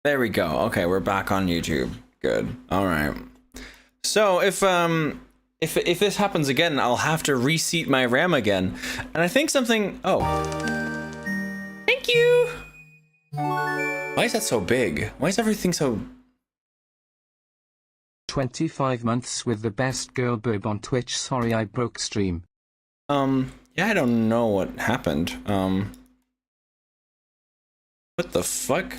There we go. Okay, we're back on YouTube. Good. All right. So if this happens again, I'll have to reseat my RAM again. And I think something. Oh. Thank you. Why is that so big? Why is everything so? 25 months with the best girl boob on Twitch. Sorry I broke stream. Yeah, I don't know what happened. What the fuck?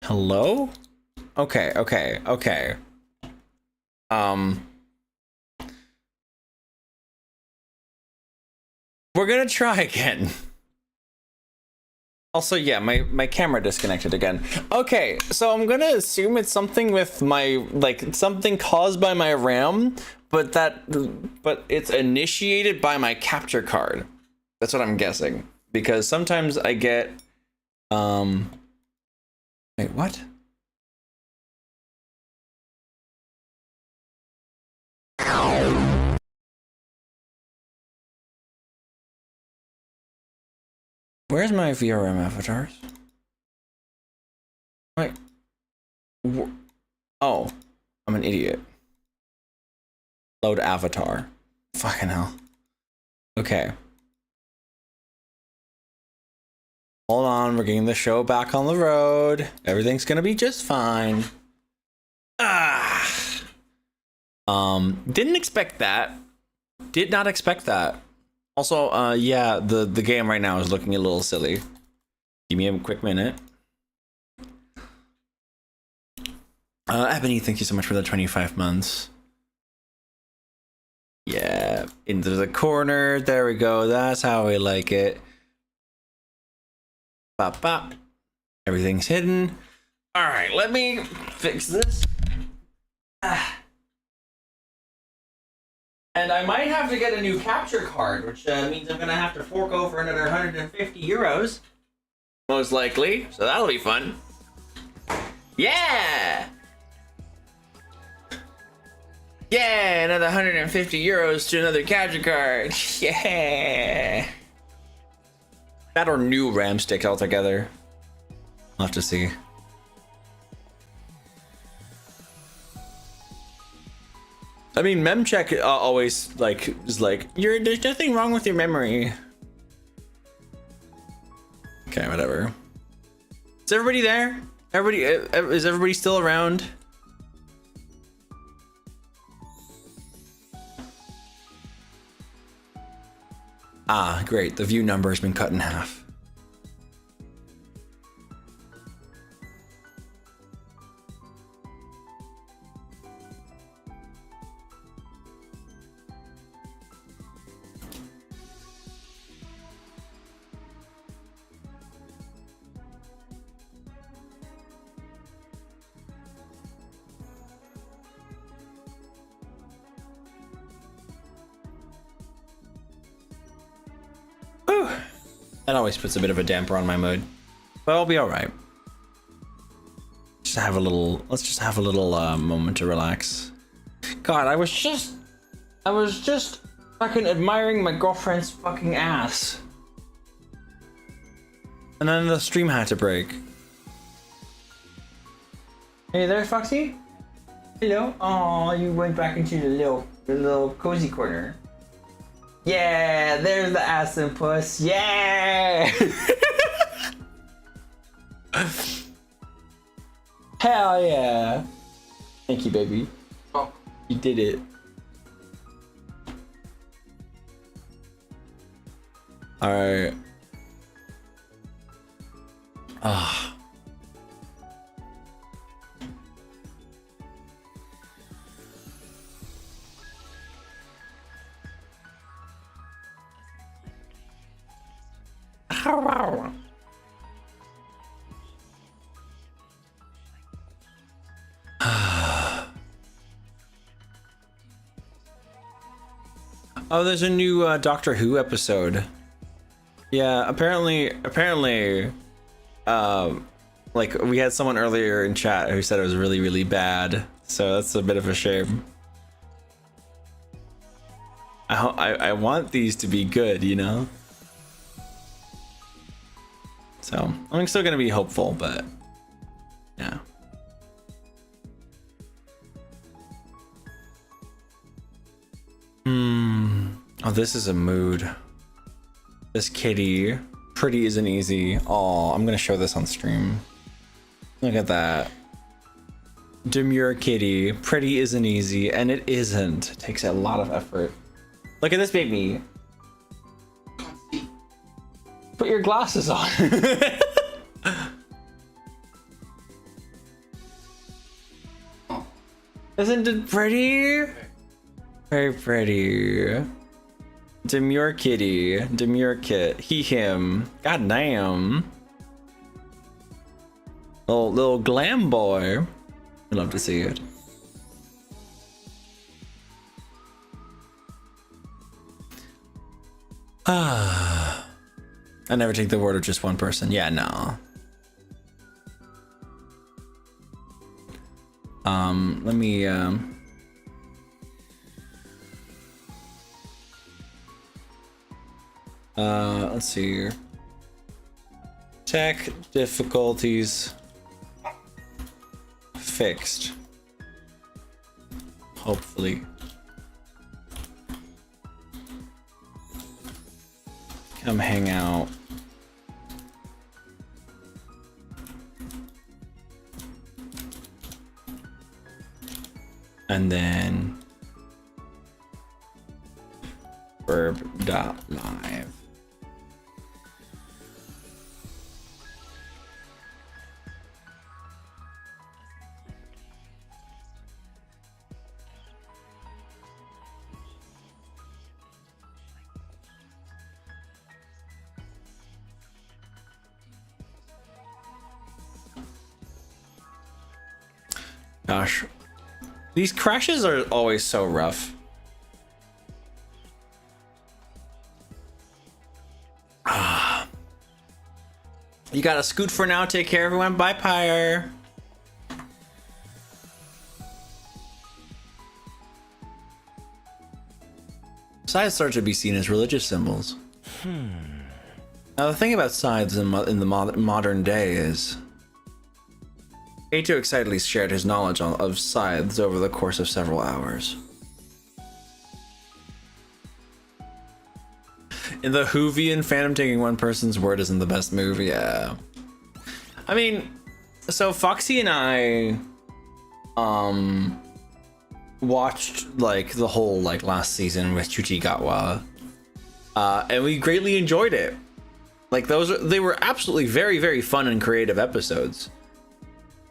Hello? Okay. We're gonna try again. Also, yeah, my camera disconnected again. Okay, so I'm gonna assume it's something with my, like, something caused by my RAM, but it's initiated by my capture card. That's what I'm guessing. Because sometimes I get, wait, what? Where's my VRM avatars? Wait. Oh, I'm an idiot. Load avatar. Fucking hell. Okay. Hold on, we're getting the show back on the road. Everything's gonna be just fine. Didn't expect that. Did not expect that. Also, yeah, the game right now is looking a little silly. Give me a quick minute. Ebony, thank you so much for the 25 months. Yeah, into the corner. There we go. That's how we like it. Bop, bop. Everything's hidden. All right, let me fix this. And I might have to get a new capture card, which means I'm gonna have to fork over another 150 euros. Most likely, so that'll be fun. Yeah! Yeah, another 150 euros to another capture card. Yeah! That or new RAM stick altogether. I'll have to see. I mean, memcheck always is like, there's nothing wrong with your memory. Okay, whatever. Is everybody there? Is everybody still around? Ah, great. The view number has been cut in half. That always puts a bit of a damper on my mood, but I'll be all right. Let's just have a little moment to relax. God, I was just fucking admiring my girlfriend's fucking ass, and then the stream had to break. Hey there, Foxy. Hello. Oh, you went back into the little cozy corner. Yeah, there's the ass and puss. Yeah! Hell yeah! Thank you, baby. Oh, you did it. Alright. Ah. Oh, there's a new Doctor Who episode. Yeah, apparently, like we had someone earlier in chat who said it was really, really bad. So that's a bit of a shame. I want these to be good, you know? So I'm still gonna be hopeful, but yeah. Oh, this is a mood. This kitty. Pretty isn't easy. Oh, I'm gonna show this on stream. Look at that. Demure kitty. Pretty isn't easy, and it isn't. It takes a lot of effort. Look at this baby. Put your glasses on. Isn't it pretty? Very pretty. Demure kitty. Demure kit. He, him. God damn. Little glam boy. I'd love to see it. I never take the word of just one person. Yeah, no. Let me let's see here. Tech difficulties fixed. Hopefully. Come hang out. And then burb.live. Gosh, these crashes are always so rough. You gotta scoot for now. Take care, everyone. Bye, Pyre. Scythes start to be seen as religious symbols. Now, the thing about scythes in the modern day is A2 excitedly shared his knowledge of scythes over the course of several hours. In the Whovian, Phantom taking one person's word isn't the best move, yeah. I mean, so Foxy and I watched like the whole like last season with Chuchigawa, and we greatly enjoyed it. Like they were absolutely very, very fun and creative episodes.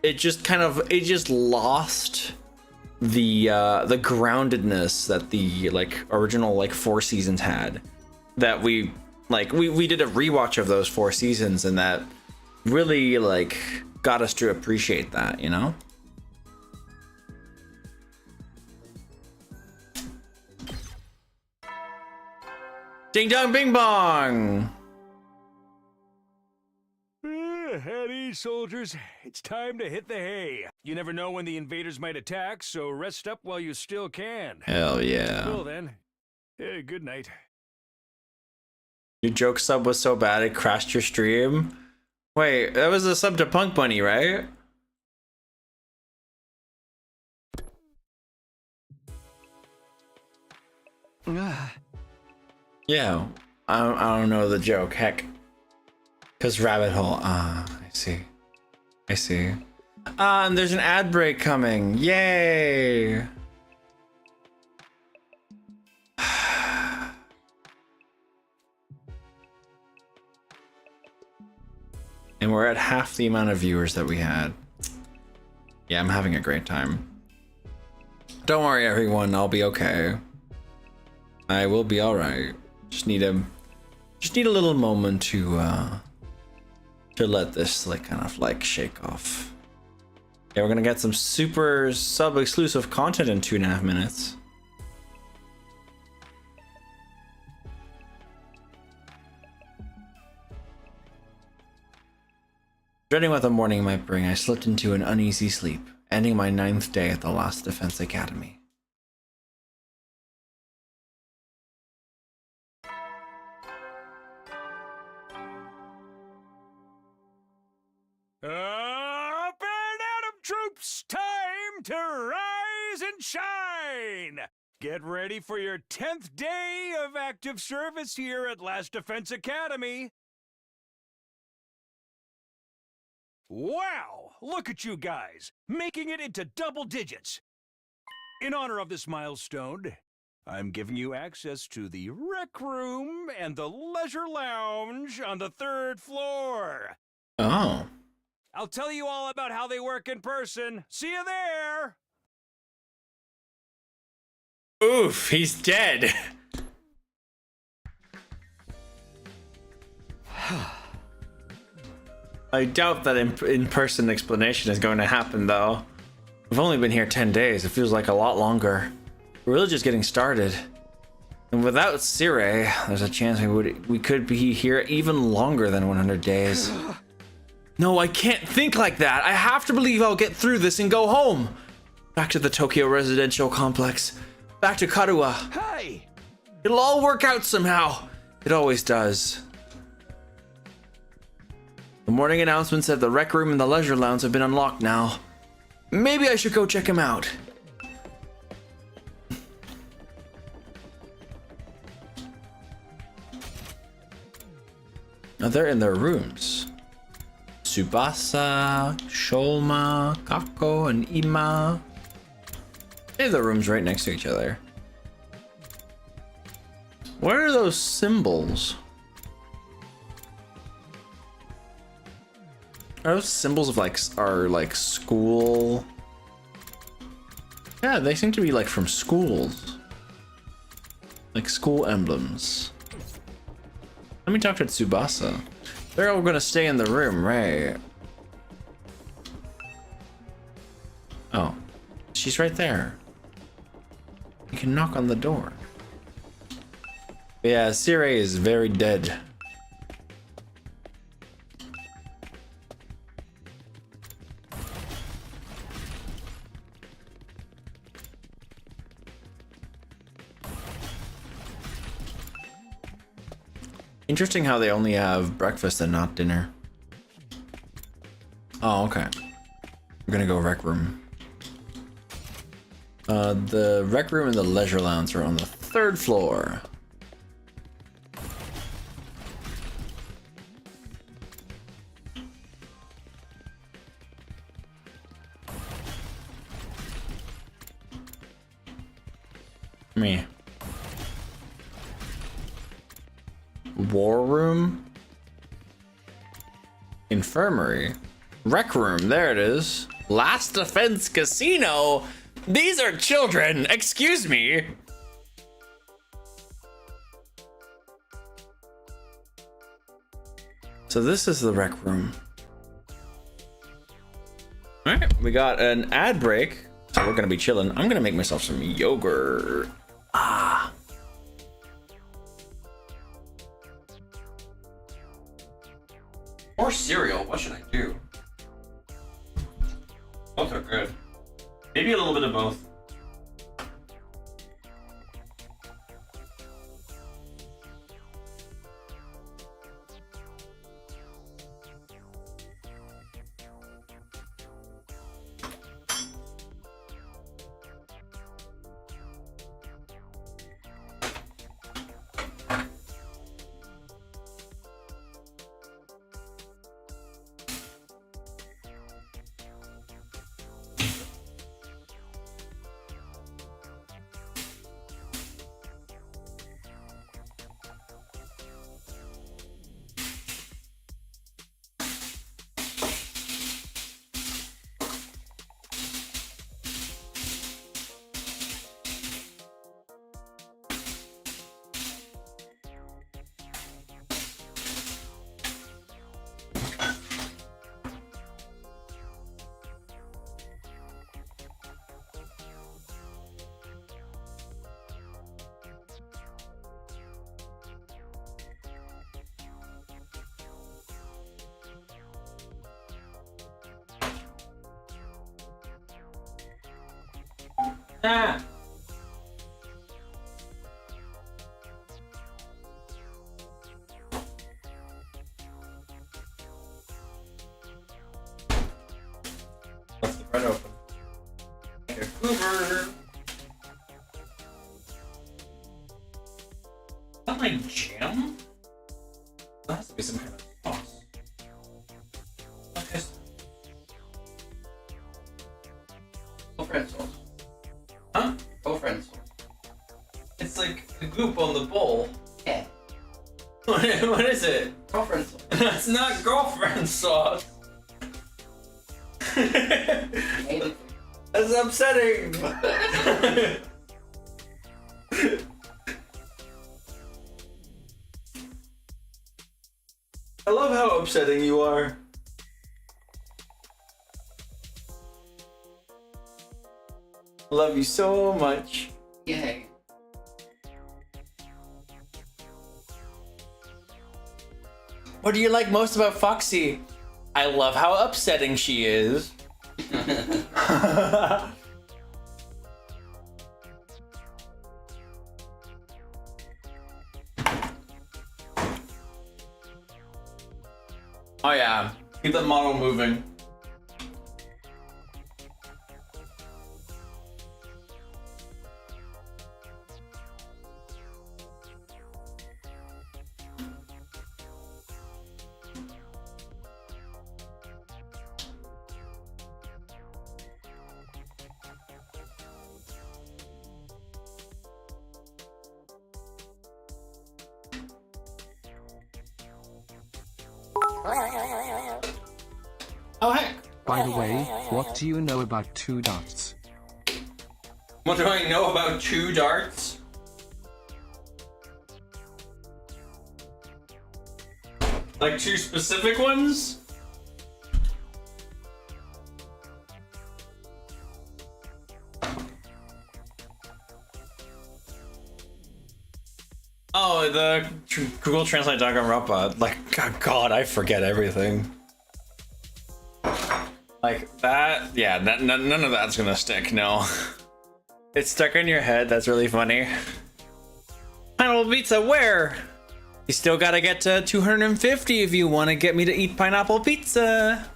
It just lost the groundedness that the like original like 4 seasons had. That we did a rewatch of those 4 seasons, and that really like got us to appreciate that, you know? Ding dong bing bong. Howdy, soldiers. It's time to hit the hay. You never know when the invaders might attack, so rest up while you still can. Hell yeah. Well then, good night. Your joke sub was so bad it crashed your stream? Wait, that was a sub to Punk Bunny, right? Yeah, I don't know the joke, heck. Cause rabbit hole, I see. I see. And there's an ad break coming, yay! And we're at half the amount of viewers that we had. Yeah, I'm having a great time. Don't worry, everyone, I'll be okay. I will be all right. Just need a little moment to let this like kind of like shake off. Yeah, we're gonna get some super sub exclusive content in 2.5 minutes. Dreading what the morning might bring, I slipped into an uneasy sleep, ending my 9th day at the Last Defense Academy. troops, time to rise and shine! Get ready for your 10th day of active service here at Last Defense Academy. Wow! Look at you guys, making it into double digits. In honor of this milestone, I'm giving you access to the rec room and the leisure lounge on the 3rd floor. Oh. I'll tell you all about how they work in person. See you there! Oof, he's dead. I doubt that in-person explanation is going to happen, though. We've only been here 10 days. It feels like a lot longer. We're really just getting started. And without Sire, there's a chance we could be here even longer than 100 days. No, I can't think like that. I have to believe I'll get through this and go home. Back to the Tokyo residential complex. Back to Karuwa. Hey! It'll all work out somehow. It always does. The morning announcement said the rec room and the leisure lounge have been unlocked now. Maybe I should go check them out. Now they're in their rooms. Tsubasa, Shoma, Kako, and Ima. They have their rooms right next to each other. What are those symbols? Are those symbols of like school? Yeah, they seem to be like from schools. Like school emblems. Let me talk to Tsubasa. They're all gonna stay in the room, right? Oh, she's right there. You can knock on the door. Yeah, Sire is very dead. Interesting how they only have breakfast and not dinner. Oh, okay. We're gonna go rec room. The rec room and the leisure lounge are on the 3rd floor. Me. War room? Infirmary? Rec room, there it is. Last Defense Casino? These are children, excuse me. So this is the rec room. Alright, we got an ad break. So we're gonna be chilling. I'm gonna make myself some yogurt. Ah. Or cereal, what should I do? Both are good. Maybe a little bit of both. Ah. What's the bread open? that like jam? That has to be some kind of sauce. Okay. Girlfriend sauce. Huh? Girlfriend sauce. It's like the goop on the bowl. Yeah. What is it? Girlfriend sauce. That's not girlfriend sauce. Maybe. That's upsetting. I love how upsetting you are. Love you so much. Yay. What do you like most about Foxy? I love how upsetting she is. Oh yeah, keep the model moving. Oh heck! By the way, what do you know about two dots? What do I know about two darts? Like two specific ones? Oh, the Google Translate Danganronpa. Like, God, I forget everything. Like that, yeah, none of that's gonna stick, no. It's stuck in your head, that's really funny. Pineapple pizza, where? You still gotta get to 250 if you wanna get me to eat pineapple pizza.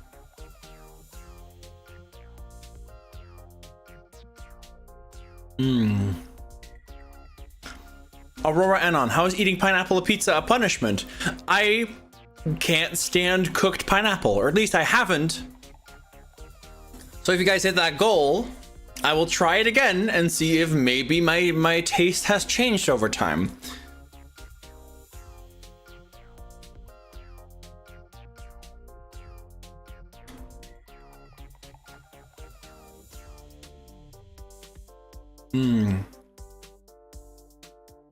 Aurora Anon, how is eating pineapple pizza a punishment? I can't stand cooked pineapple, or at least I haven't. So if you guys hit that goal, I will try it again and see if maybe my taste has changed over time.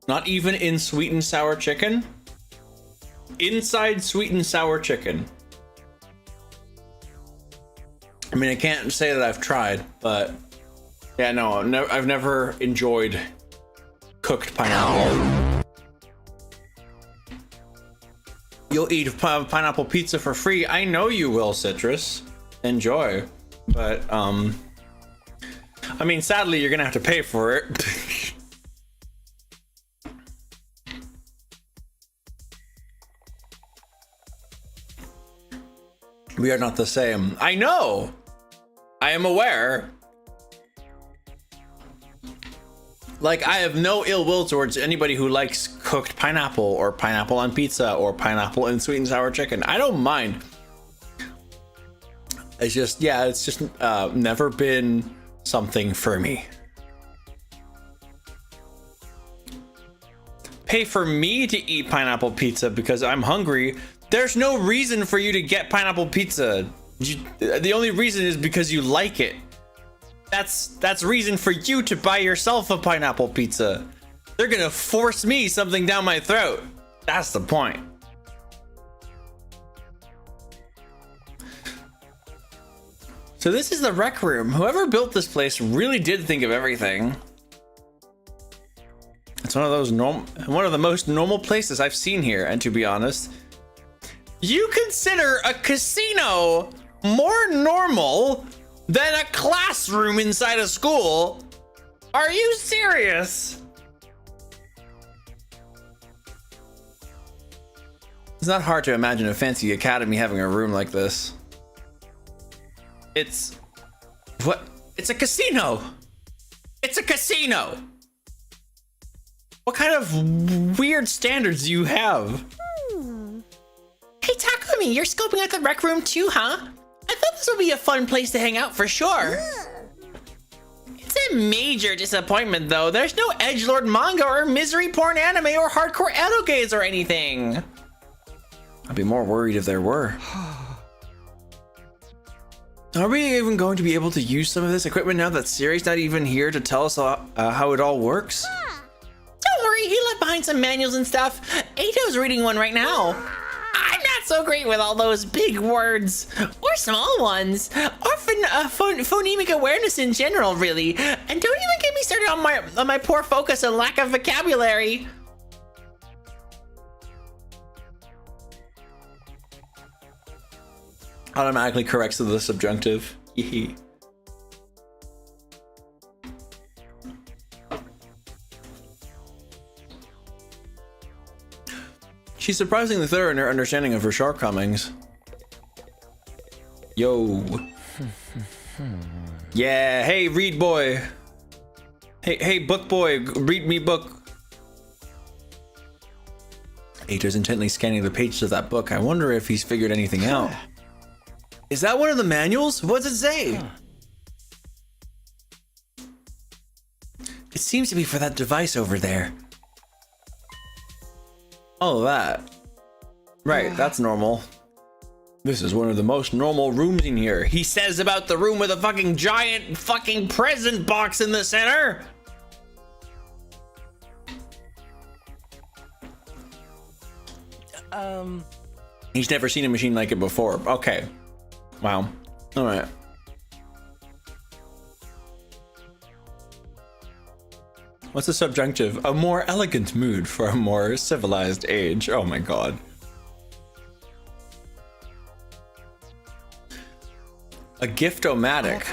Not even in sweet and sour chicken? Inside sweet and sour chicken. I mean, I can't say that I've tried, but yeah, no, I've never enjoyed cooked pineapple. You'll eat pineapple pizza for free. I know you will, Citrus. Enjoy. But, I mean, sadly, you're gonna have to pay for it. We are not the same. I know! I am aware. Like, I have no ill will towards anybody who likes cooked pineapple or pineapple on pizza or pineapple in sweet and sour chicken. I don't mind. It's just, yeah, it's just never been something for me. Pay for me to eat pineapple pizza because I'm hungry. There's no reason for you to get pineapple pizza. The only reason is because you like it. That's reason for you to buy yourself a pineapple pizza. They're gonna force me something down my throat. That's the point. So this is the rec room. Whoever built this place really did think of everything. It's one of the most normal places I've seen here, and to be honest, you consider a casino more normal than a classroom inside a school? Are you serious? It's not hard to imagine a fancy academy having a room like this. It's a casino. It's a casino. What kind of weird standards do you have? Hey Takumi, you're scoping out the rec room too, huh? I thought this would be a fun place to hang out for sure. It's a major disappointment though. There's no edgelord manga or misery porn anime or hardcore erogaze or anything. I'd be more worried if there were. Are we even going to be able to use some of this equipment now that Siri's not even here to tell us how it all works? Don't worry, he left behind some manuals and stuff. Ato's reading one right now. I'm not so great with all those big words, or small ones, or phonemic awareness in general, really. And don't even get me started on my poor focus and lack of vocabulary. Automatically corrects to the subjunctive. She's surprisingly thorough in her understanding of her shortcomings. Yo. Yeah, hey, read boy. Hey, book boy, read me book. Ato's intently scanning the pages of that book. I wonder if he's figured anything out. Is that one of the manuals? What does it say? It seems to be for that device over there. Oh, that. Right, that's normal. This is one of the most normal rooms in here. He says about the room with a fucking giant fucking present box in the center. He's never seen a machine like it before. Okay. Wow. All right. What's the subjunctive? A more elegant mood for a more civilized age. Oh my god. A giftomatic.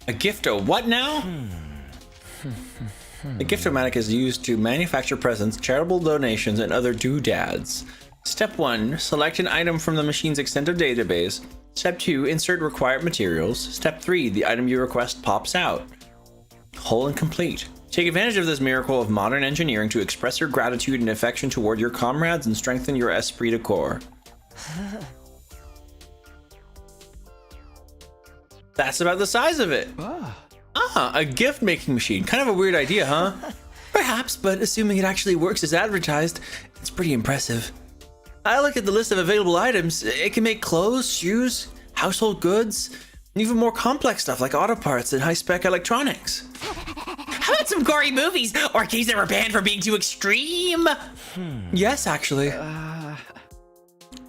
A gifto what now? A giftomatic is used to manufacture presents, charitable donations, and other doodads. Step 1. Select an item from the machine's extensive database. Step 2. Insert required materials. Step 3. The item you request pops out. Whole and complete. Take advantage of this miracle of modern engineering to express your gratitude and affection toward your comrades and strengthen your esprit de corps. That's about the size of it. A gift making machine. Kind of a weird idea, huh? Perhaps, but assuming it actually works as advertised, it's pretty impressive. I look at the list of available items. It can make clothes, shoes, household goods, and even more complex stuff like auto parts and high-spec electronics. How about some gory movies or games that were banned for being too extreme? Yes, actually.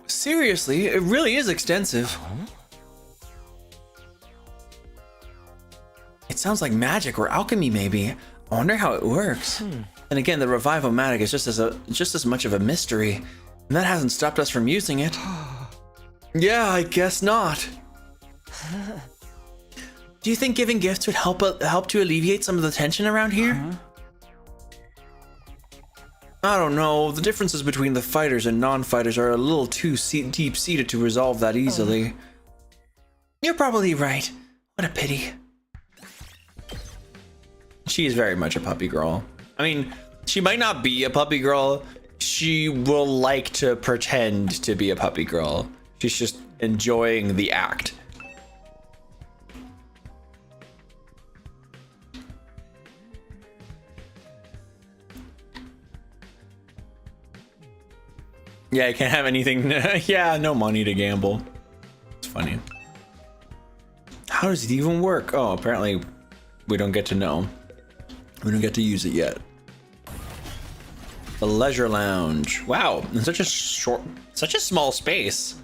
Seriously, it really is extensive. It sounds like magic or alchemy, maybe. I wonder how it works. And again, the Revivomatic is just as much of a mystery. And that hasn't stopped us from using it. Yeah, I guess not. Do you think giving gifts would help to alleviate some of the tension around here? I don't know. The differences between the fighters and non-fighters are a little too deep-seated to resolve that easily. You're probably right. What a pity. She is very much a puppy girl. I mean, she might not be a puppy girl. She will like to pretend to be a puppy girl. She's just enjoying the act. Yeah, I can't have anything. Yeah, no money to gamble. It's funny. How does it even work? Oh, apparently we don't get to know. We don't get to use it yet. The leisure lounge. Wow, in such a small space.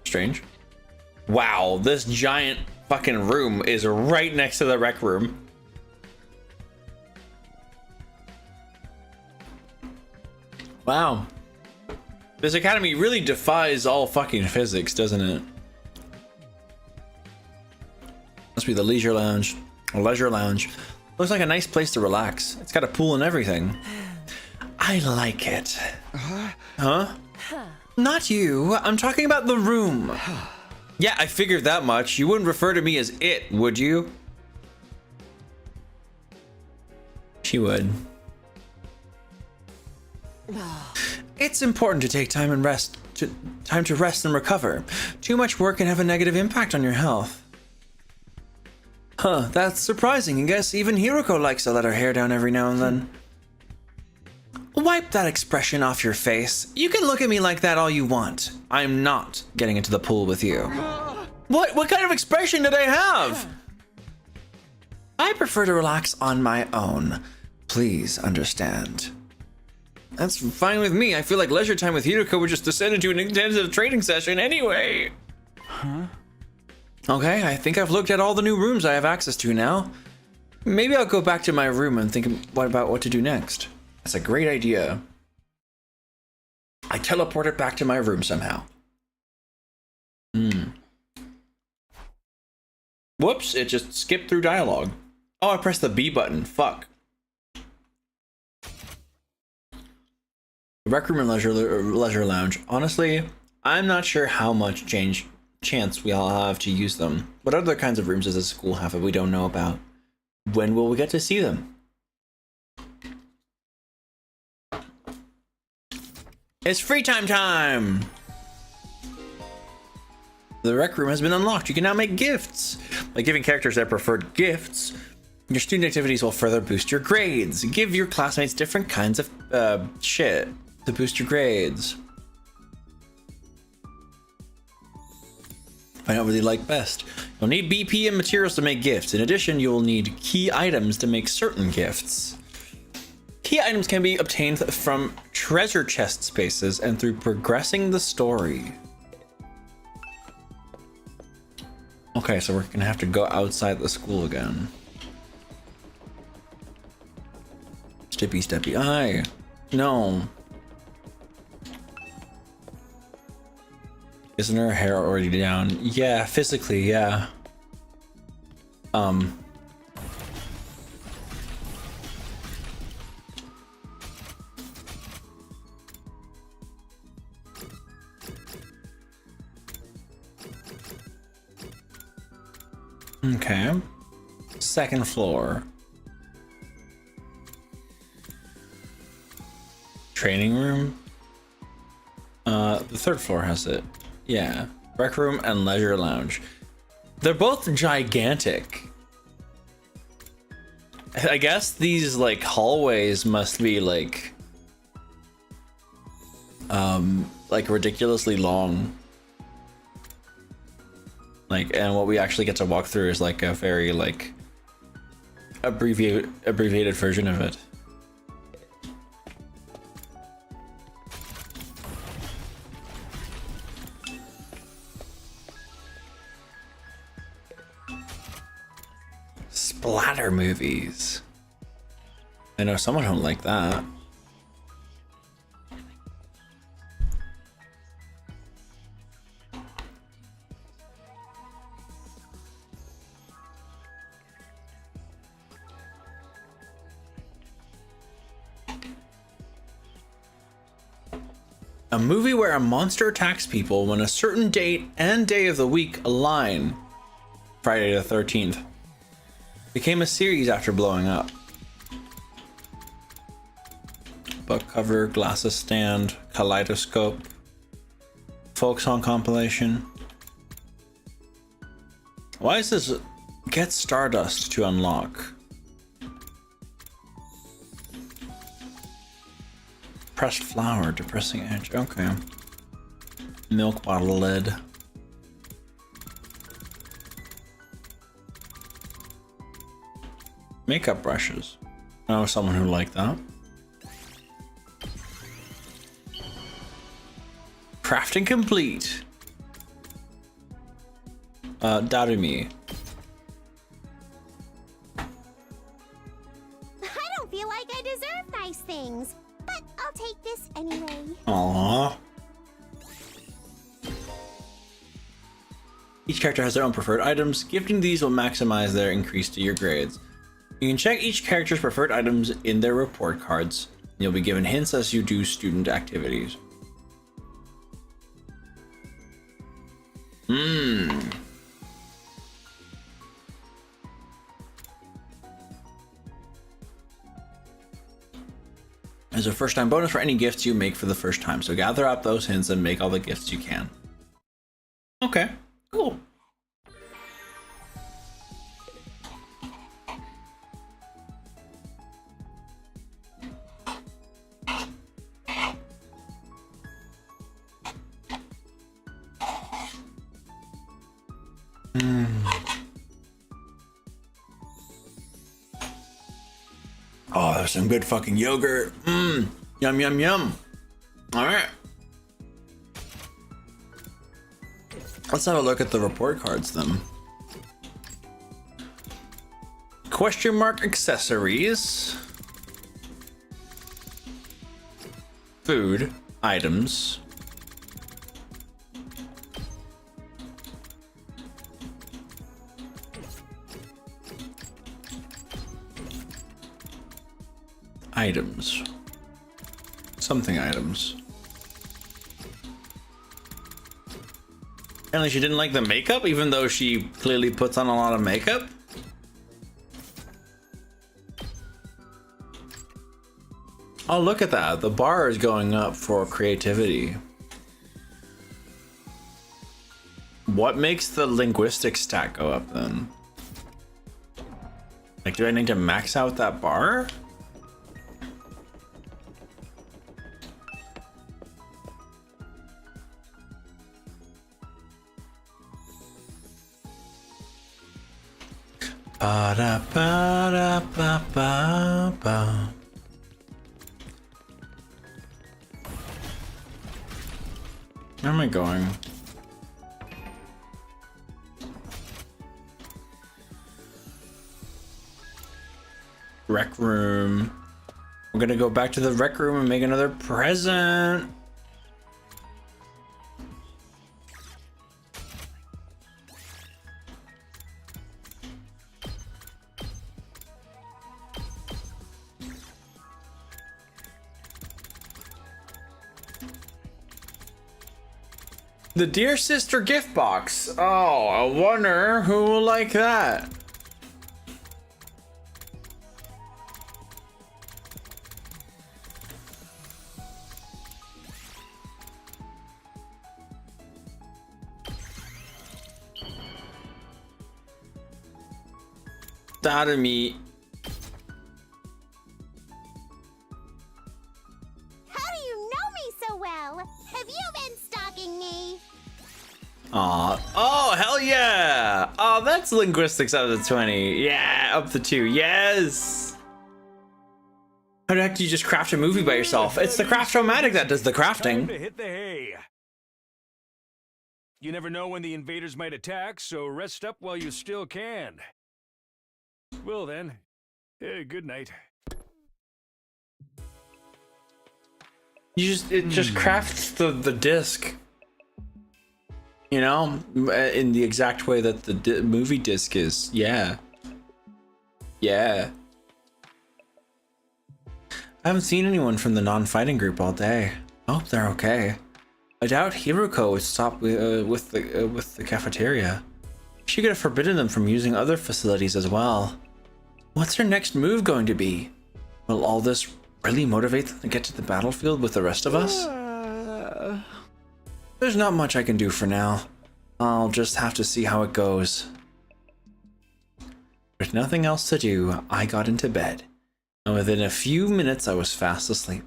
Strange. Wow, this giant fucking room is right next to the rec room. Wow. This academy really defies all fucking physics, doesn't it? Must be the leisure lounge. A leisure lounge. Looks like a nice place to relax. It's got a pool and everything. I like it. Huh? Not you. I'm talking about the room. Yeah, I figured that much. You wouldn't refer to me as it, would you? She would. It's important to take time and rest, time to rest and recover. Too much work can have a negative impact on your health. Huh, that's surprising. I guess even Hiroko likes to let her hair down every now and then. Wipe that expression off your face. You can look at me like that all you want. I'm not getting into the pool with you. What kind of expression did I have? I prefer to relax on my own. Please understand. That's fine with me. I feel like leisure time with Hiroko would just descend into an intensive training session anyway. Huh? Okay, I think I've looked at all the new rooms I have access to now. Maybe I'll go back to my room and think about what to do next. That's a great idea. I teleported back to my room somehow. Whoops, it just skipped through dialogue. Oh, I pressed the B button. Fuck. Rec room and leisure lounge. Honestly, I'm not sure how much chance we all have to use them. What other kinds of rooms does the school have that we don't know about? When will we get to see them? It's free time! The rec room has been unlocked. You can now make gifts. By giving characters their preferred gifts, your student activities will further boost your grades. Give your classmates different kinds of shit to boost your grades. Find out what they like best. You'll need BP and materials to make gifts. In addition, you will need key items to make certain gifts. Key items can be obtained from treasure chest spaces and through progressing the story. Okay, so we're gonna have to go outside the school again. Steppy, steppy, aye. No. Isn't her hair already down? Yeah, physically, yeah. Okay. Second floor. Training room. The third floor has it. Yeah. Rec room and leisure lounge. They're both gigantic. I guess these like hallways must be like ridiculously long. Like, and what we actually get to walk through is like a very like abbreviated version of it. Splatter movies. I know someone won't like that. A movie where a monster attacks people when a certain date and day of the week align. Friday the 13th. Became a series after blowing up. Book cover, glasses stand, kaleidoscope, folk song compilation. Why is this get Stardust to unlock? Pressed flower, depressing edge. Okay. Milk bottle lid. Makeup brushes. I know someone who liked that. Crafting complete. Darumi. I don't feel like I deserve nice things, but I'll take this anyway. Aww. Each character has their own preferred items. Gifting these will maximize their increase to your grades. You can check each character's preferred items in their report cards. You'll be given hints as you do student activities. There's a first time bonus for any gifts you make for the first time. So gather up those hints and make all the gifts you can. Okay, cool. Oh, there's some good fucking yogurt. Yum, yum, yum. All right. Let's have a look at the report cards then. Question mark accessories. Food items. Items. Something items. Apparently she didn't like the makeup, even though she clearly puts on a lot of makeup. Oh, look at that. The bar is going up for creativity. What makes the linguistic stat go up then? Like, do I need to max out that bar? Ba-da-ba-da-ba-ba-ba. Where am I going? Rec room. We're gonna go back to the rec room and make another present. The Dear Sister gift box. Oh, I wonder who will like that. That me. How do you know me so well? Have you been stalking me? Aw. Oh, hell yeah. Oh, that's linguistics out of 20. Yeah, up to 2. Yes. How the heck do you just craft a movie by yourself? It's the Craft-O-Matic that does the Time crafting. to hit the hay. You never know when the invaders might attack, so rest up while you still can. Well then, good night. It just crafts the disc. You know, in the exact way that the movie disc is. Yeah. Yeah. I haven't seen anyone from the non-fighting group all day. I hope they're okay. I doubt Hiruko would stop with the cafeteria. She could have forbidden them from using other facilities as well. What's her next move going to be? Will all this really motivate them to get to the battlefield with the rest of us? There's not much I can do for now. I'll just have to see how it goes. With nothing else to do, I got into bed. And within a few minutes, I was fast asleep.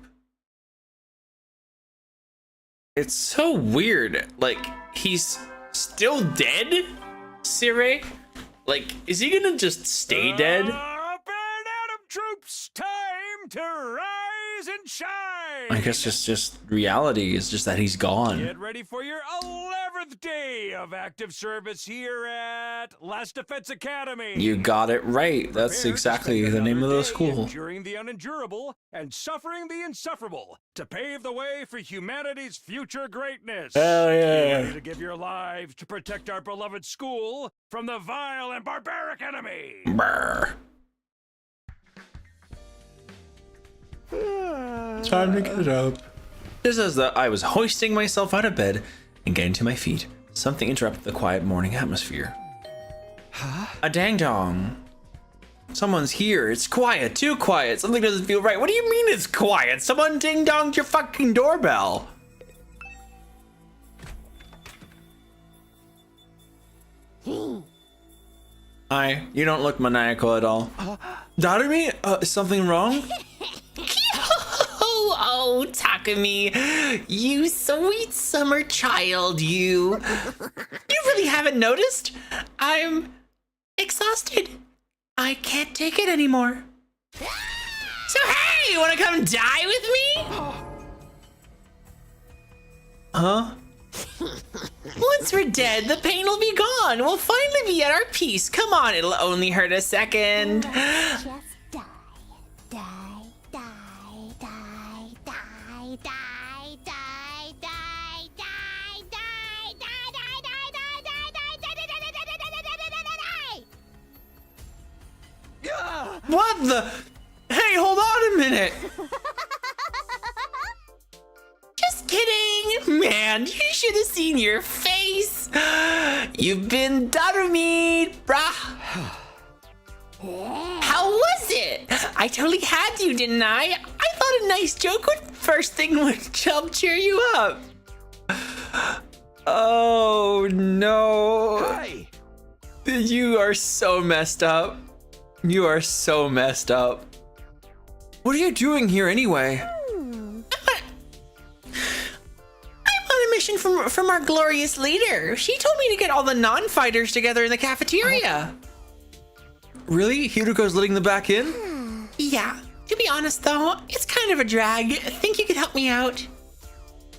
It's so weird. Like, he's still dead? Sire? Like, is he gonna just stay dead? Up and out of troops, time to rise and shine. I guess it's just reality is just that he's gone. Get ready for your 11th day of active service here at Last Defense Academy. You got it right. That's Prepare to exactly spend the name of another the day school. Enduring the unendurable and suffering the insufferable to pave the way for humanity's future greatness. Hell Be yeah. ready to give your lives to protect our beloved school from the vile and barbaric enemy. Brr. Time to get up. Just as I was hoisting myself out of bed and getting to my feet, something interrupted the quiet morning atmosphere. Huh? A dang dong. Someone's here. It's quiet. Too quiet. Something doesn't feel right. What do you mean it's quiet? Someone ding-donged your fucking doorbell. Hi. You don't look maniacal at all. Darumi? Is something wrong? Oh, Takumi, you sweet summer child, you. You really haven't noticed? I'm exhausted. I can't take it anymore. So hey, you wanna come die with me? Huh? Once we're dead, the pain will be gone. We'll finally be at our peace. Come on, it'll only hurt a second. Just die. Die, die, die, die, die, die, die, die, die, die, die, die. What the? Hey, hold on a minute. Just kidding. Man, you should have seen your face. You've been Darumi, brah. How was it? I totally had you, didn't I? I thought a nice joke would help cheer you up. Oh no. Hi. You are so messed up. You are so messed up. What are you doing here anyway? I'm on a mission from our glorious leader. She told me to get all the non-fighters together in the cafeteria. Really? Hiruko's letting them back in? Yeah, to be honest though, it's kind of a drag. Think you could help me out?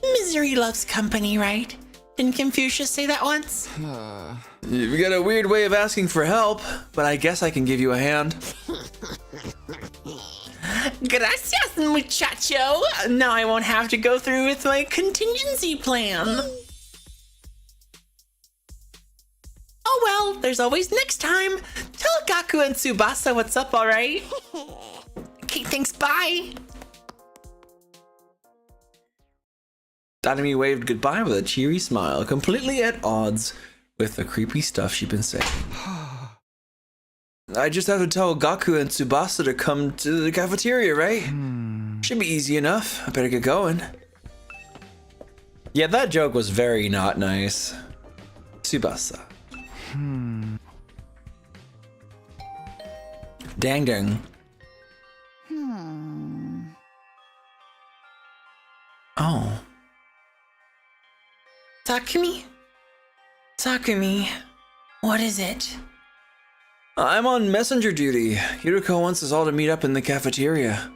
Misery loves company, right? Didn't Confucius say that once? You've got a weird way of asking for help, but I guess I can give you a hand. Gracias, muchacho. Now I won't have to go through with my contingency plan. Oh well, there's always next time. Tell Gaku and Tsubasa what's up, alright? Okay, thanks, bye. Danami waved goodbye with a cheery smile, completely at odds with the creepy stuff she'd been saying. I just have to tell Gaku and Tsubasa to come to the cafeteria, right? Should be easy enough. I better get going. Yeah, that joke was very not nice. Tsubasa. Dang dang. Oh. Takumi? Takumi, what is it? I'm on messenger duty. Hiruko wants us all to meet up in the cafeteria.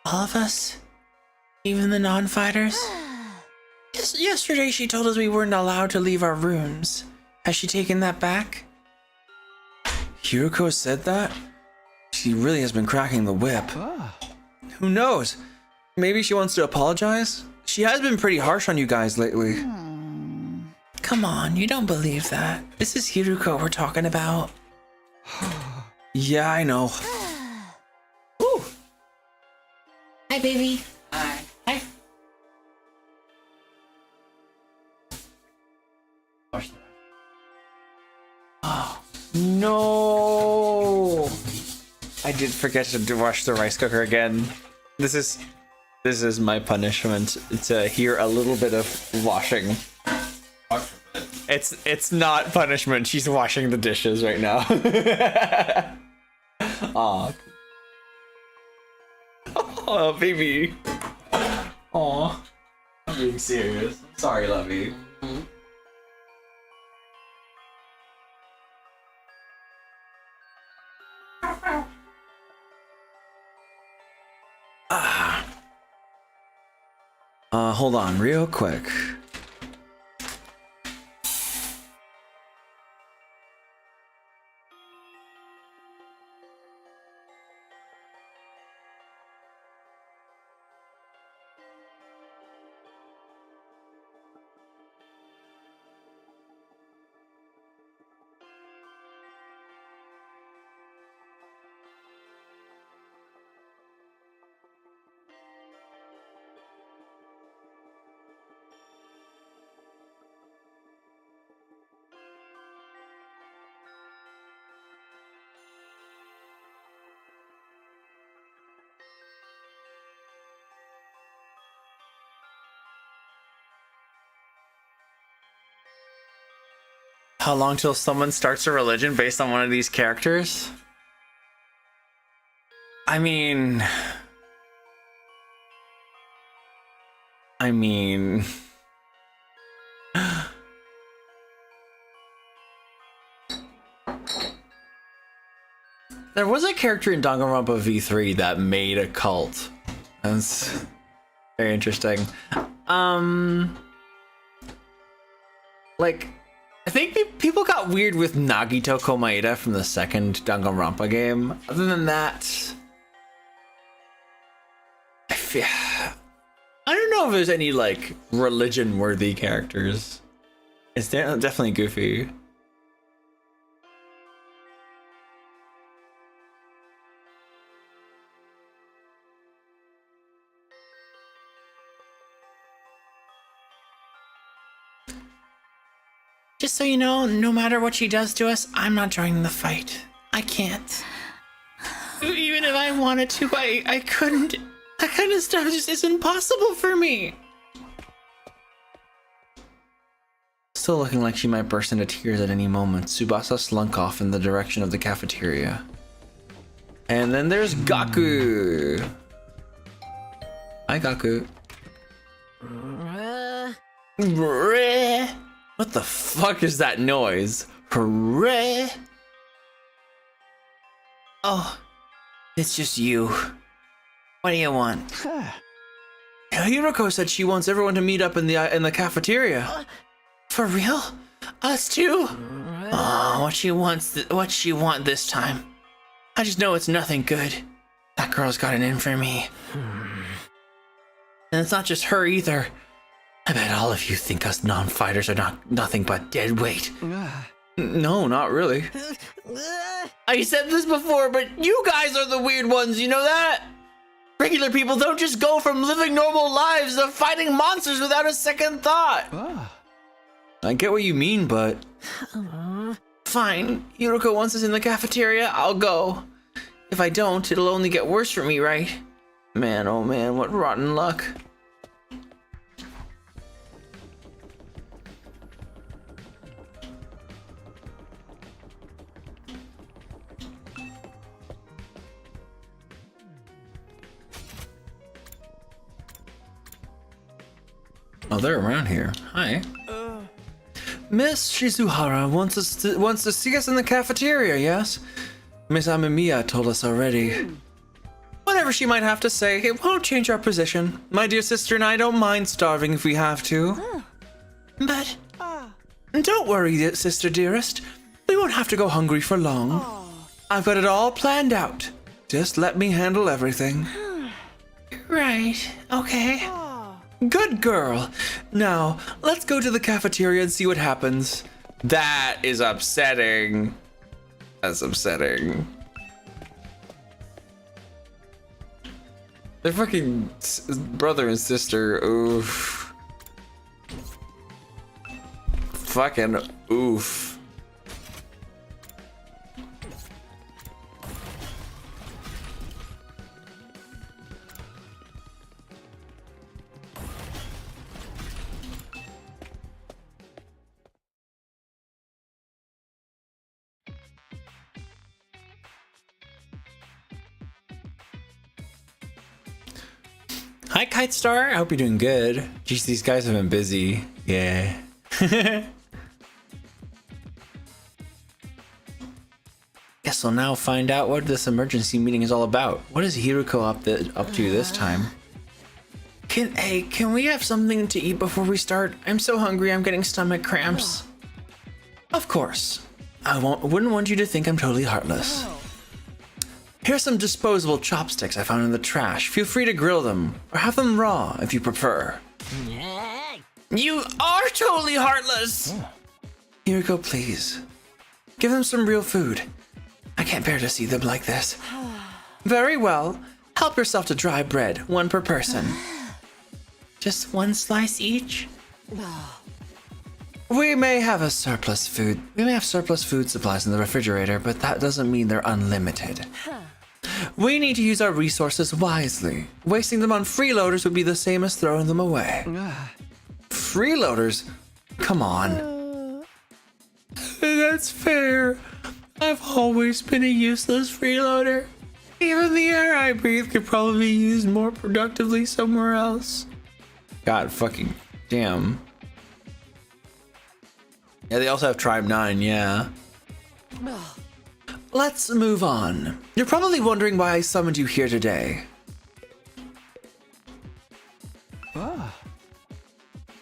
All of us? Even the non-fighters? Yesterday she told us we weren't allowed to leave our rooms. Has she taken that back? Hiruko said that? She really has been cracking the whip. Who knows? Maybe she wants to apologize? She has been pretty harsh on you guys lately. Come on, you don't believe that. This is Hiruko we're talking about. Yeah, I know. Ooh. Hi, baby. Hi. Hi. Oh, no. I did forget to wash the rice cooker again. This is my punishment, to hear a little bit of washing. It's not punishment. She's washing the dishes right now. Aw. Oh, baby. Aw. I'm being serious. Sorry, lovey. Hold on real quick. how long till someone starts a religion based on one of these characters? I mean... There was a character in Danganronpa V3 that made a cult. That's very interesting. Like, I think people got weird with Nagito Komaeda from the second Danganronpa game. Other than that, I don't know if there's any like religion-worthy characters. It's definitely goofy. Just so you know, no matter what she does to us, I'm not joining the fight. I can't. Even if I wanted to, I couldn't. That kind of stuff just isn't possible for me. Still looking like she might burst into tears at any moment, Tsubasa slunk off in the direction of the cafeteria. And then there's Gaku. Hi, Gaku. What the fuck is that noise? Hooray! Oh, it's just you. What do you want? Hiroko said she wants everyone to meet up in the cafeteria. For real? Us too? Oh, what she want this time? I just know it's nothing good. That girl's got it in for me. And it's not just her either. I bet all of you think us non-fighters are nothing but dead weight. No, not really. I said this before, but you guys are the weird ones, you know that? Regular people don't just go from living normal lives to fighting monsters without a second thought. I get what you mean, but... Fine, Hiroko wants us in the cafeteria, I'll go. If I don't, it'll only get worse for me, right? Man, oh man, what rotten luck. Oh, they're around here. Hi. Miss Shizuhara wants to see us in the cafeteria, yes? Miss Amemiya told us already. Whatever she might have to say, it won't change our position. My dear sister and I don't mind starving if we have to. But... Don't worry, sister dearest. We won't have to go hungry for long. I've got it all planned out. Just let me handle everything. Right, okay. Good girl. Now, let's go to the cafeteria and see what happens. That is upsetting. That's upsetting. They're fucking brother and sister. Oof. Fucking oof. Hi, Kite Star. I hope you're doing good. Jeez, these guys have been busy. Yeah. Guess we'll now find out what this emergency meeting is all about. What is Hiroko up to this time? Can we have something to eat before we start? I'm so hungry, I'm getting stomach cramps. Of course. Wouldn't want you to think I'm totally heartless. Here's some disposable chopsticks I found in the trash. Feel free to grill them, or have them raw if you prefer. You are totally heartless! Hiroko, please. Give them some real food. I can't bear to see them like this. Very well. Help yourself to dry bread, one per person. Just one slice each? We may have surplus food supplies in the refrigerator, but that doesn't mean they're unlimited. We need to use our resources wisely. Wasting them on freeloaders would be the same as throwing them away. Freeloaders? Come on. That's fair. I've always been a useless freeloader. Even the air I breathe could probably be used more productively somewhere else. God fucking damn. Yeah, they also have Tribe 9, yeah. Let's move on. You're probably wondering why I summoned you here today.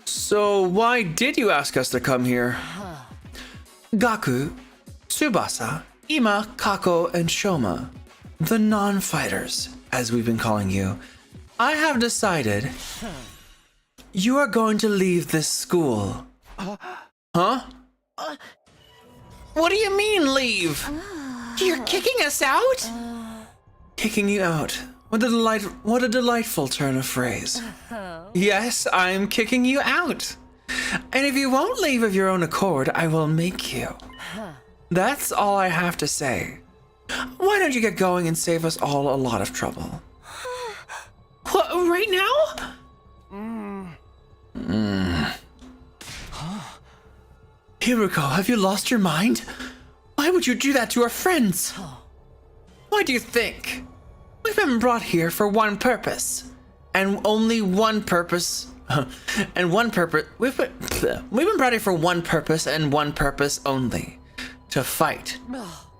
So why did you ask us to come here? Gaku, Tsubasa, Ima, Kako, and Shoma, the non-fighters, as we've been calling you, I have decided you are going to leave this school. Huh? What do you mean, leave? You're kicking us out? Kicking you out. What a delightful turn of phrase. Yes, I'm kicking you out. And if you won't leave of your own accord, I will make you. That's all I have to say. Why don't you get going and save us all a lot of trouble? What, right now? Hiruko, have you lost your mind? Why would you do that to our friends? Why do you think? We've been brought here for one purpose. And only one purpose. And one purpose. We've been brought here for one purpose and one purpose only. To fight.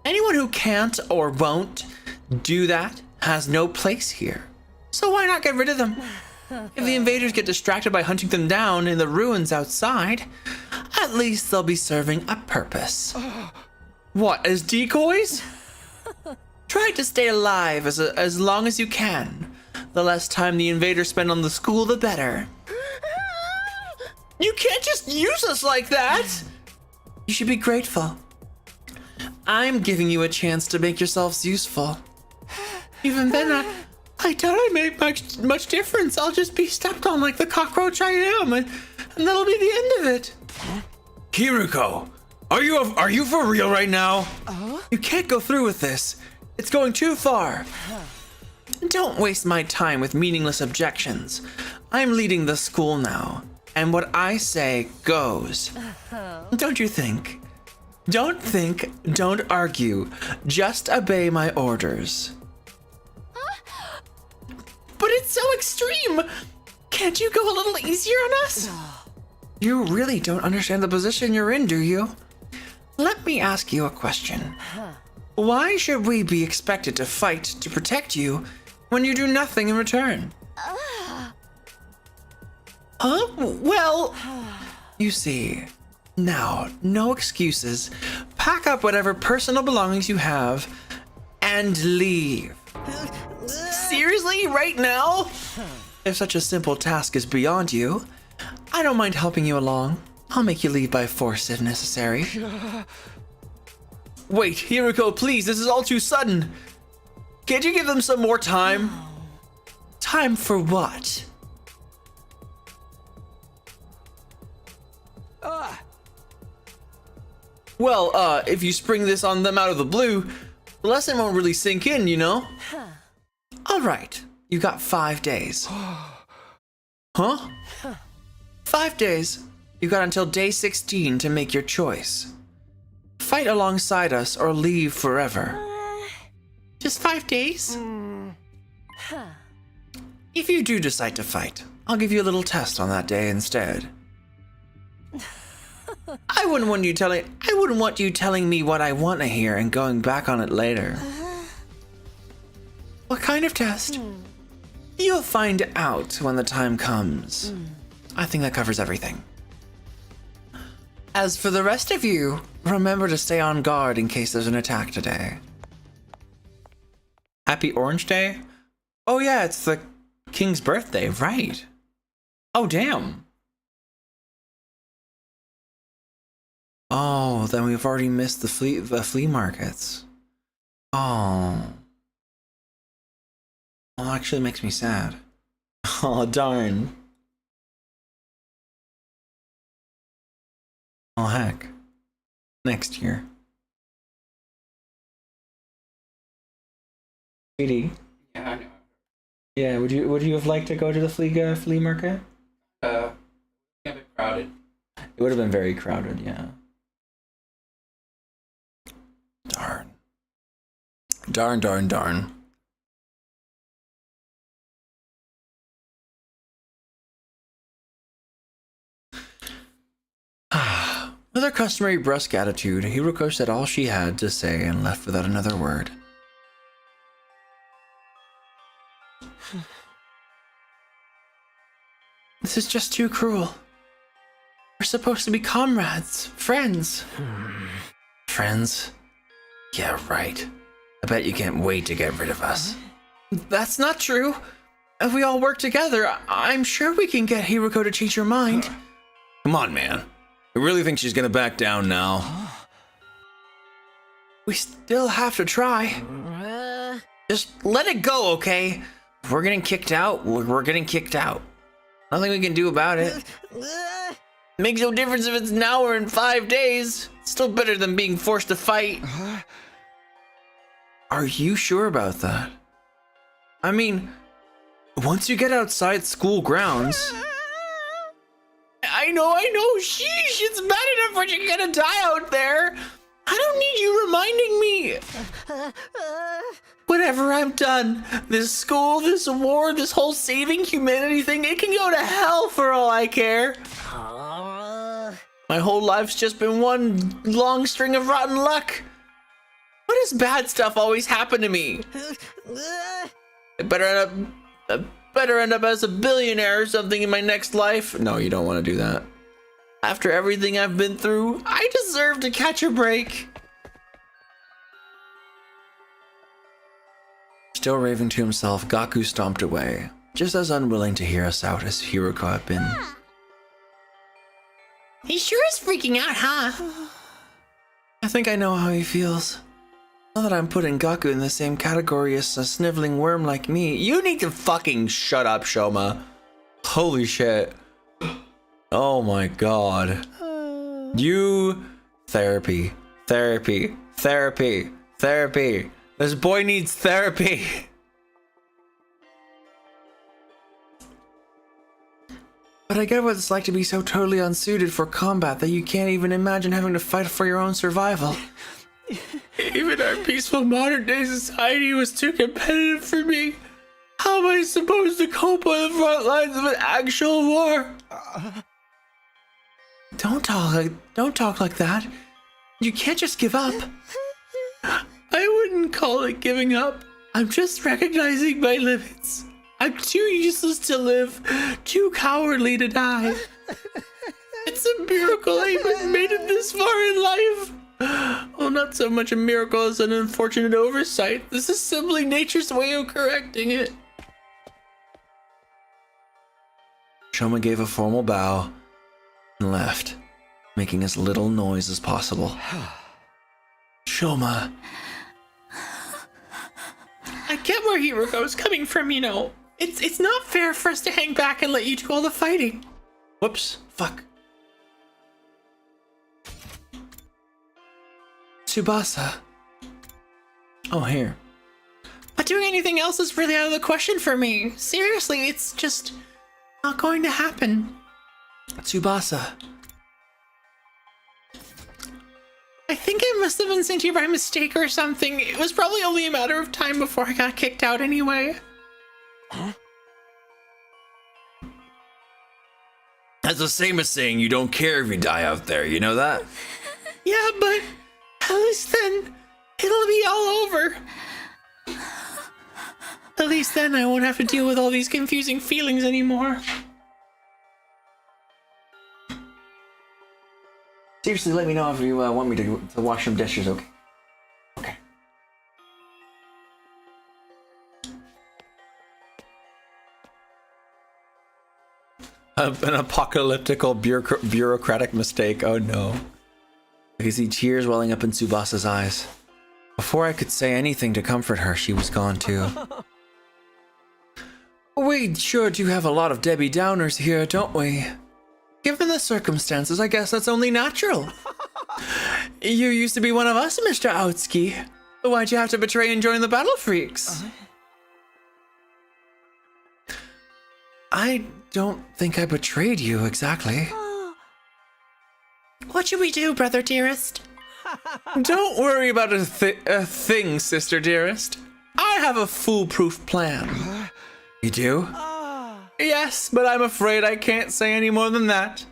Anyone who can't or won't do that has no place here. So why not get rid of them? If the invaders get distracted by hunting them down in the ruins outside, at least they'll be serving a purpose. What, as decoys? Try to stay alive as long as you can. The less time the invaders spend on the school, the better. You can't just use us like that! You should be grateful. I'm giving you a chance to make yourselves useful. Even then, I doubt I make much difference. I'll just be stepped on like the cockroach I am, and that'll be the end of it. Hiruko, are you for real right now? You can't go through with this. It's going too far. Don't waste my time with meaningless objections. I'm leading the school now, and what I say goes. Don't you think? Don't think, don't argue. Just obey my orders. But it's so extreme! Can't you go a little easier on us? You really don't understand the position you're in, do you? Let me ask you a question. Why should we be expected to fight to protect you when you do nothing in return? Huh? Well... You see, now, no excuses. Pack up whatever personal belongings you have and leave. Seriously? Right now? If such a simple task is beyond you, I don't mind helping you along. I'll make you leave by force if necessary. Wait, Hiruko, please, this is all too sudden. Can't you give them some more time? Time for what? Well, if you spring this on them out of the blue, the lesson won't really sink in, you know? All right, you got 5 days. Huh? 5 days. You got until day 16 to make your choice. Fight alongside us or leave forever. Just 5 days? If you do decide to fight, I'll give you a little test on that day instead. I wouldn't want you telling me what I want to hear and going back on it later. What kind of test? You'll find out when the time comes. I think that covers everything. As for the rest of you, remember to stay on guard in case there's an attack today. Happy Orange Day? Oh yeah, it's the king's birthday, right? Oh damn. Oh, then we've already missed the flea markets. Oh. Oh, actually makes me sad. Oh, darn. Oh, heck. Next year. Sweetie. Yeah, I know. Yeah, would you have liked to go to the flea market? A bit crowded. It would have been very crowded, yeah. Darn, darn, darn. With her customary brusque attitude, Hiroko said all she had to say and left without another word. This is just too cruel. We're supposed to be comrades, friends. Friends? Yeah, right. I bet you can't wait to get rid of us. That's not true. If we all work together, I'm sure we can get Hiroko to change her mind. Come on, man. I really think she's gonna back down now. We still have to try. Just let it go, okay? If we're getting kicked out, we're getting kicked out. Nothing we can do about it. Makes no difference if it's now or in 5 days. It's still better than being forced to fight. Are you sure about that? I mean, once you get outside school grounds... I know, sheesh, it's bad enough when you're gonna die out there. I don't need you reminding me. Whenever I'm done, this school, this war, this whole saving humanity thing, it can go to hell for all I care. My whole life's just been one long string of rotten luck. Why does bad stuff always happen to me? I better end up as a billionaire or something in my next life. No, you don't want to do that. After everything I've been through, I deserve to catch a break. Still raving to himself, Gaku stomped away, just as unwilling to hear us out as Hiroko had been. He sure is freaking out, huh? I think I know how he feels. Now that I'm putting Gaku in the same category as a sniveling worm like me, you need to fucking shut up, Shoma. Holy shit. Oh my god. You... Therapy. Therapy. Therapy. Therapy. This boy needs therapy. But I get what it's like to be so totally unsuited for combat that you can't even imagine having to fight for your own survival. Even our peaceful modern-day society was too competitive for me. How am I supposed to cope on the front lines of an actual war? Don't talk like that. You can't just give up. I wouldn't call it giving up. I'm just recognizing my limits. I'm too useless to live, too cowardly to die. It's a miracle I even made it this far in life. Well, not so much a miracle as an unfortunate oversight. This is simply nature's way of correcting it. Shoma gave a formal bow and left, making as little noise as possible. Shoma. I get where Hiroko is coming from, you know. It's not fair for us to hang back and let you do all the fighting. Whoops. Fuck. Tsubasa. Oh, here. But doing anything else is really out of the question for me. Seriously, it's just not going to happen. Tsubasa. I think I must have been sent here by mistake or something. It was probably only a matter of time before I got kicked out anyway. Huh? That's the same as saying you don't care if you die out there, you know that? Yeah, but at least then it'll be all over. At least then I won't have to deal with all these confusing feelings anymore. Seriously, let me know if you want me to wash some dishes, okay? Okay. An apocalyptical bureaucratic mistake, oh no. I could see tears welling up in Tsubasa's eyes. Before I could say anything to comfort her, she was gone too. We sure do have a lot of Debbie Downers here, don't we? Given the circumstances, I guess that's only natural. You used to be one of us, Mr. Outski. Why'd you have to betray and join the Battle Freaks? I don't think I betrayed you exactly. What should we do, brother dearest? Don't worry about a thing, sister dearest. I have a foolproof plan. You do? Yes, but I'm afraid I can't say any more than that.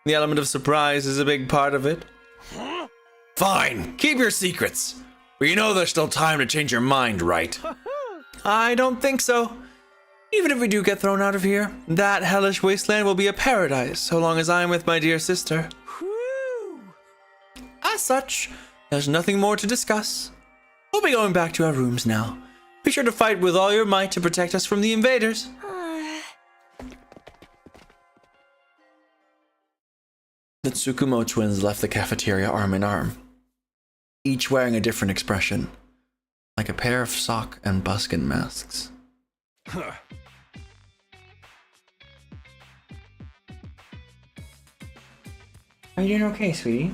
The element of surprise is a big part of it. Fine, keep your secrets. But you know there's still time to change your mind, right? I don't think so. Even if we do get thrown out of here, that hellish wasteland will be a paradise so long as I'm with my dear sister. As such, there's nothing more to discuss. We'll be going back to our rooms now. Be sure to fight with all your might to protect us from the invaders. The Tsukumo twins left the cafeteria arm in arm, each wearing a different expression, like a pair of sock and buskin masks. Are you doing okay, sweetie?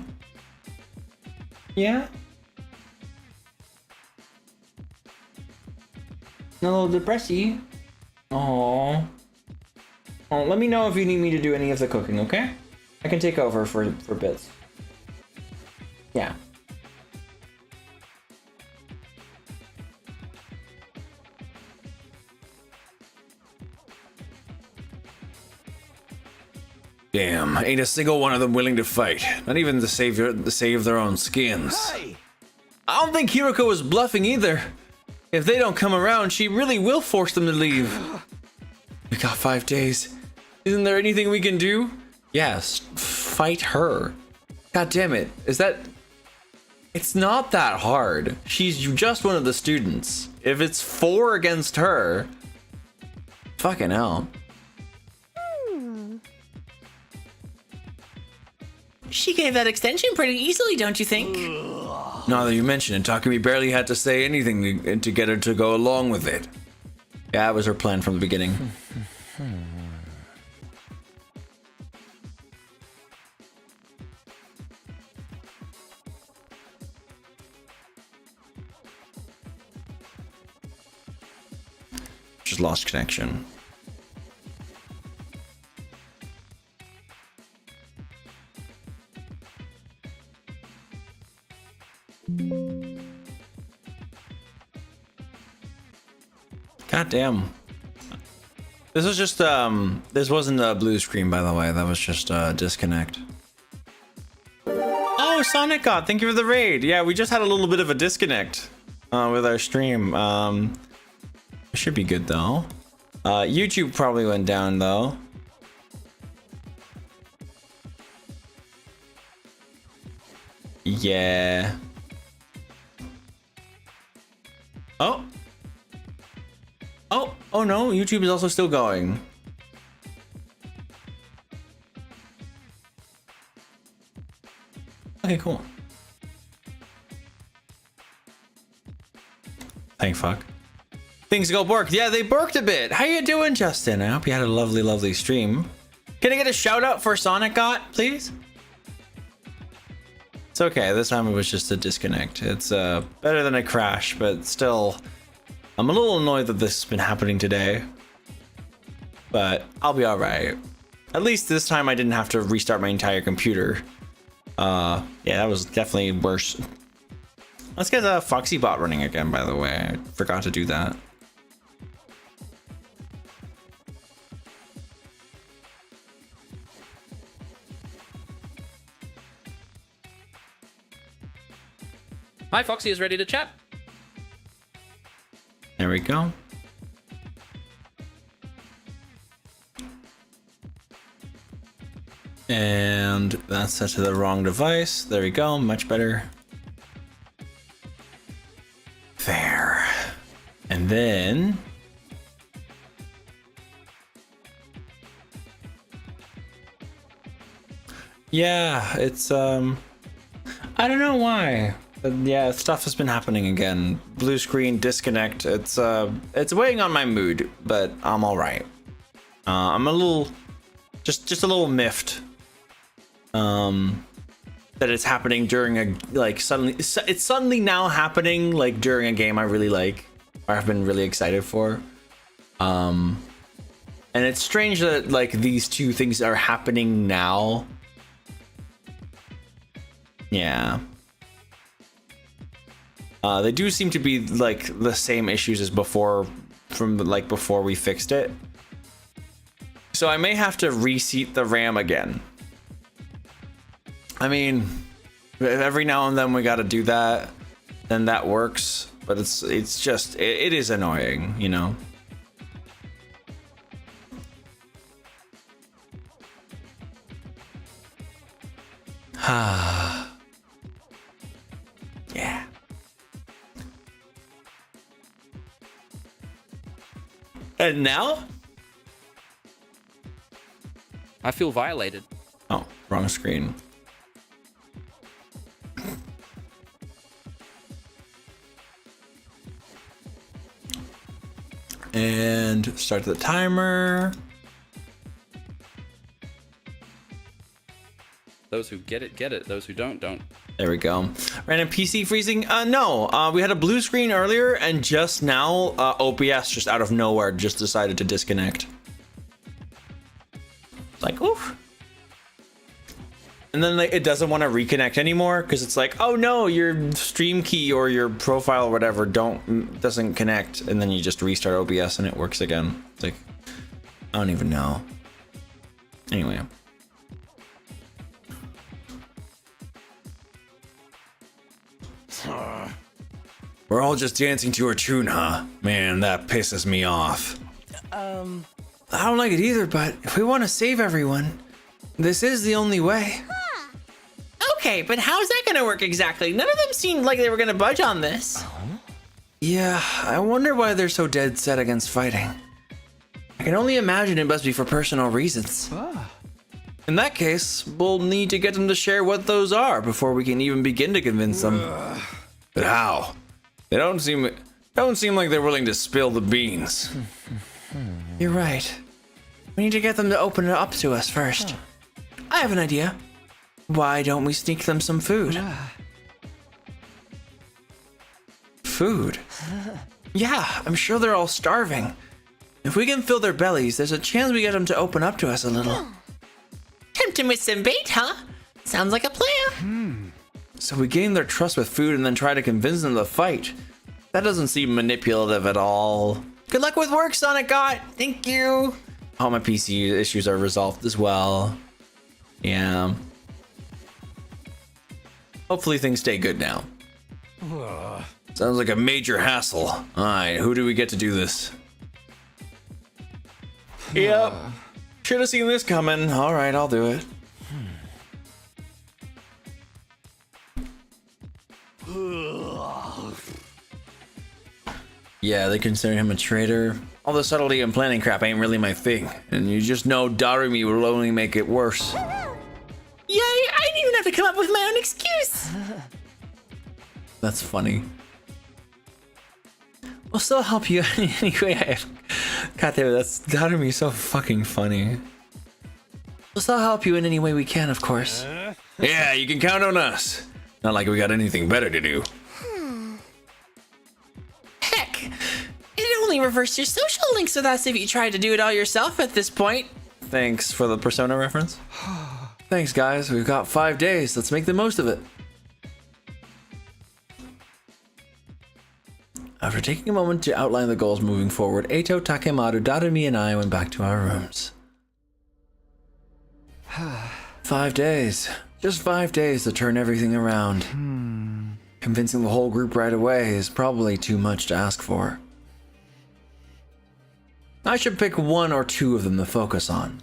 Yeah? A little depressy. Aww. Oh, let me know if you need me to do any of the cooking, okay? I can take over for bits. Yeah. Damn, ain't a single one of them willing to fight. Not even to save their own skins. Hey! I don't think Hiroko was bluffing either. If they don't come around, she really will force them to leave. We got 5 days. Isn't there anything we can do? Yes, fight her. God damn it. It's not that hard. She's just one of the students. If it's 4 against her, fucking hell. She gave that extension pretty easily, don't you think? Now that you mention it, Takumi barely had to say anything to get her to go along with it. Yeah, that was her plan from the beginning. Just lost connection. God damn. This was just this wasn't a blue screen, by the way. That was just a disconnect. Oh, Sonic God, thank you for the raid. Yeah, we just had a little bit of a disconnect with our stream. It should be good though. YouTube probably went down though. Yeah. Oh. Oh no, YouTube is also still going. Okay, cool. Thank fuck. Things go borked. Yeah, they borked a bit. How you doing, Justin? I hope you had a lovely, lovely stream. Can I get a shout out for Sonic Got, please? It's okay. This time it was just a disconnect. It's better than a crash, but still, I'm a little annoyed that this has been happening today. But I'll be all right. At least this time I didn't have to restart my entire computer. Yeah, that was definitely worse. Let's get a Foxy bot running again, by the way. I forgot to do that. Hi, Foxy is ready to chat. There we go. And that's set to the wrong device. There we go, much better. There. And then... yeah, it's, I don't know why. Yeah, stuff has been happening again. Blue screen, disconnect. It's weighing on my mood, but I'm all right. I'm a little, just a little miffed. That it's happening during a, like, suddenly, it's suddenly now happening, like, during a game I really like, or I've been really excited for. And it's strange that, like, these two things are happening now. Yeah. They do seem to be like the same issues as before, from like before we fixed it. So I may have to reseat the RAM again. I mean, every now and then we got to do that, then that works. But it's just it is annoying, you know. Yeah. And now? I feel violated. Oh, wrong screen. And start the timer. Those who get it, get it. Those who don't, don't. There we go. Random PC freezing? No. We had a blue screen earlier, and just now, OBS just out of nowhere just decided to disconnect. It's like, oof. And then like, it doesn't want to reconnect anymore because it's like, oh no, your stream key or your profile or whatever doesn't connect, and then you just restart OBS and it works again. It's like, I don't even know. Anyway. We're all just dancing to her tune, huh? Man, that pisses me off. I don't like it either, but if we want to save everyone, this is the only way. Okay, but how's that gonna work exactly? None of them seemed like they were gonna budge on this. Yeah, I wonder why they're so dead set against fighting. I can only imagine it must be for personal reasons. In that case, we'll need to get them to share what those are before we can even begin to convince them. But how? They don't seem like they're willing to spill the beans. You're right. We need to get them to open it up to us first. I have an idea. Why don't we sneak them some food? Food? Yeah, I'm sure they're all starving. If we can fill their bellies, there's a chance we get them to open up to us a little. Tempt him with some bait, huh? Sounds like a plan. So we gain their trust with food and then try to convince them to fight. That doesn't seem manipulative at all. Good luck with work, Sonic God. Thank you. All my PC issues are resolved as well. Yeah. Hopefully things stay good now. Sounds like a major hassle. Alright, who do we get to do this? Yep. Should have seen this coming. Alright, I'll do it. Yeah, they consider him a traitor. All the subtlety and planning crap ain't really my thing. And you just know doubting me will only make it worse. Yay, I didn't even have to come up with my own excuse. That's funny. We'll still help you anyway. God damn it, that's gotta be so fucking funny. We'll still help you in any way we can, of course. Yeah, you can count on us. Not like we got anything better to do. Heck, it only reversed your social links with us if you tried to do it all yourself at this point. Thanks for the Persona reference. Thanks, guys. We've got 5 days. Let's make the most of it. After taking a moment to outline the goals moving forward, Eito, Takemaru, Darumi, and I went back to our rooms. 5 days. Just 5 days to turn everything around. Convincing the whole group right away is probably too much to ask for. I should pick 1 or 2 of them to focus on.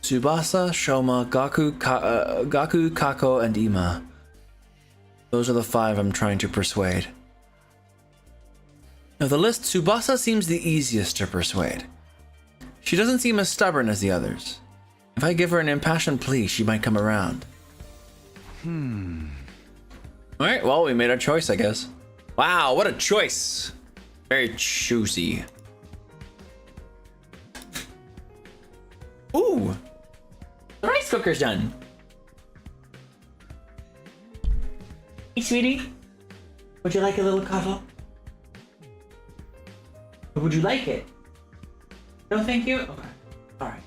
Tsubasa, Shoma, Gaku, Kako, and Ima. Those are the 5 I'm trying to persuade. Of the list, Tsubasa seems the easiest to persuade. She doesn't seem as stubborn as the others. If I give her an impassioned plea, she might come around. Alright, well, we made our choice, I guess. Wow, what a choice! Very choosy. Ooh! The rice cooker's done. Hey, sweetie, would you like a little cuddle? Or would you like it? No, thank you? Okay. Alright.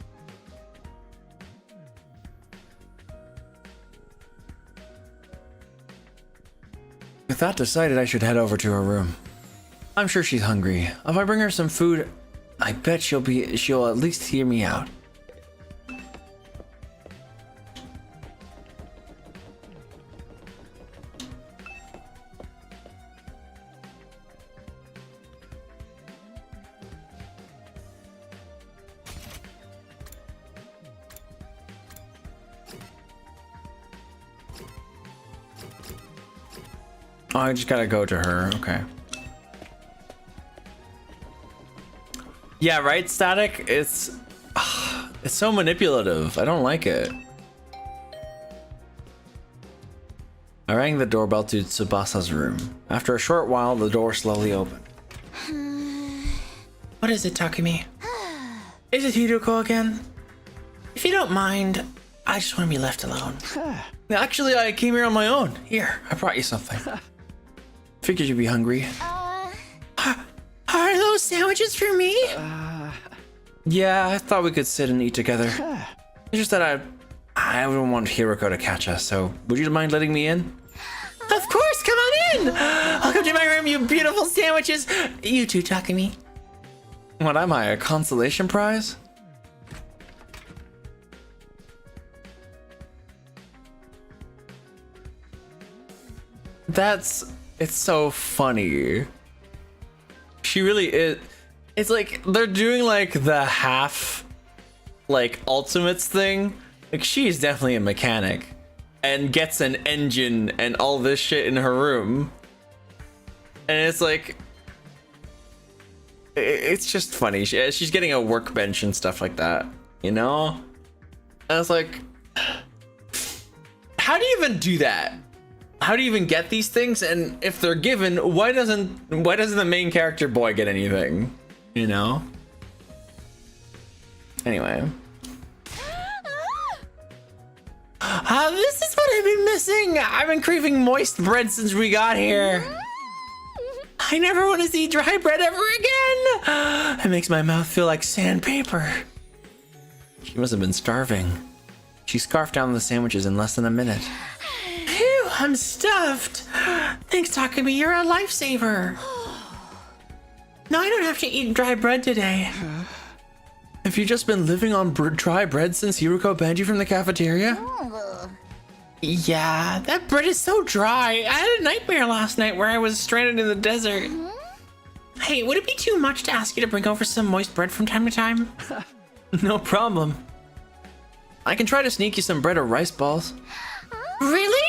With that decided, I should head over to her room. I'm sure she's hungry. If I bring her some food, I bet she'll at least hear me out. Oh, I just gotta go to her. Okay. Yeah, right, Static? It's so manipulative. I don't like it. I rang the doorbell to Tsubasa's room. After a short while, the door slowly opened. What is it, Takumi? Is it Hiroko again? If you don't mind, I just want to be left alone. Actually, I came here on my own. Here, I brought you something. Figured you'd be hungry. Are those sandwiches for me? Yeah, I thought we could sit and eat together. It's just that I wouldn't want Hiroko to catch us, so would you mind letting me in? Of course, come on in! I'll come to my room, you beautiful sandwiches. You too, Takumi. What am I, a consolation prize? It's so funny. She really is. It's like they're doing like the half like ultimates thing. Like she's definitely a mechanic and gets an engine and all this shit in her room. And it's like it's just funny. She's getting a workbench and stuff like that, you know? And I was like, how do you even do that? How do you even get these things? And if they're given, why doesn't the main character boy get anything? You know? Anyway. This is what I've been missing. I've been craving moist bread since we got here. I never want to see dry bread ever again. It makes my mouth feel like sandpaper. She must have been starving. She scarfed down the sandwiches in less than a minute. Phew, I'm stuffed. Thanks, Takumi. You're a lifesaver. No, I don't have to eat dry bread today. Have you just been living on dry bread since Hiroko banned you from the cafeteria? Yeah, that bread is so dry. I had a nightmare last night where I was stranded in the desert. Hey, would it be too much to ask you to bring over some moist bread from time to time? No problem. I can try to sneak you some bread or rice balls. Really?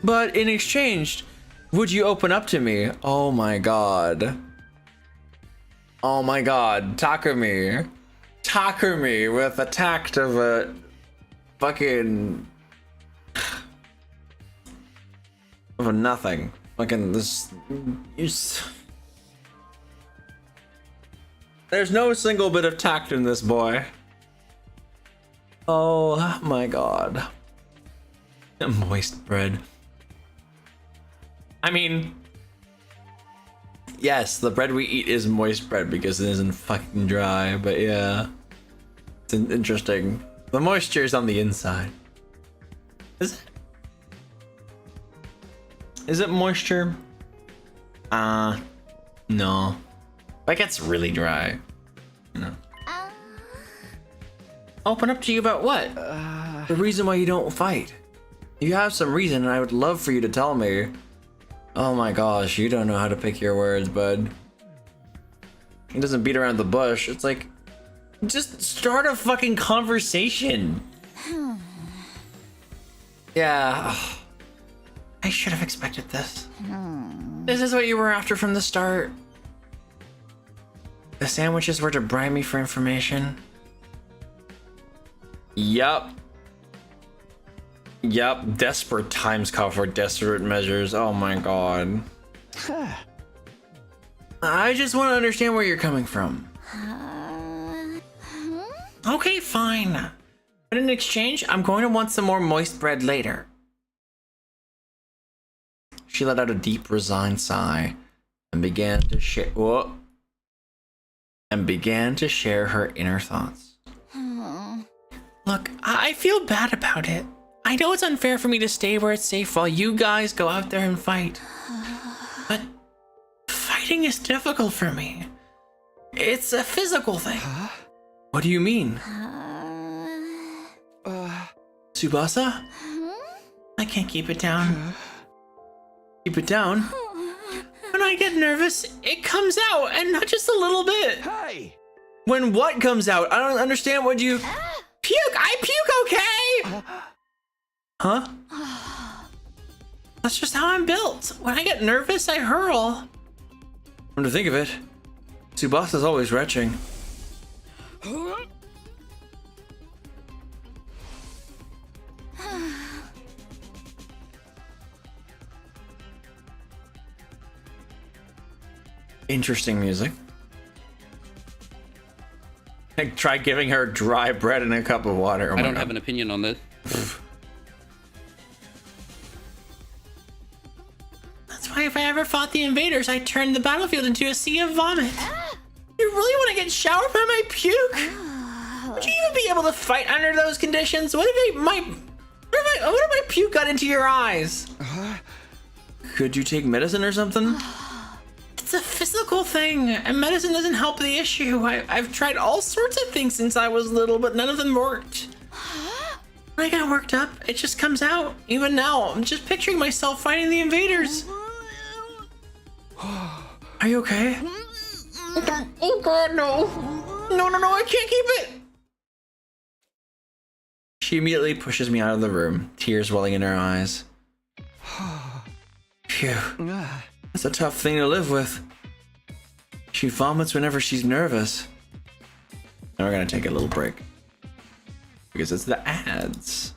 But in exchange, would you open up to me? Oh my god. Oh my god, Takumi. Takumi with the tact of a fucking... of a nothing. Fucking this... There's no single bit of tact in this boy. Oh my god. Moist bread. I mean... Yes, the bread we eat is moist bread because it isn't fucking dry, but yeah. It's interesting. The moisture is on the inside. Is it? Is it moisture? No. That gets really dry. No. Open up to you about what? The reason why you don't fight. You have some reason and I would love for you to tell me. Oh my gosh, you don't know how to pick your words, bud. He doesn't beat around the bush. It's like, just start a fucking conversation. Yeah. I should have expected this. This is what you were after from the start. The sandwiches were to bribe me for information. Yup. Yup. Desperate times call for desperate measures. Oh my god. I just want to understand where you're coming from. Okay, fine. But in exchange, I'm going to want some more moist bread later. She let out a deep, resigned sigh and began to share her inner thoughts. Look, I feel bad about it. I know it's unfair for me to stay where it's safe while you guys go out there and fight. But fighting is difficult for me. It's a physical thing. What do you mean? Tsubasa? I can't keep it down. Keep it down? When I get nervous, it comes out, and not just a little bit. Hey! When what comes out? I don't understand what you... Puke! I puke, okay? Huh? That's just how I'm built. When I get nervous, I hurl. Come to think of it, Tsubasa's always retching. Interesting music. Try giving her dry bread and a cup of water. Oh I my don't God. have an opinion on this. That's why if I ever fought the invaders, I turned the battlefield into a sea of vomit. You really want to get showered by my puke? Would you even be able to fight under those conditions? What if what if my puke got into your eyes? Could you take medicine or something? It's a physical thing, and medicine doesn't help the issue. I've tried all sorts of things since I was little, but none of them worked. When I get worked up, it just comes out. Even now, I'm just picturing myself fighting the invaders. Are you okay? Oh God, no. No, I can't keep it. She immediately pushes me out of the room, tears welling in her eyes. Phew. That's a tough thing to live with. She vomits whenever she's nervous. Now we're gonna take a little break. Because it's the ads.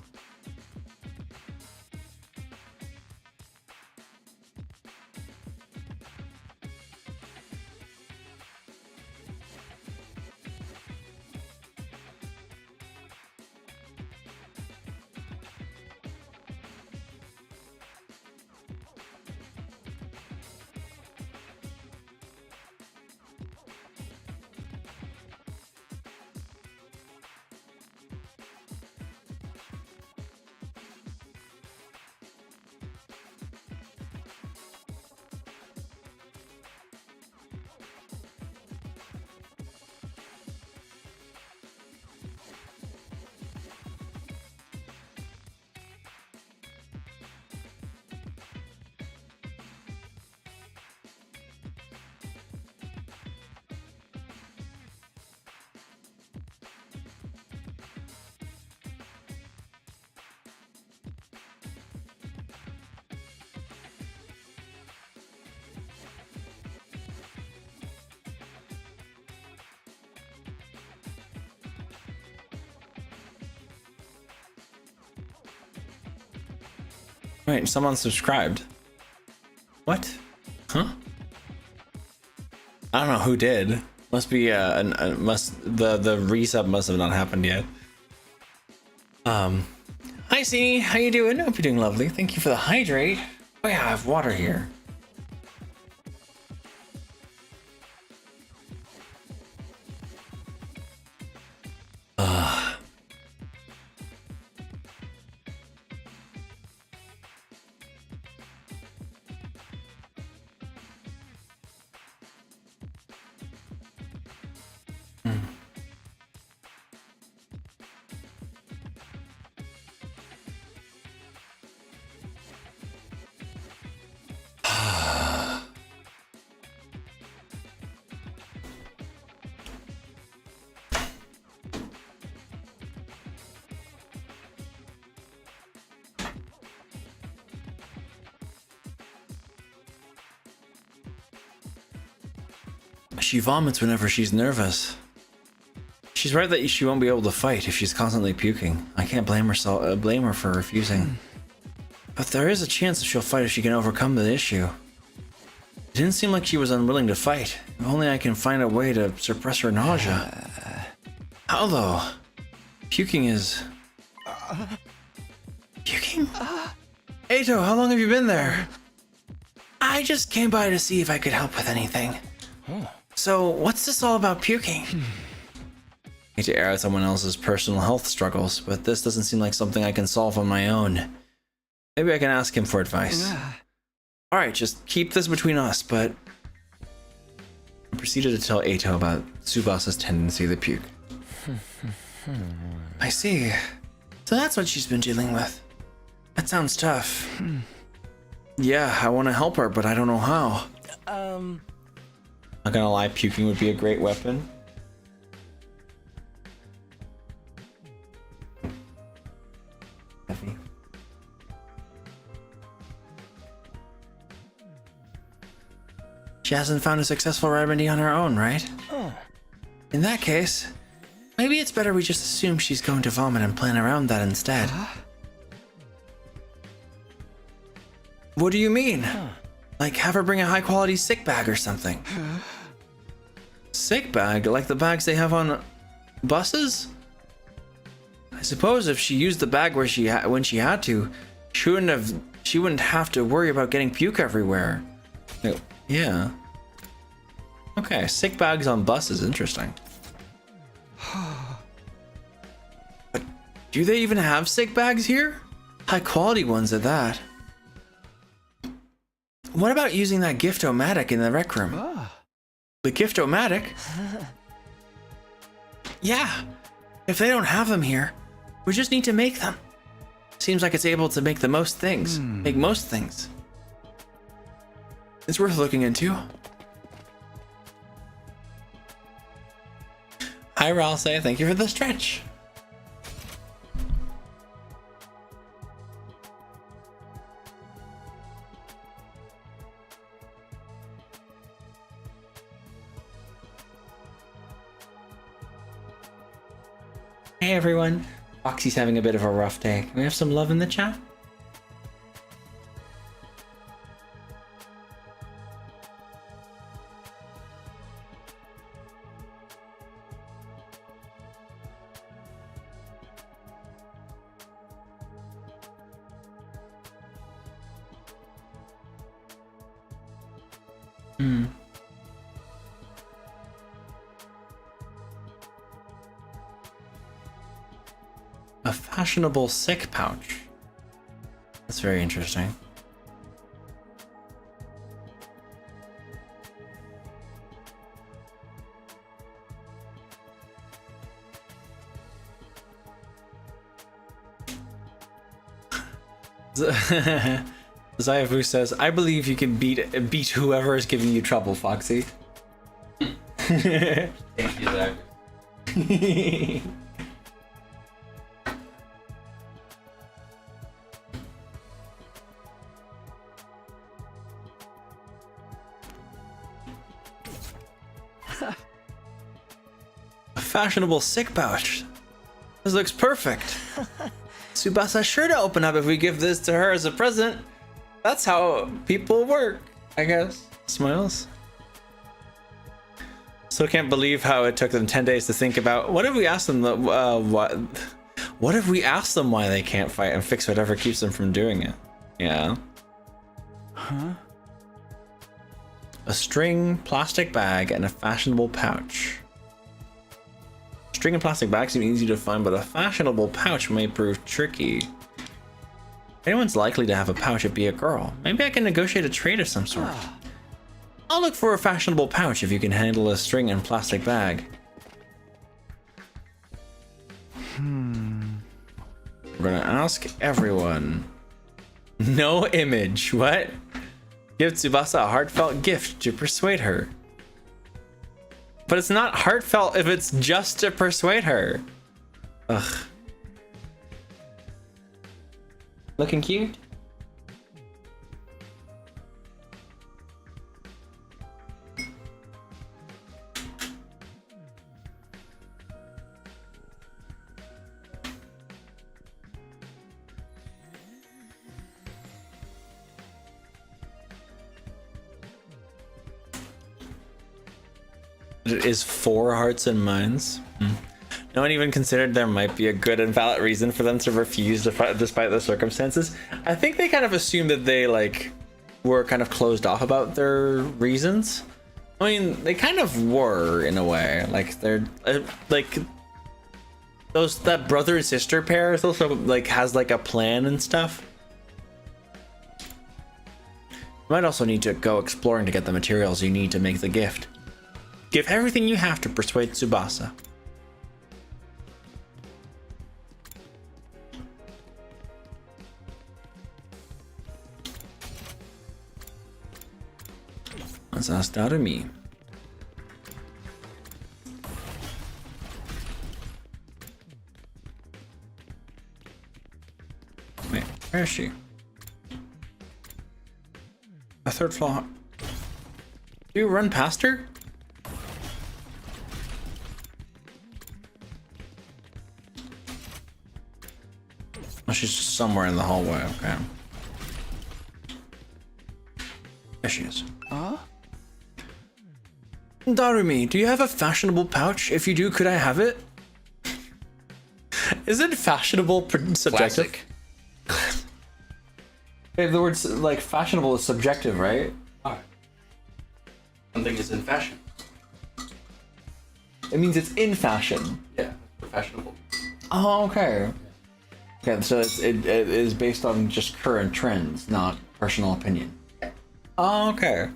Wait, someone subscribed. What? Huh? I don't know who did. Must be the resub must have not happened yet. Hi C, how you doing? Hope you're doing lovely. Thank you for the hydrate. Oh yeah, I have water here. She vomits whenever she's nervous. She's right that she won't be able to fight if she's constantly puking. I can't blame her for refusing. But there is a chance that she'll fight if she can overcome the issue. It didn't seem like she was unwilling to fight. If only I can find a way to suppress her nausea. How though? Puking is... Puking? Eito, how long have you been there? I just came by to see if I could help with anything. So, what's this all about puking? hate to air out someone else's personal health struggles, but this doesn't seem like something I can solve on my own. Maybe I can ask him for advice. Alright, just keep this between us, but... I proceeded to tell Ato about Tsubasa's tendency to puke. I see. So that's what she's been dealing with. That sounds tough. Yeah, I want to help her, but I don't know how. Not gonna lie, puking would be a great weapon. Heavy. She hasn't found a successful remedy on her own, right? In that case, maybe it's better we just assume she's going to vomit and plan around that instead. What do you mean? Like have her bring a high-quality sick bag or something? Sick bag? Like the bags they have on buses? I suppose if she used the bag where when she had to, she wouldn't have to worry about getting puke everywhere. No. Yeah. Okay, sick bags on buses, interesting. But do they even have sick bags here? High quality ones at that. What about using that gift-o-matic in the rec room? The gift-o-matic? Yeah. If they don't have them here, we just need to make them. Seems like it's able to make the most things. Make most things. It's worth looking into. Hi, Ralsei. Thank you for the stretch. Hey, everyone. Foxy's having a bit of a rough day. Can we have some love in the chat? A fashionable sick pouch. That's very interesting. Zayavu says, I believe you can beat whoever is giving you trouble, Foxy. Thank you, Zach. A fashionable sick pouch. This looks perfect. Tsubasa's sure to open up if we give this to her as a present. That's how people work, I guess. Smiles. Still can't believe how it took them 10 days to think about. What if we asked them what if we asked them why they can't fight and fix whatever keeps them from doing it? Yeah. Huh? A string, plastic bag, and a fashionable pouch. String and plastic bags seem easy to find, but a fashionable pouch may prove tricky. If anyone's likely to have a pouch, it'd be a girl. Maybe I can negotiate a trade of some sort. I'll look for a fashionable pouch if you can handle a string and plastic bag. We're gonna ask everyone. No image. What? Give Tsubasa a heartfelt gift to persuade her. But it's not heartfelt if it's just to persuade her. Ugh. Looking cute? It is 4 hearts and minds. No one even considered there might be a good and valid reason for them to refuse despite the circumstances. I think they kind of assumed that they were kind of closed off about their reasons. I mean, they kind of were in a way. They're that brother and sister pair is also like has like a plan and stuff. You might also need to go exploring to get the materials you need to make the gift. Give everything you have to persuade Tsubasa. Let's ask Darumi. Wait, where is she? A third floor. Do you run past her? Oh, she's just somewhere in the hallway. Okay. There she is. Darumi, do you have a fashionable pouch? If you do, could I have it? Is it fashionable subjective? Classic. Hey, the word like fashionable is subjective, right? Oh. Something is in fashion. It means it's in fashion. Yeah, fashionable. Oh, okay. Okay, so it is based on just current trends, not personal opinion. Oh, okay.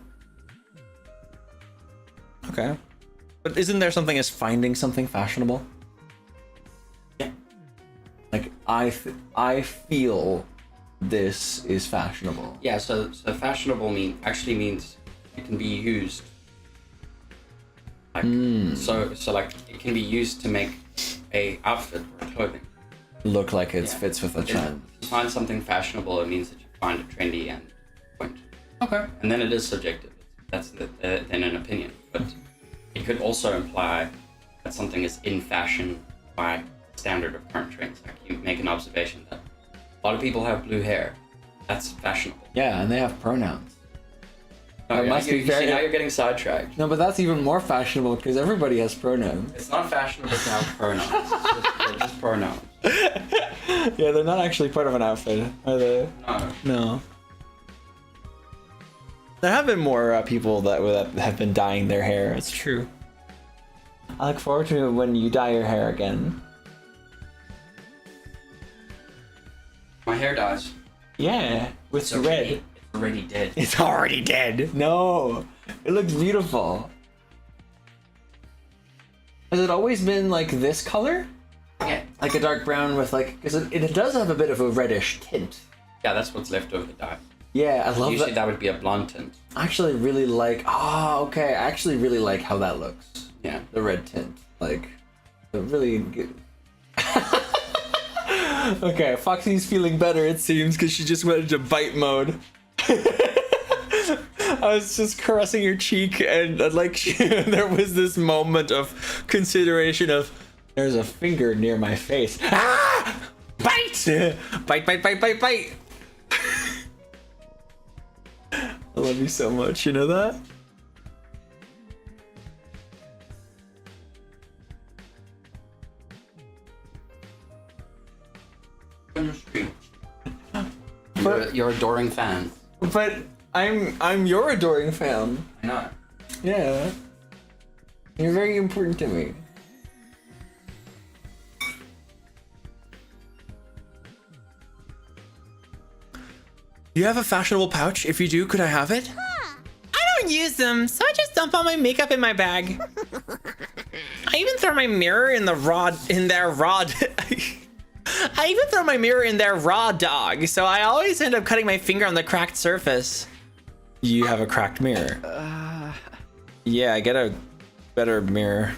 Okay. But isn't there something as finding something fashionable? Yeah. Like, I feel this is fashionable. Yeah, so fashionable actually means it can be used. Like, so like it can be used to make a outfit or clothing. Look like it fits with the trend. If you find something fashionable, it means that you find it trendy and point. Okay. And then it is subjective. That's then an opinion. But it could also imply that something is in fashion by standard of current trends. Like you make an observation that a lot of people have blue hair. That's fashionable. Yeah, and they have pronouns. Oh, It yeah, must be you very- see, now you're getting sidetracked. No, but that's even more fashionable because everybody has pronouns. It's not fashionable to have pronouns. They're just pronouns. Yeah, they're not actually part of an outfit, are they? No. No. There have been more people that have been dyeing their hair. It's true. I look forward to when you dye your hair again. My hair dyes. Yeah, with It's red. already, it's already dead. It's already dead. No, it looks beautiful. Has it always been like this color? Yeah. Like a dark brown with like, because it does have a bit of a reddish tint. Yeah, that's what's left over the dye. Yeah, I love Usually that. that would be a blonde tint. I actually really like. Oh, okay. I actually really like how that looks. Yeah. The red tint, like, it really good. Okay, Foxy's feeling better, it seems, because she just went into bite mode. I was just caressing her cheek, and like there was this moment of consideration of there's a finger near my face. Ah! Bite! Bite! Bite! Bite! Bite! Bite! I love you so much. You know that? On your street. You're adoring fan. But I'm your adoring fan. I know. Yeah. You're very important to me. Do you have a fashionable pouch? If you do, could I have it? I don't use them, so I just dump all my makeup in my bag. I even throw my mirror in their raw dog, so I always end up cutting my finger on the cracked surface. You have a cracked mirror. Yeah, get a better mirror.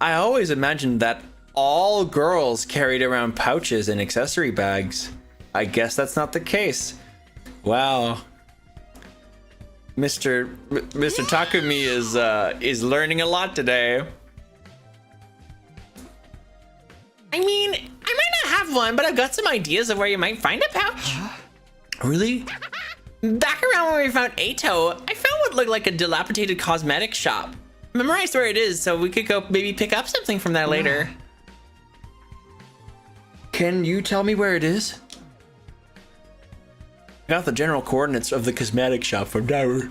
I always imagined that all girls carried around pouches and accessory bags. I guess that's not the case. Wow. Mr. Takumi is learning a lot today. I mean, I might not have one, but I've got some ideas of where you might find a pouch. Really? Back around when we found Ato, I found what looked like a dilapidated cosmetic shop. Memorized where it is, so we could go maybe pick up something from there later. Can you tell me where it is? I got the general coordinates of the cosmetic shop from Dower.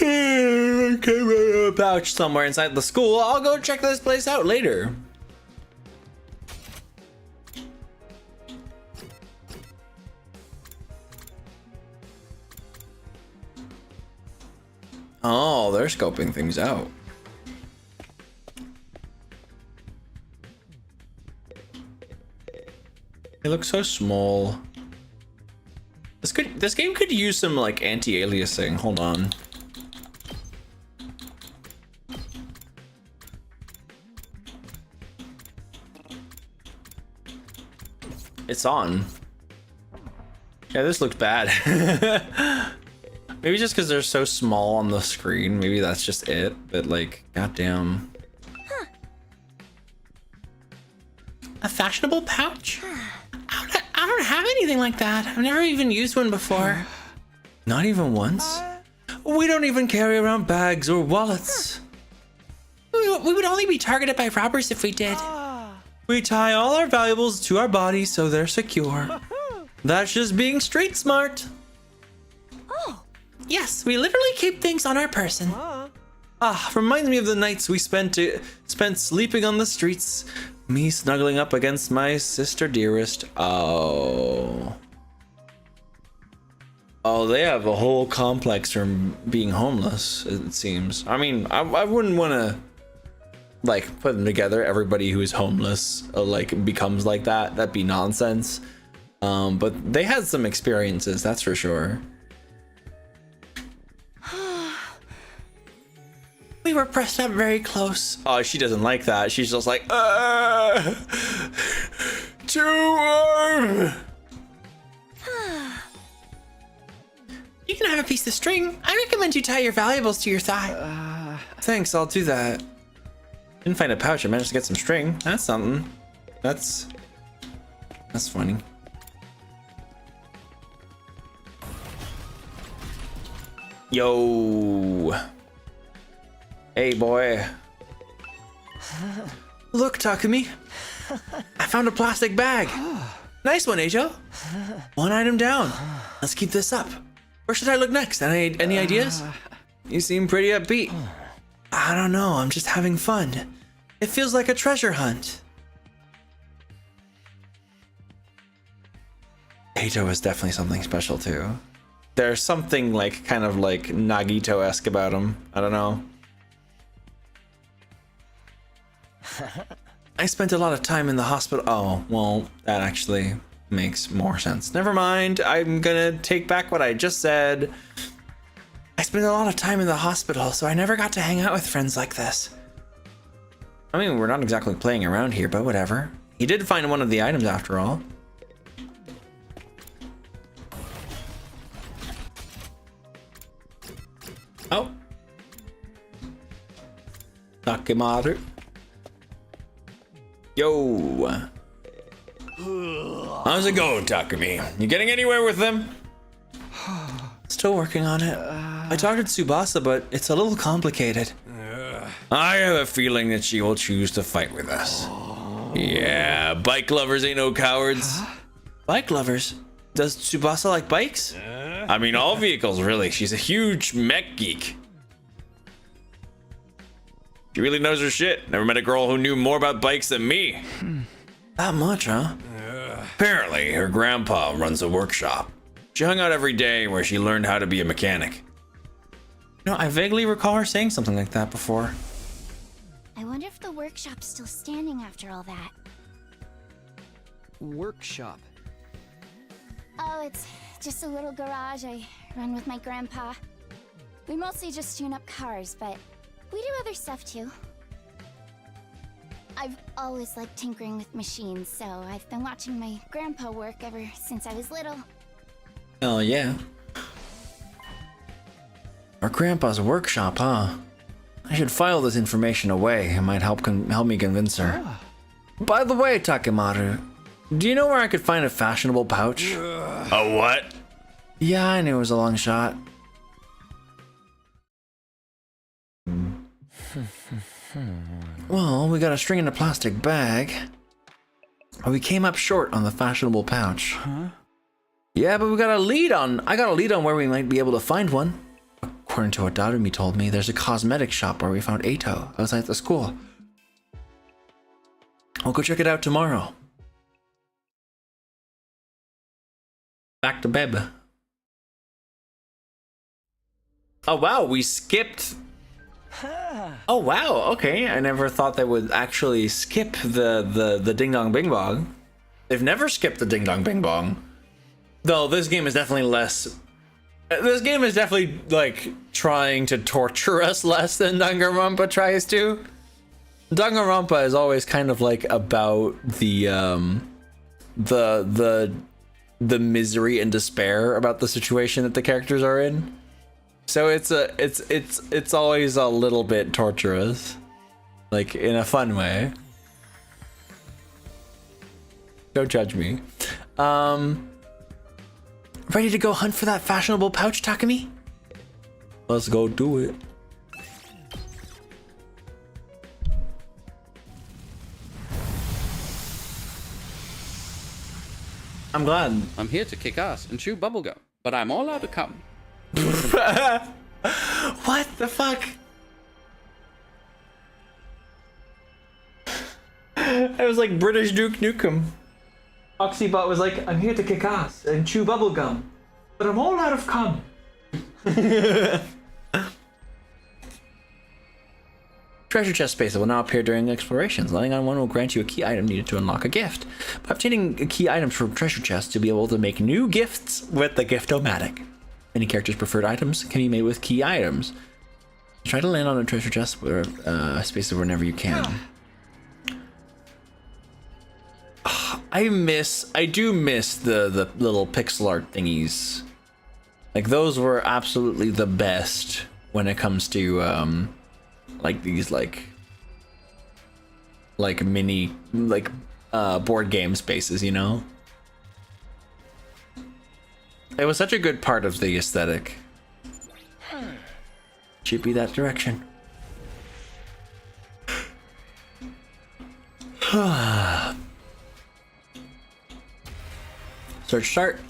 A pouch somewhere inside the school. I'll go check this place out later. Oh, they're scoping things out. They look so small. This game could use some like anti-aliasing. Hold on. It's on. Yeah, this looks bad. Maybe just because they're so small on the screen. Maybe that's just it. But like, goddamn. A fashionable pouch? I don't have anything like that. I've never even used one before. Not even once? We don't even carry around bags or wallets. We would only be targeted by robbers if we did. We tie all our valuables to our bodies so they're secure. That's just being street smart. Yes, we literally keep things on our person. Ah, reminds me of the nights we spent sleeping on the streets. Me snuggling up against my sister dearest. Oh. Oh, they have a whole complex from being homeless, it seems. I mean, I wouldn't want to, like, put them together. Everybody who's homeless, like, becomes like that. That'd be nonsense. But they had some experiences, that's for sure. We were pressed up very close. Oh, she doesn't like that. She's just like, too warm. You can have a piece of string. I recommend you tie your valuables to your thigh. Thanks, I'll do that. Didn't find a pouch. I managed to get some string. That's something. That's funny. Yo. Hey, boy. Look, Takumi. I found a plastic bag. Nice one, Ajo. One item down. Let's keep this up. Where should I look next? Any ideas? You seem pretty upbeat. I don't know. I'm just having fun. It feels like a treasure hunt. Ajo is definitely something special, too. There's something like kind of like Nagito-esque about him. I don't know. I spent a lot of time in the hospital. Oh, well, that actually makes more sense. Never mind. I'm gonna take back what I just said. I spent a lot of time in the hospital, so I never got to hang out with friends like this. I mean, we're not exactly playing around here, but whatever. He did find one of the items after all. Oh. Takemaru. Yo. How's it going, Takumi? You getting anywhere with them? Still working on it. I talked to Tsubasa, but it's a little complicated. I have a feeling that she will choose to fight with us. Yeah, bike lovers ain't no cowards. Bike lovers? Does Tsubasa like bikes? I mean, all vehicles, really. She's a huge mech geek. She really knows her shit. Never met a girl who knew more about bikes than me. That much, huh? Apparently, her grandpa runs a workshop. She hung out every day where she learned how to be a mechanic. You know, I vaguely recall her saying something like that before. I wonder if the workshop's still standing after all that. Workshop. Oh, it's just a little garage I run with my grandpa. We mostly just tune up cars, but we do other stuff too. I've always liked tinkering with machines, so I've been watching my grandpa work ever since I was little. Oh, yeah. Our grandpa's workshop, huh? I should file this information away. It might help me convince her. By the way, Takemaru, do you know where I could find a fashionable pouch? A what? Yeah, I knew it was a long shot. Well, we got a string in a plastic bag. But we came up short on the fashionable pouch. Yeah, but I got a lead on where we might be able to find one. According to what Darumi told me, there's a cosmetic shop where we found Ato outside the school. I'll go check it out tomorrow. Back to bed. Oh wow, we skipped. Oh wow, okay. I never thought they would actually skip the Ding Dong Bing Bong. They've never skipped the Ding Dong Bing Bong. Though this game is definitely less. This game is definitely like trying to torture us less than Danganronpa tries to. Danganronpa is always kind of like about the misery and despair about the situation that the characters are in. So it's always a little bit torturous, like in a fun way. Don't judge me. Ready to go hunt for that fashionable pouch, Takumi? Let's go do it. I'm glad. I'm here to kick ass and chew bubblegum, but I'm all out of cum. What the fuck? I was like British Duke Nukem. Oxybot was like, I'm here to kick ass and chew bubblegum, but I'm all out of cum. Treasure chest space that will now appear during explorations. Landing on one will grant you a key item needed to unlock a gift. By obtaining key items from treasure chests, you'll be able to make new gifts with the Gift-O-Matic. Many characters' preferred items can be made with key items. Try to land on a treasure chest or space whenever you can. I do miss the little pixel art thingies. Like those were absolutely the best when it comes to like these like mini board game spaces, you know? It was such a good part of the aesthetic. Should be that direction. Search start.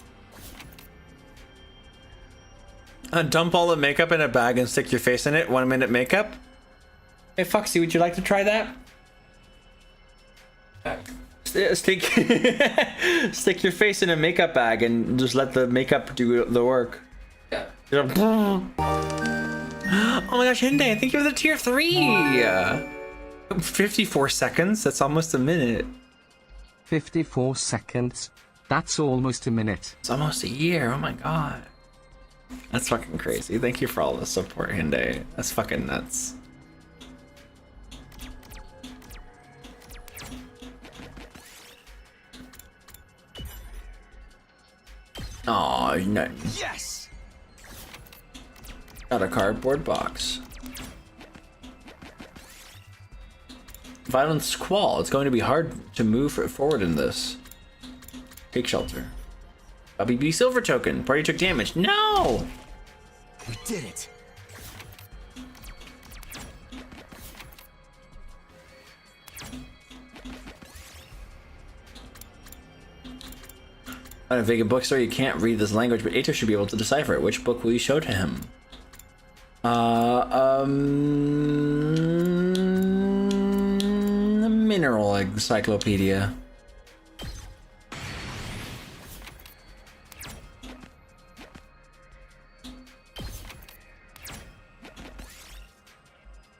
Dump all the makeup in a bag and stick your face in it. 1 minute makeup. Hey Foxy, would you like to try that? Stick stick your face in a makeup bag and just let the makeup do the work. Yeah. Oh my gosh, Hinde, I think you're the tier 3. 54 seconds. That's almost a minute. 54 seconds. That's almost a minute. It's almost a year. Oh my god. That's fucking crazy. Thank you for all the support, Hinde. That's fucking nuts. Oh, nothing. Yes! Got a cardboard box. Violent Squall. It's going to be hard to move forward in this. Take shelter. Bobby B silver token. Party took damage. No! We did it. At a vacant bookstore, you can't read this language, but Ato should be able to decipher it. Which book will you show to him? The Mineral Encyclopedia.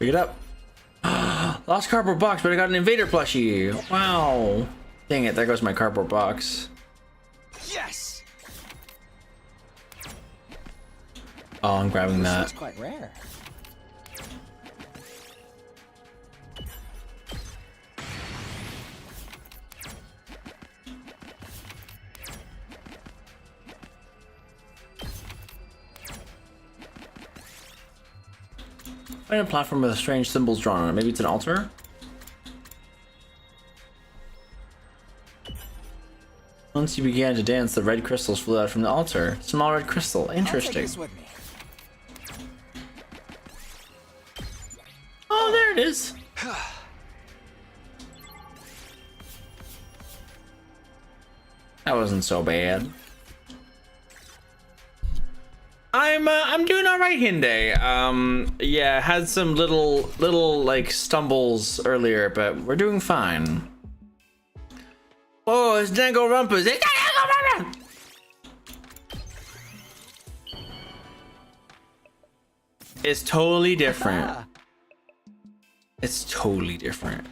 Pick it up. Lost cardboard box, but I got an invader plushie. Wow. Dang it, there goes my cardboard box. Yes! Oh, I'm grabbing that. That's quite rare. Find a platform with strange symbols drawn on it. Maybe it's an altar? Once you began to dance, the red crystals flew out from the altar. Small red crystal. Interesting. Oh, there it is. That wasn't so bad. I'm doing all right, Hinde. Yeah, had some little like stumbles earlier, but we're doing fine. Oh, it's Danganronpa. It's Danganronpa. It's totally different. It's totally different.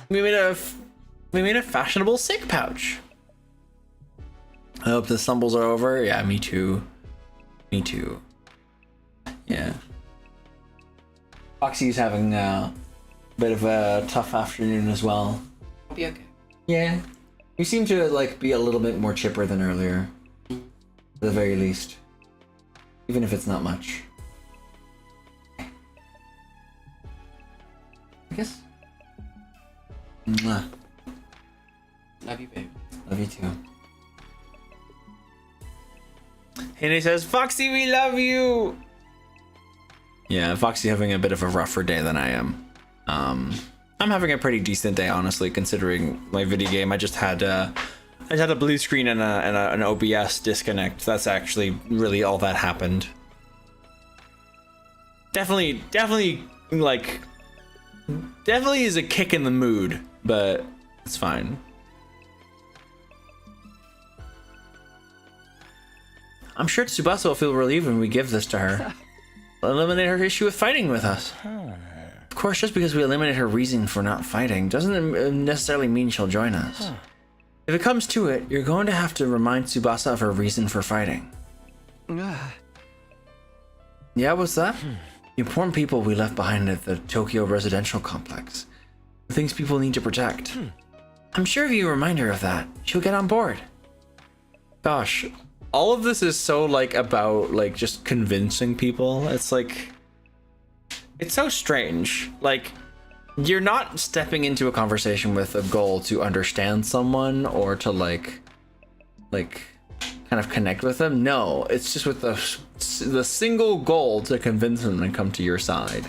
We made a fashionable sick pouch. I hope the stumbles are over. Yeah, me too. Me too. Yeah. Foxy's having a bit of a tough afternoon as well. I'll be okay. Yeah. You seem to like be a little bit more chipper than earlier. At the very least. Even if it's not much. I guess. Mwah. Love you, babe. Love you too. Henry says, Foxy, we love you! Yeah, Foxy having a bit of a rougher day than I am. I'm having a pretty decent day, honestly, considering my video game. I just had a blue screen and an OBS disconnect. That's actually really all that happened. Definitely is a kick in the mood, but it's fine. I'm sure Tsubasa will feel relieved when we give this to her. Eliminate her issue with fighting with us. Of course, just because we eliminate her reason for not fighting doesn't necessarily mean she'll join us. If it comes to it, you're going to have to remind Tsubasa of her reason for fighting. Yeah, what's that? The important people we left behind at the Tokyo residential complex. The things people need to protect. I'm sure if you remind her of that, she'll get on board. Gosh, all of this is so like about like just convincing people. It's like, it's so strange. Like, you're not stepping into a conversation with a goal to understand someone or to like kind of connect with them. No, it's just with the single goal to convince them to come to your side.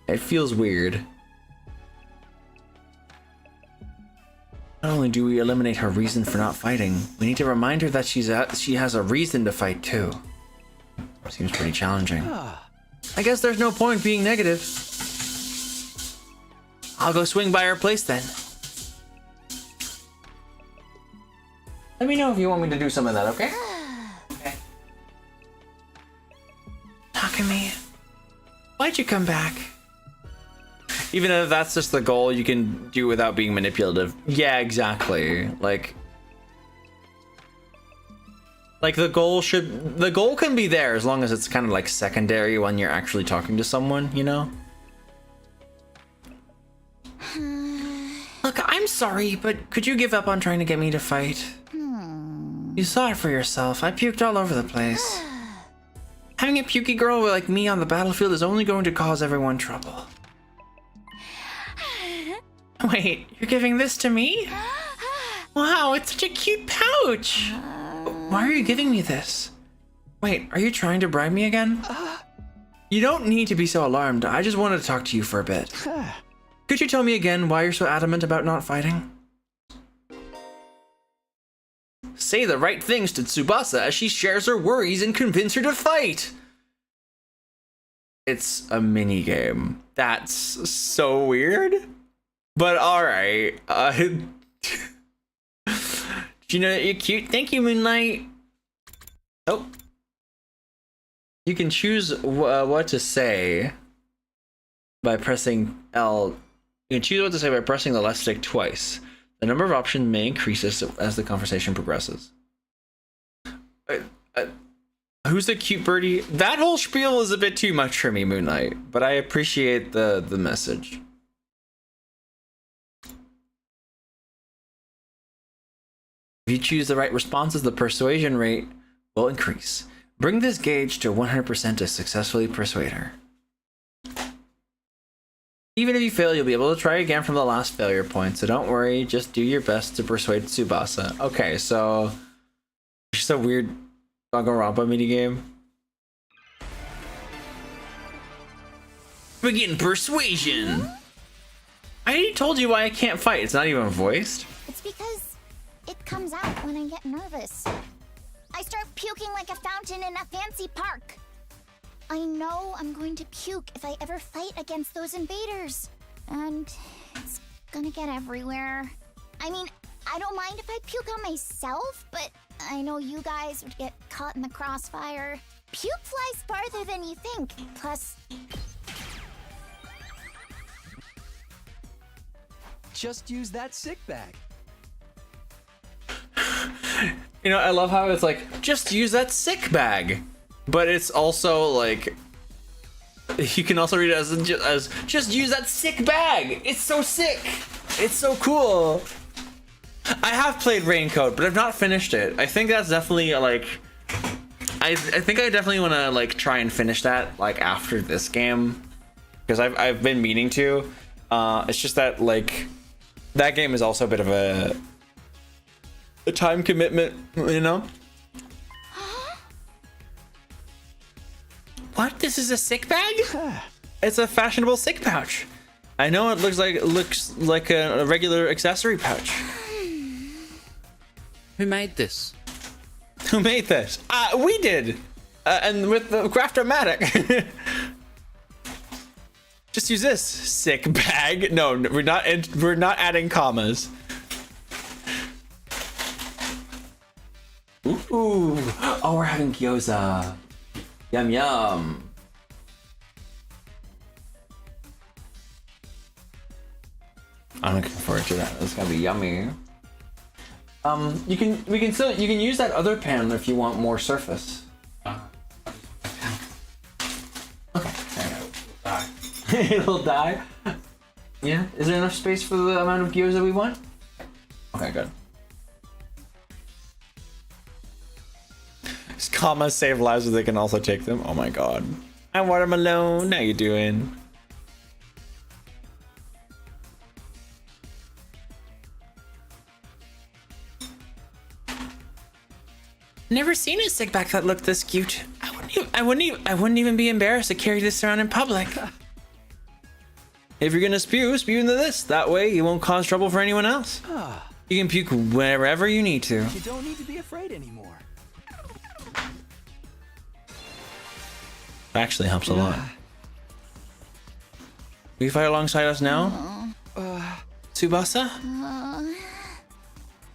It feels weird. Not only do we eliminate her reason for not fighting, we need to remind her that she has a reason to fight too. Seems pretty challenging. I guess there's no point being negative. I'll go swing by her place then. Let me know if you want me to do some of that, okay? Okay. Takumi, why'd you come back? Even if that's just the goal, you can do without being manipulative. Yeah, exactly. Like the goal can be there as long as it's kind of like secondary when you're actually talking to someone, you know? Look, I'm sorry, but could you give up on trying to get me to fight? You saw it for yourself. I puked all over the place. Having a pukey girl like me on the battlefield is only going to cause everyone trouble. Wait, you're giving this to me? Wow, it's such a cute pouch. Why are you giving me this? Wait, are you trying to bribe me again? You don't need to be so alarmed. I just wanted to talk to you for a bit. Could you tell me again why you're so adamant about not fighting? Say the right things to Tsubasa as she shares her worries and convince her to fight. It's a mini game. That's so weird. But alright. Do you know that you're cute? Thank you, Moonlight. Oh. You can choose what to say by pressing L. You can choose what to say by pressing the left stick twice. The number of options may increase as the conversation progresses. Who's the cute birdie? That whole spiel is a bit too much for me, Moonlight, but I appreciate the message. If you choose the right responses, the persuasion rate will increase. Bring this gauge to 100% to successfully persuade her. Even if you fail, you'll be able to try again from the last failure point, so don't worry, just do your best to persuade Tsubasa. Okay, so it's just a weird Danganronpa minigame. Begin persuasion! I already told you why I can't fight, it's not even voiced. It's because it comes out when I get nervous. I start puking like a fountain in a fancy park. I know I'm going to puke if I ever fight against those invaders. And it's gonna get everywhere. I mean, I don't mind if I puke on myself, but I know you guys would get caught in the crossfire. Puke flies farther than you think. Plus, Just use that sick bag. You know, I love how it's like, just use that sick bag. But it's also like, you can also read it as just use that sick bag. It's so sick. It's so cool. I have played Raincoat, but I've not finished it. I think that's definitely like, I think I definitely want to like try and finish that like after this game, because I've been meaning to. It's just that like that game is also a bit of a time commitment, you know. What? This is a sick bag? It's a fashionable sick pouch. I know it looks like a regular accessory pouch. Who made this? Who made this? We did, and with the Craft-O-Matic. Just use this sick bag. No, we're not adding commas. Ooh, oh, we're having gyoza. Yum yum. I'm looking forward to that. It's gonna be yummy. You can use that other pan if you want more surface. Okay. It'll die. Yeah. Is there enough space for the amount of gyoza we want? Okay, good. Commas save lives, but they can also take them. Oh my god. I'm Watermelon. How you doing? Never seen a sick bag that looked this cute. I wouldn't even be embarrassed to carry this around in public. If you're gonna spew into this. That way you won't cause trouble for anyone else. You can puke wherever you need to. You don't need to be afraid anymore. Actually helps a lot. Will you fight alongside us now? Tsubasa?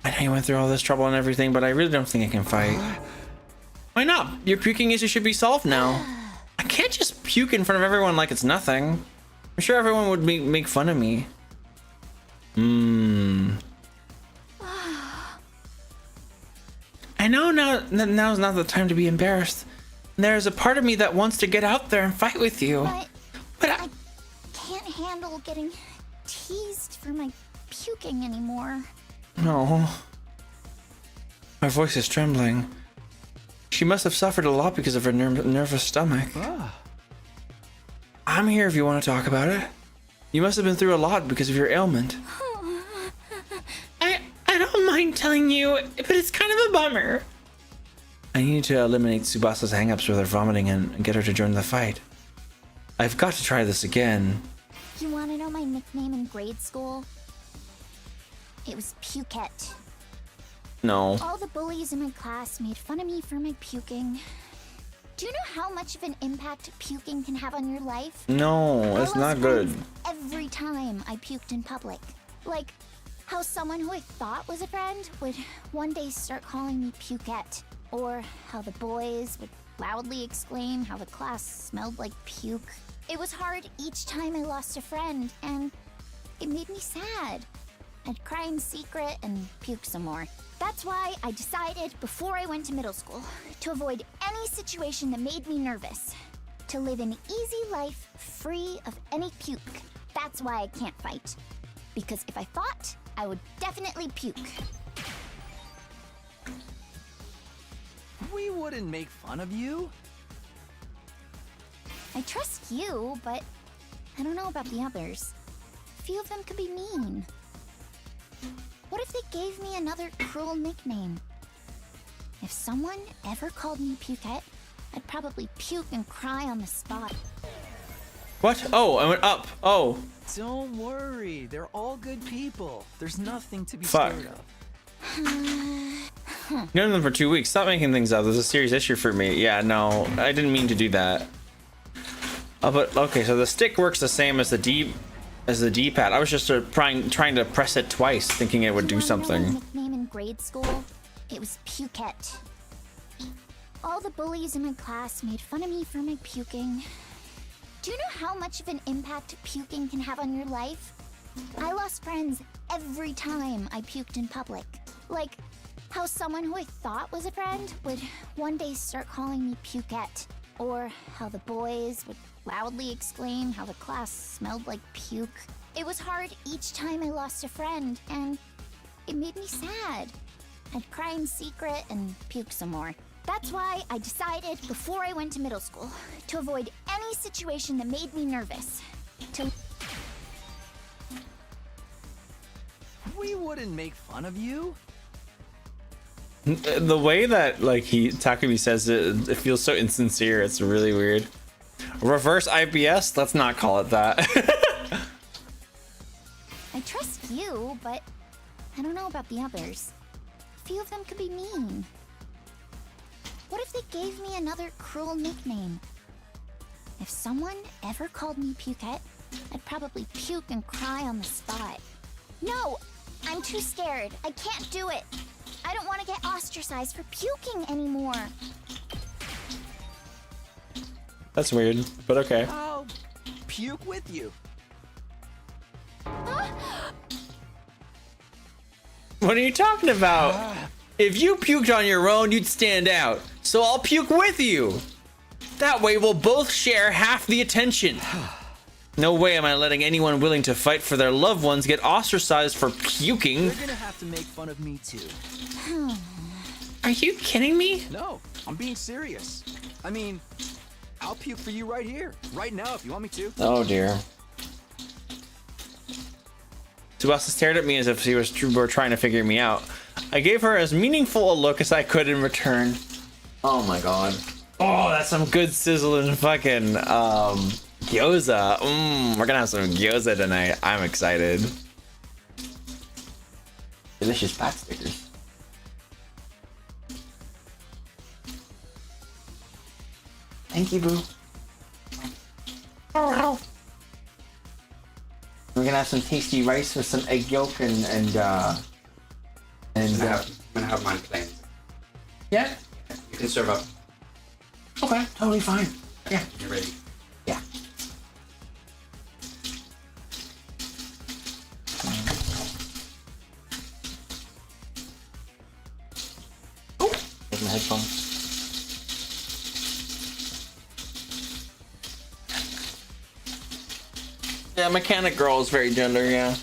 I know you went through all this trouble and everything, but I really don't think I can fight. Why not? Your puking issue should be solved now. I can't just puke in front of everyone like it's nothing. I'm sure everyone would make fun of me. I know now's not the time to be embarrassed. There's a part of me that wants to get out there and fight with you. but I can't handle getting teased for my puking anymore. No. My voice is trembling. She must have suffered a lot because of her nervous stomach. I'm here if you want to talk about it. You must have been through a lot because of your ailment. I don't mind telling you, but it's kind of a bummer. I need to eliminate Tsubasa's hangups with her vomiting and get her to join the fight. I've got to try this again. You want to know my nickname in grade school? It was Pukette. No. All the bullies in my class made fun of me for my puking. Do you know how much of an impact puking can have on your life? No, it's not good. Every time I puked in public. Like how someone who I thought was a friend would one day start calling me Pukette. Or how the boys would loudly exclaim how the class smelled like puke. It was hard each time I lost a friend, and it made me sad. I'd cry in secret and puke some more. That's why I decided before I went to middle school to avoid any situation that made me nervous. To live an easy life free of any puke. That's why I can't fight. Because if I fought, I would definitely puke. We wouldn't make fun of you. I trust you, but I don't know about the others. A few of them could be mean. What if they gave me another cruel nickname? If someone ever called me Pukette, I'd probably puke and cry on the spot. What? Oh, I went up. Oh. Don't worry, they're all good people. There's nothing to be Fuck. scared of. You've known them for 2 weeks. Stop making things up. There's a serious issue for me. Yeah, no, I didn't mean to do that. But okay, so the stick works the same as the D-pad. I was just trying to press it twice, thinking it would do My something. nickname in grade school, it was Pukette. All the bullies in my class made fun of me for my puking. Do you know how much of an impact puking can have on your life? I lost friends every time I puked in public. Like, how someone who I thought was a friend would one day start calling me Pukette. Or how the boys would loudly exclaim how the class smelled like puke. It was hard each time I lost a friend, and it made me sad. I'd cry in secret and puke some more. That's why I decided before I went to middle school to avoid any situation that made me nervous. We wouldn't make fun of you. The way that like Takumi says it, it feels so insincere. It's really weird. Reverse IBS? Let's not call it that. I trust you, but I don't know about the others. A few of them could be mean. What if they gave me another cruel nickname? If someone ever called me Pukette, I'd probably puke and cry on the spot. No! I'm too scared. I can't do it. I don't want to get ostracized for puking anymore. That's weird, but okay. I'll puke with you. What are you talking about? If you puked on your own, you'd stand out. So I'll puke with you. That way we'll both share half the attention. No way am I letting anyone willing to fight for their loved ones get ostracized for puking. You're gonna have to make fun of me too. Are you kidding me? No, I'm being serious. I mean, I'll puke for you right here, right now if you want me to. Oh dear. Tsubasa stared at me as if she were trying to figure me out. I gave her as meaningful a look as I could in return. Oh my god. Oh, that's some good sizzling fucking gyoza. We're gonna have some gyoza tonight. I'm excited. Delicious pat stickers. Thank you, boo. We're gonna have some tasty rice with some egg yolk and I'm gonna have mine plain. yeah. You can serve up. Okay, totally fine. Yeah. You're ready. Yeah. Oh, there's my headphones. Yeah, mechanic girl is very gender, yeah.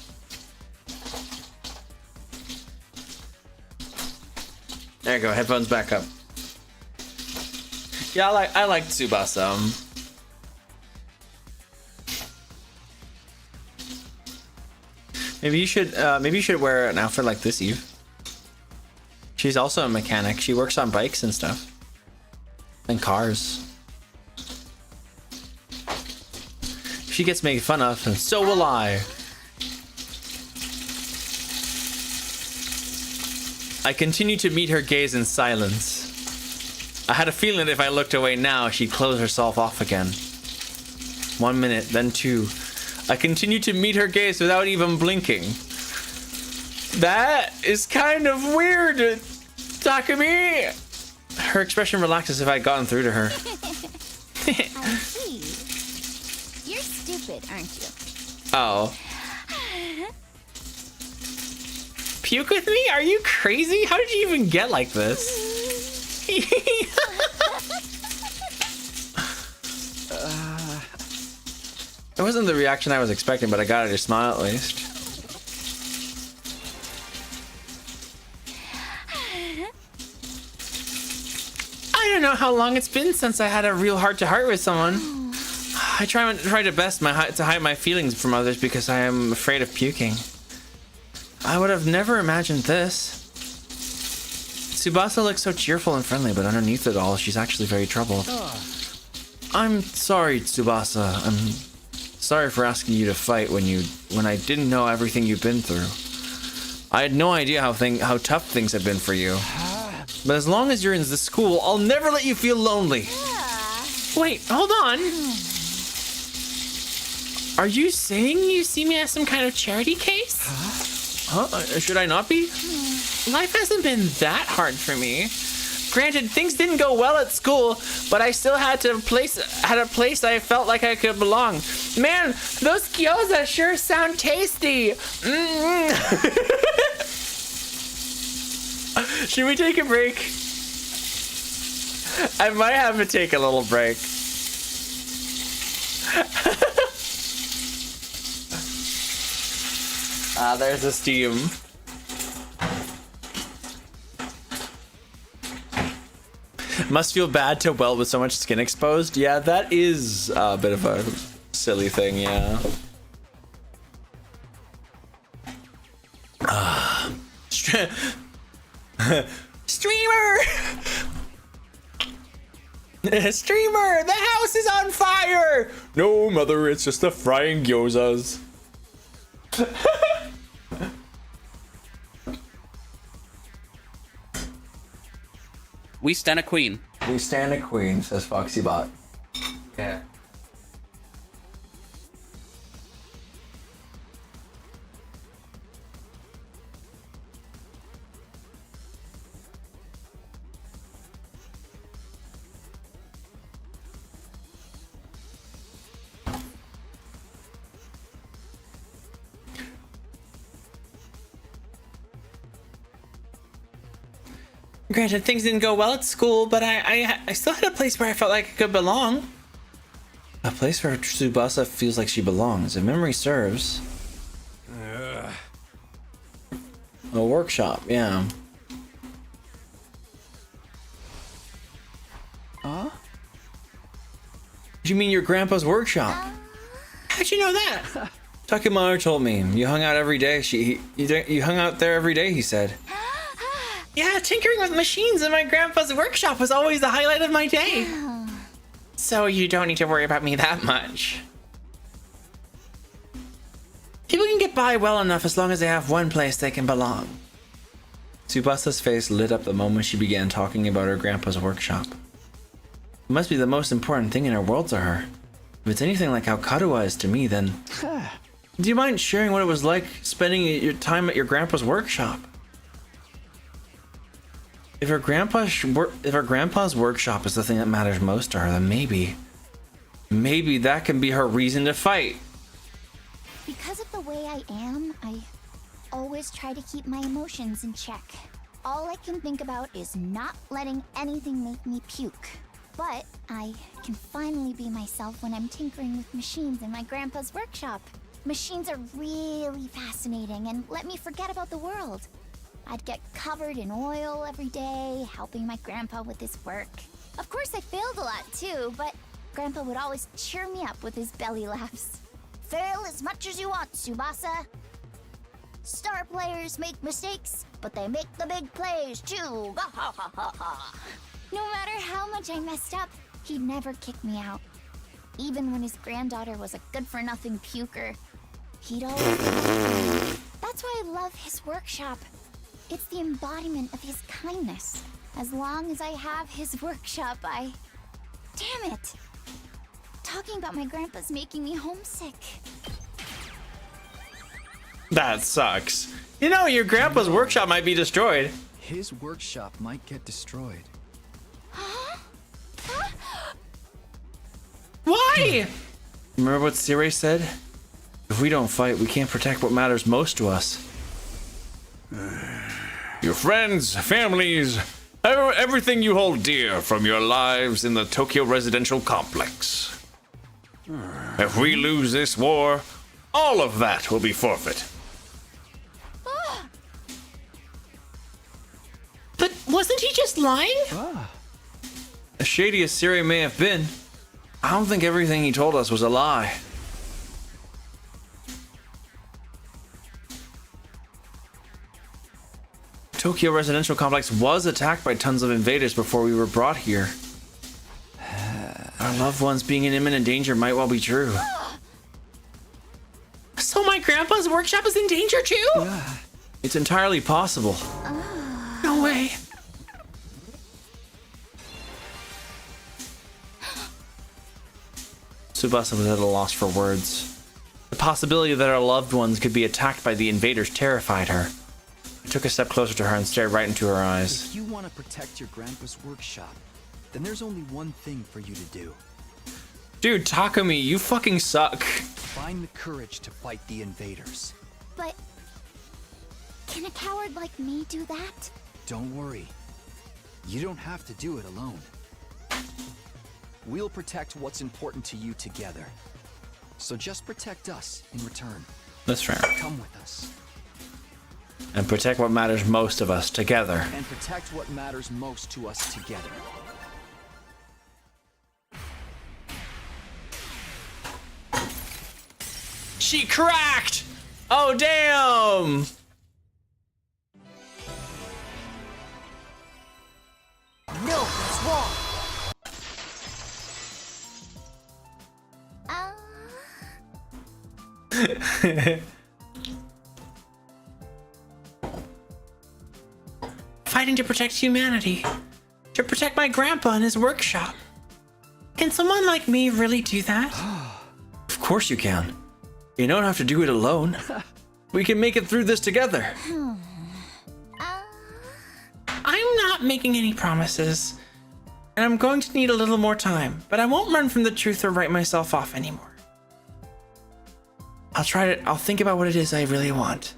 There you go, headphones back up. Yeah, I like Tsubasa. Maybe you should wear an outfit like this, Eve. She's also a mechanic. She works on bikes and stuff. And cars. She gets made fun of, and so will I. I continue to meet her gaze in silence. I had a feeling that if I looked away now, she'd close herself off again. 1 minute, then 2. I continued to meet her gaze without even blinking. That is kind of weird, Takumi. Her expression relaxed as if I'd gotten through to her. I see. You're stupid, aren't you? Oh. Puke with me? Are you crazy? How did you even get like this? It wasn't the reaction I was expecting, but I got her smile at least. I don't know how long it's been since I had a real heart-to-heart with someone. I try to best to hide my feelings from others because I am afraid of puking. I would have never imagined this. Tsubasa looks so cheerful and friendly, but underneath it all, she's actually very troubled. I'm sorry, Tsubasa. I'm sorry for asking you to fight when I didn't know everything you've been through. I had no idea how tough things have been for you. But as long as you're in the school, I'll never let you feel lonely. Wait, hold on. Are you saying you see me as some kind of charity case? Huh? Should I not be? Life hasn't been that hard for me. Granted, things didn't go well at school, but I still had a place I felt like I could belong. Man, those gyoza sure sound tasty. Should we take a break? I might have to take a little break. There's a steam. Must feel bad to welt with so much skin exposed. Yeah, that is a bit of a silly thing, yeah. Streamer! Streamer! The house is on fire! No, mother, it's just the frying gyozas. We stand a queen. We stand a queen, says FoxyBot. Yeah. Granted, things didn't go well at school, but I still had a place where I felt like I could belong. A place where Tsubasa feels like she belongs, if memory serves. A workshop, yeah. Huh? You mean your grandpa's workshop? How'd you know that? Takamaro told me. You hung out every day. You hung out there every day, he said. Yeah, tinkering with machines in my grandpa's workshop was always the highlight of my day. So you don't need to worry about me that much. People can get by well enough as long as they have one place they can belong. Tsubasa's face lit up the moment she began talking about her grandpa's workshop. It must be the most important thing in her world to her. If it's anything like how Karuwa is to me, then... Do you mind sharing what it was like spending your time at your grandpa's workshop? If her grandpa's workshop is the thing that matters most to her, then maybe that can be her reason to fight. Because of the way I am, I always try to keep my emotions in check. All I can think about is not letting anything make me puke. But I can finally be myself when I'm tinkering with machines in my grandpa's workshop. Machines are really fascinating and let me forget about the world. I'd get covered in oil every day, helping my grandpa with his work. Of course, I failed a lot too, but Grandpa would always cheer me up with his belly laughs. Fail as much as you want, Tsubasa. Star players make mistakes, but they make the big plays too. No matter how much I messed up, he'd never kick me out. Even when his granddaughter was a good-for-nothing puker, he'd always... That's why I love his workshop. It's the embodiment of his kindness. As long as I have his workshop, Damn it! Talking about my grandpa's making me homesick. That sucks. You know, your grandpa's workshop might be destroyed. His workshop might get destroyed. Huh? Why? Remember what Sirei said? If we don't fight, we can't protect what matters most to us. Your friends, families, everything you hold dear from your lives in the Tokyo residential complex. If we lose this war, all of that will be forfeit. But wasn't he just lying? As shady as Sirei may have been, I don't think everything he told us was a lie. Tokyo residential complex was attacked by tons of invaders before we were brought here. Our loved ones being in imminent danger might well be true. So my grandpa's workshop is in danger too? It's entirely possible. No way. Tsubasa was at a loss for words. The possibility that our loved ones could be attacked by the invaders terrified her. I took a step closer to her and stared right into her eyes. If you want to protect your grandpa's workshop, then there's only one thing for you to do. Dude, Takumi, you fucking suck. Find the courage to fight the invaders. But can a coward like me do that? Don't worry. You don't have to do it alone. We'll protect what's important to you together. So just protect us in return. That's fair. Come with us. And protect what matters most of us together. And protect what matters most to us together. She cracked! Oh, damn! No, that's wrong! Fighting to protect humanity. To protect my grandpa and his workshop. Can someone like me really do that? Of course you can. You don't have to do it alone. We can make it through this together. I'm not making any promises. And I'm going to need a little more time, but I won't run from the truth or write myself off anymore. I'll think about what it is I really want.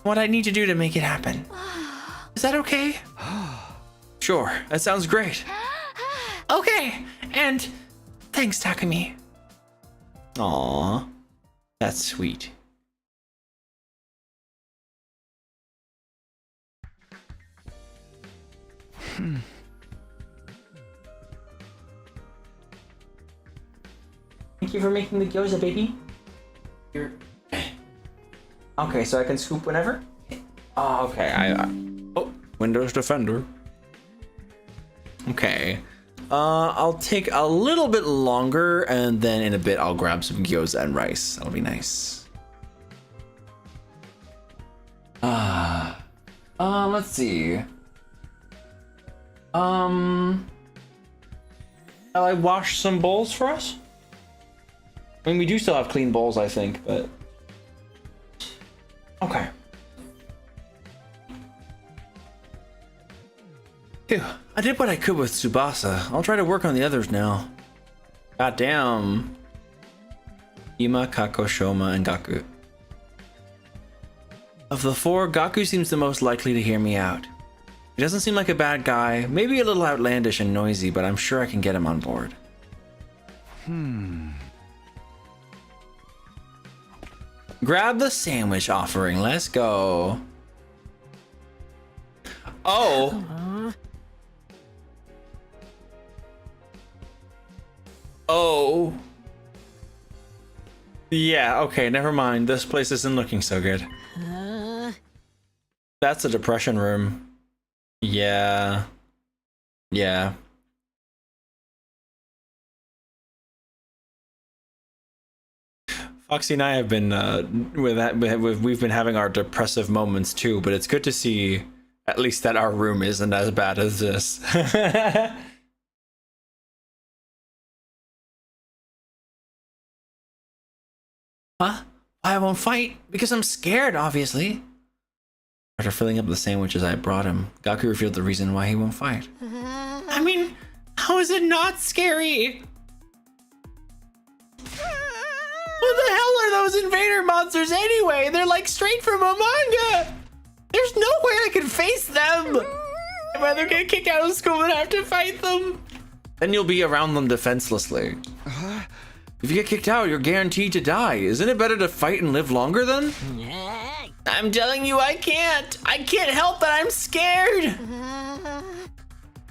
What I need to do to make it happen. Is that okay? Sure, that sounds great. Okay, and thanks, Takumi. Aww, that's sweet. Thank you for making the gyoza, baby. Here. Okay, so I can scoop whenever? Oh, okay. Oh, Windows Defender. Okay. I'll take a little bit longer, and then in a bit I'll grab some gyoza and rice. That'll be nice. Let's see. Shall I wash some bowls for us? I mean, we do still have clean bowls, I think, but... Okay. Phew, I did what I could with Tsubasa. I'll try to work on the others now. Goddamn. Ima, Kako, Shoma, and Gaku. Of the four, Gaku seems the most likely to hear me out. He doesn't seem like a bad guy, maybe a little outlandish and noisy, but I'm sure I can get him on board. Grab the sandwich offering, let's go. Oh. Oh. Yeah, okay, never mind. This place isn't looking so good. That's a depression room. Yeah. Yeah. Foxy and I have been we've been having our depressive moments too, but it's good to see at least that our room isn't as bad as this. Huh? I won't fight because I'm scared, obviously. After filling up the sandwiches I brought him, Gaku revealed the reason why he won't fight. I mean, how is it not scary? What the hell are those invader monsters anyway? They're like straight from a manga. There's no way I can face them. I'd rather get kicked out of school than have to fight them. Then you'll be around them defenselessly. If you get kicked out, you're guaranteed to die. Isn't it better to fight and live longer then? I'm telling you, I can't. I can't help it. I'm scared.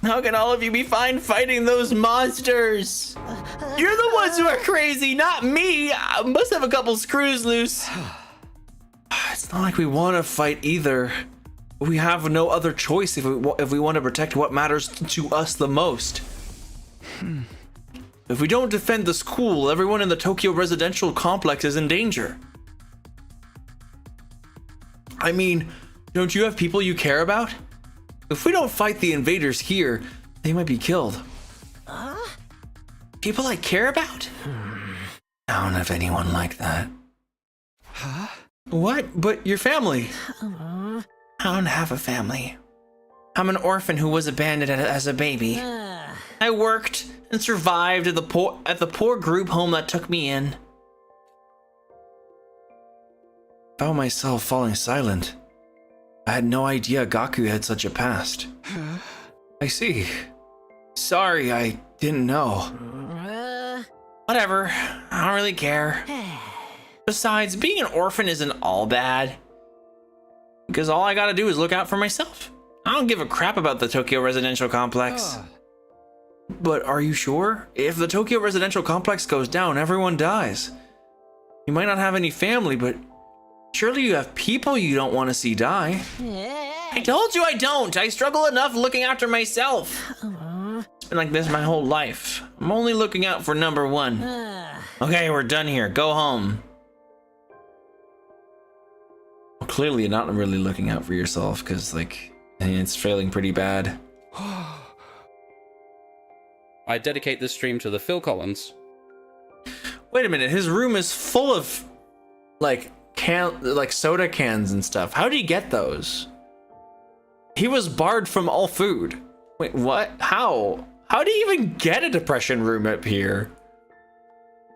How can all of you be fine fighting those monsters? You're the ones who are crazy, not me. I must have a couple screws loose. It's not like we want to fight either. We have no other choice if we want to protect what matters to us the most. If we don't defend the school, everyone in the Tokyo residential complex is in danger. I mean, don't you have people you care about? If we don't fight the invaders here, they might be killed. People I care about? I don't have anyone like that. Huh? What? But your family. I don't have a family. I'm an orphan who was abandoned as a baby. I worked and survived at the poor group home that took me in. Found myself falling silent. I had no idea Gaku had such a past. I see. Sorry, I didn't know. Whatever, I don't really care. Besides, being an orphan isn't all bad. Because all I gotta do is look out for myself. I don't give a crap about the Tokyo residential complex. But are you sure? If the Tokyo residential complex goes down, everyone dies. You might not have any family, but surely you have people you don't want to see die. I told you I don't. I struggle enough looking after myself. It's been like this my whole life. I'm only looking out for number one. Okay, we're done here. Go home. Well, clearly you're not really looking out for yourself, because, like, it's failing pretty bad. I dedicate this stream to the Phil Collins. Wait a minute, his room is full of, like soda cans and stuff. How did he get those? He was barred from all food. Wait, what? How? How did he even get a depression room up here?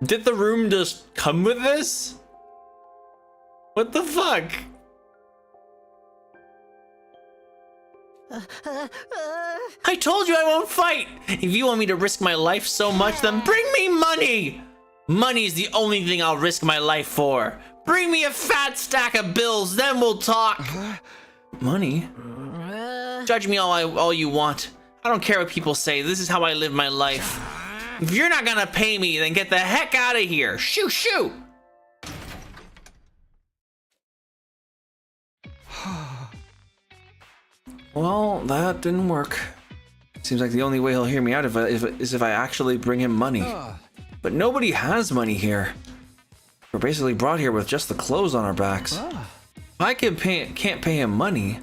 Did the room just come with this? What the fuck? I told you I won't fight! If you want me to risk my life so much, then bring me money! Money is the only thing I'll risk my life for. Bring me a fat stack of bills, then we'll talk. Money? Judge me all you want. I don't care what people say. This is how I live my life. If you're not gonna pay me, then get the heck out of here. Shoo, shoo! Well, that didn't work. Seems like the only way he'll hear me out is if I actually bring him money. But nobody has money here. We're basically brought here with just the clothes on our backs. If I can't pay him money,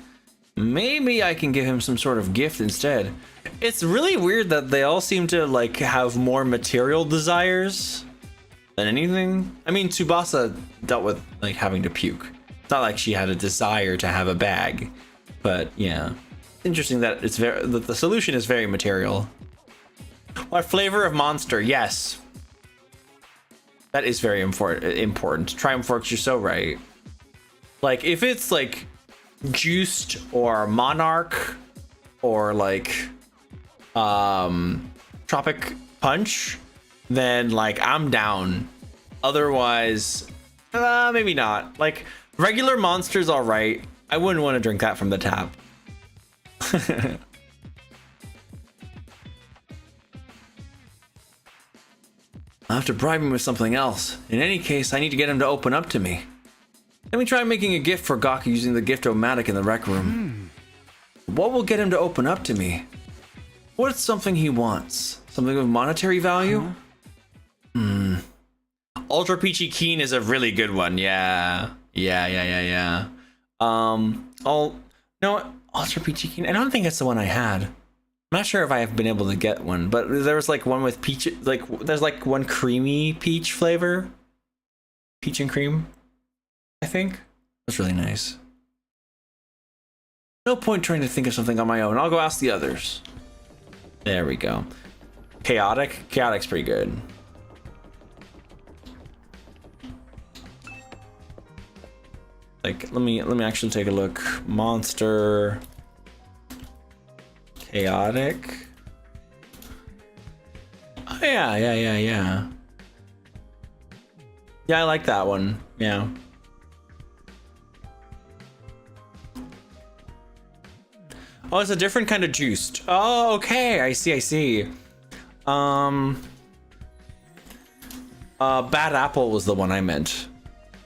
maybe I can give him some sort of gift instead. It's really weird that they all seem to, like, have more material desires than anything. I mean, Tsubasa dealt with, like, having to puke. It's not like she had a desire to have a bag. But yeah, interesting that the solution is very material. What flavor of monster? Yes, that is very important. Triumph Forks, you're so right. Like, if it's like juiced or monarch or like tropic punch, then like I'm down. Otherwise, maybe not. Like regular monster's all right. I wouldn't want to drink that from the tap. I'll have to bribe him with something else. In any case, I need to get him to open up to me. Let me try making a gift for Gaku using the gift-o-matic in the rec room. What will get him to open up to me? What's something he wants? Something of monetary value? Ultra Peachy Keen is a really good one. Yeah. No, Ultra Peachy Keen. I don't think it's the one I had. I'm not sure if I have been able to get one, but there was like one with peach, like there's like one creamy peach flavor, peach and cream. I think that's really nice. No point trying to think of something on my own. I'll go ask the others. There we go. Chaotic's pretty good. Like, let me actually take a look. Monster, chaotic. Oh yeah. Yeah, I like that one. Yeah. Oh, it's a different kind of juiced. Oh, okay. I see. Bad apple was the one I meant.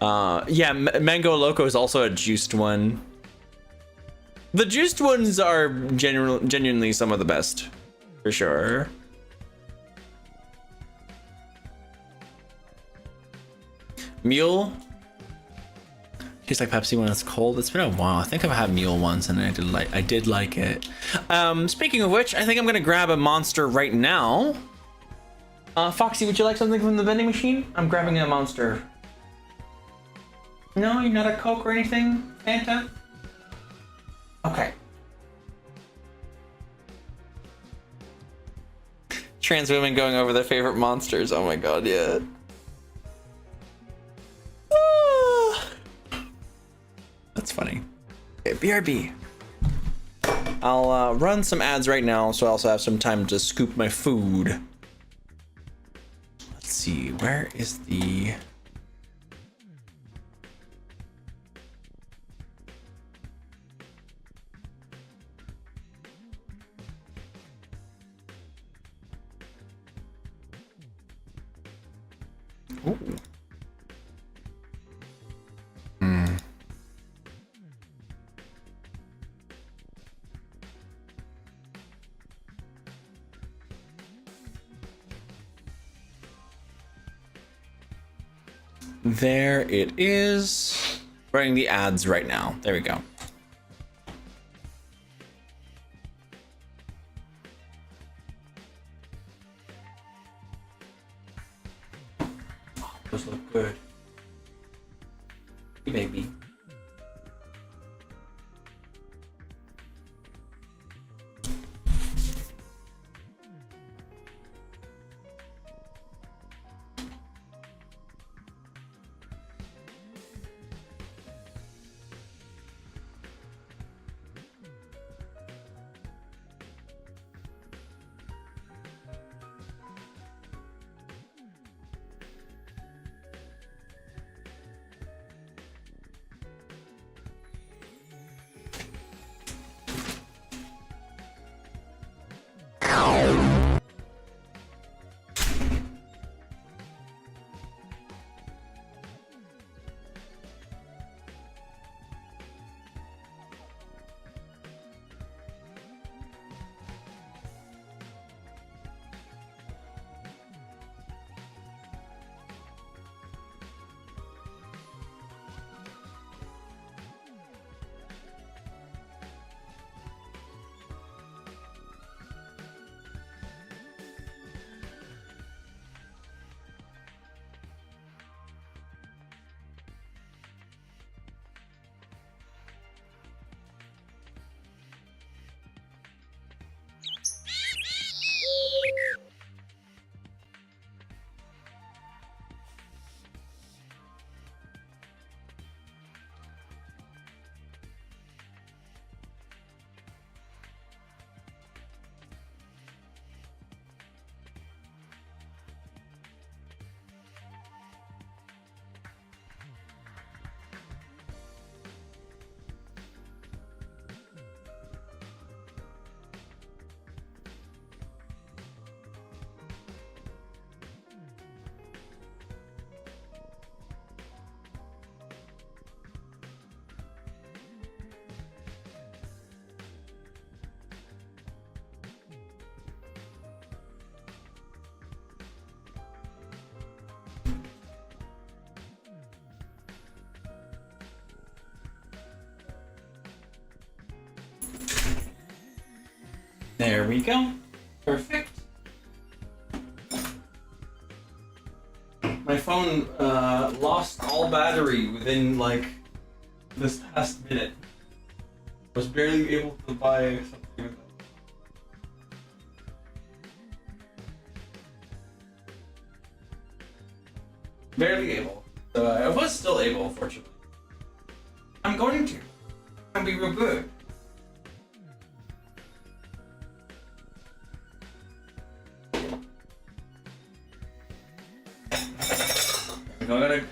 Yeah, Mango Loco is also a juiced one. The juiced ones are genuinely some of the best, for sure. Mule. Tastes like Pepsi when it's cold. It's been a while. I think I've had Mule once, and I did like it. Speaking of which, I think I'm gonna grab a monster right now. Foxy, would you like something from the vending machine? I'm grabbing a monster. No, you're not a Coke or anything, Fanta? Okay. Trans women going over their favorite monsters. Oh my god, yeah. That's funny. Okay, BRB. I'll run some ads right now, so I also have some time to scoop my food. Let's see, where is the... Ooh. There it is. Running the ads right now. There we go. Oh, those look good. Hey, baby. There we go. Perfect. My phone lost all battery within like this past minute. Was barely able to buy something with it. Barely able. So I was still able, fortunately. I'm going to. I'm be real good.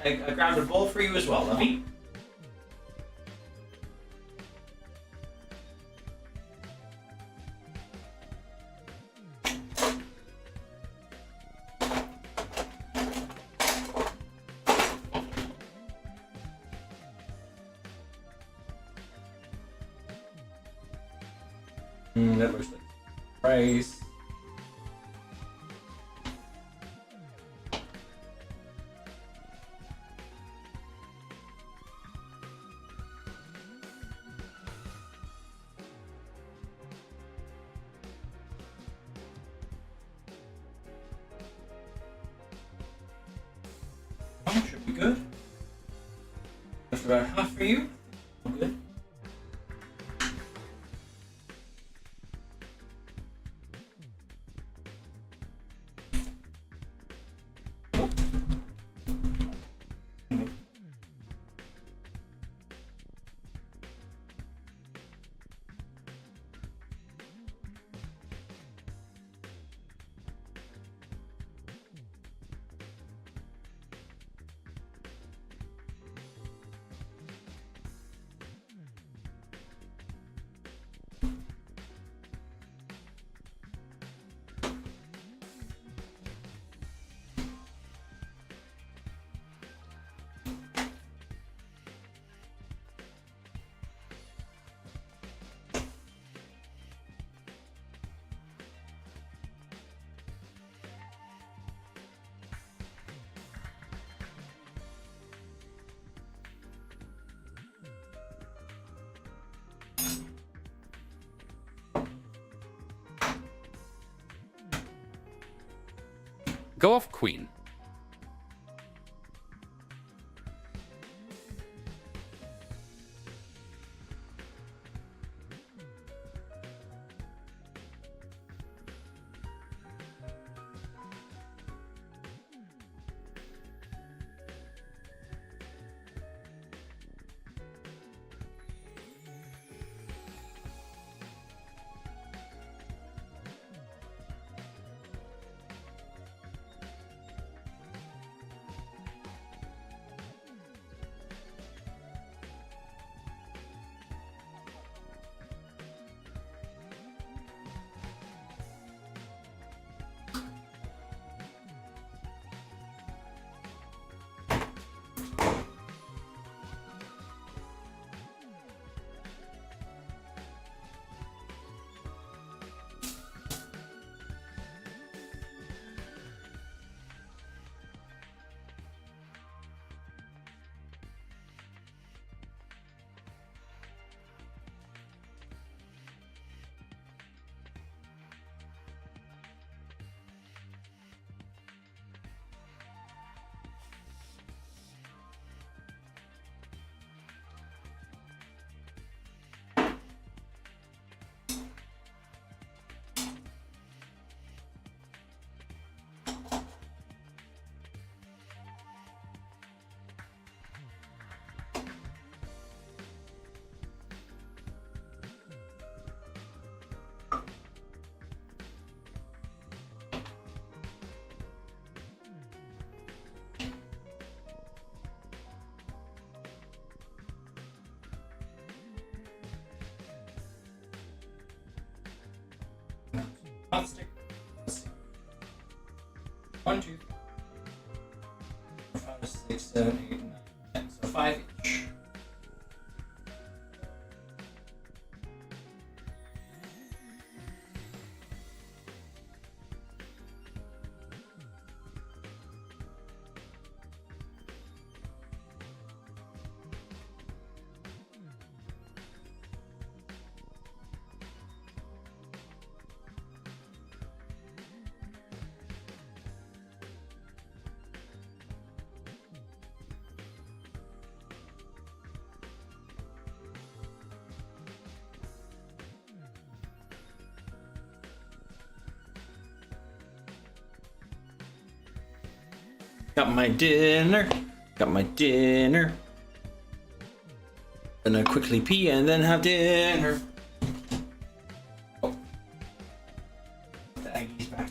I grabbed a bowl for you as well, lovey. That looks like rice. Should be good. That's about half for you. All good. Go off queen. Not stick. 1, 2, 3, 4, 5, 6, 7, 8, 9, 10. So 5 each. Got my dinner. Got my dinner. Gonna quickly pee and then have dinner. Oh. The Aggie's back.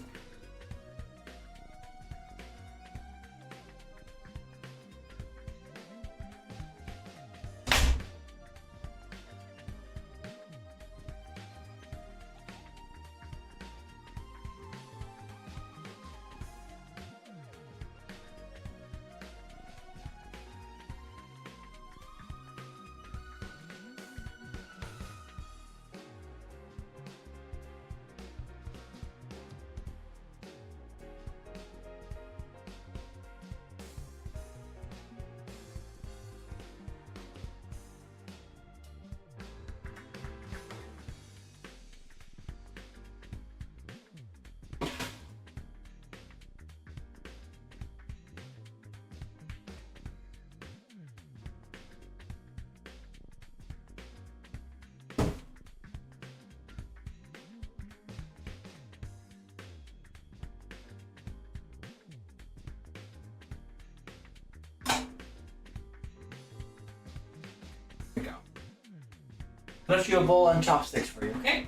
Lift you a bowl and chopsticks for you, okay?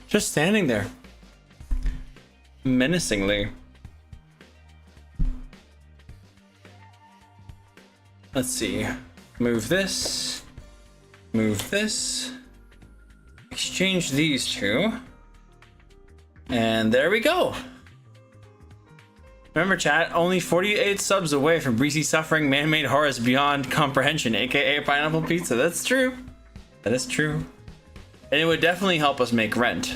Just standing there. Menacingly. Let's see. Move this. Move this. Exchange these two. And there we go. Remember, chat, only 48 subs away from Breezy suffering man-made horrors beyond comprehension, aka pineapple pizza. That's true. That is true. And it would definitely help us make rent.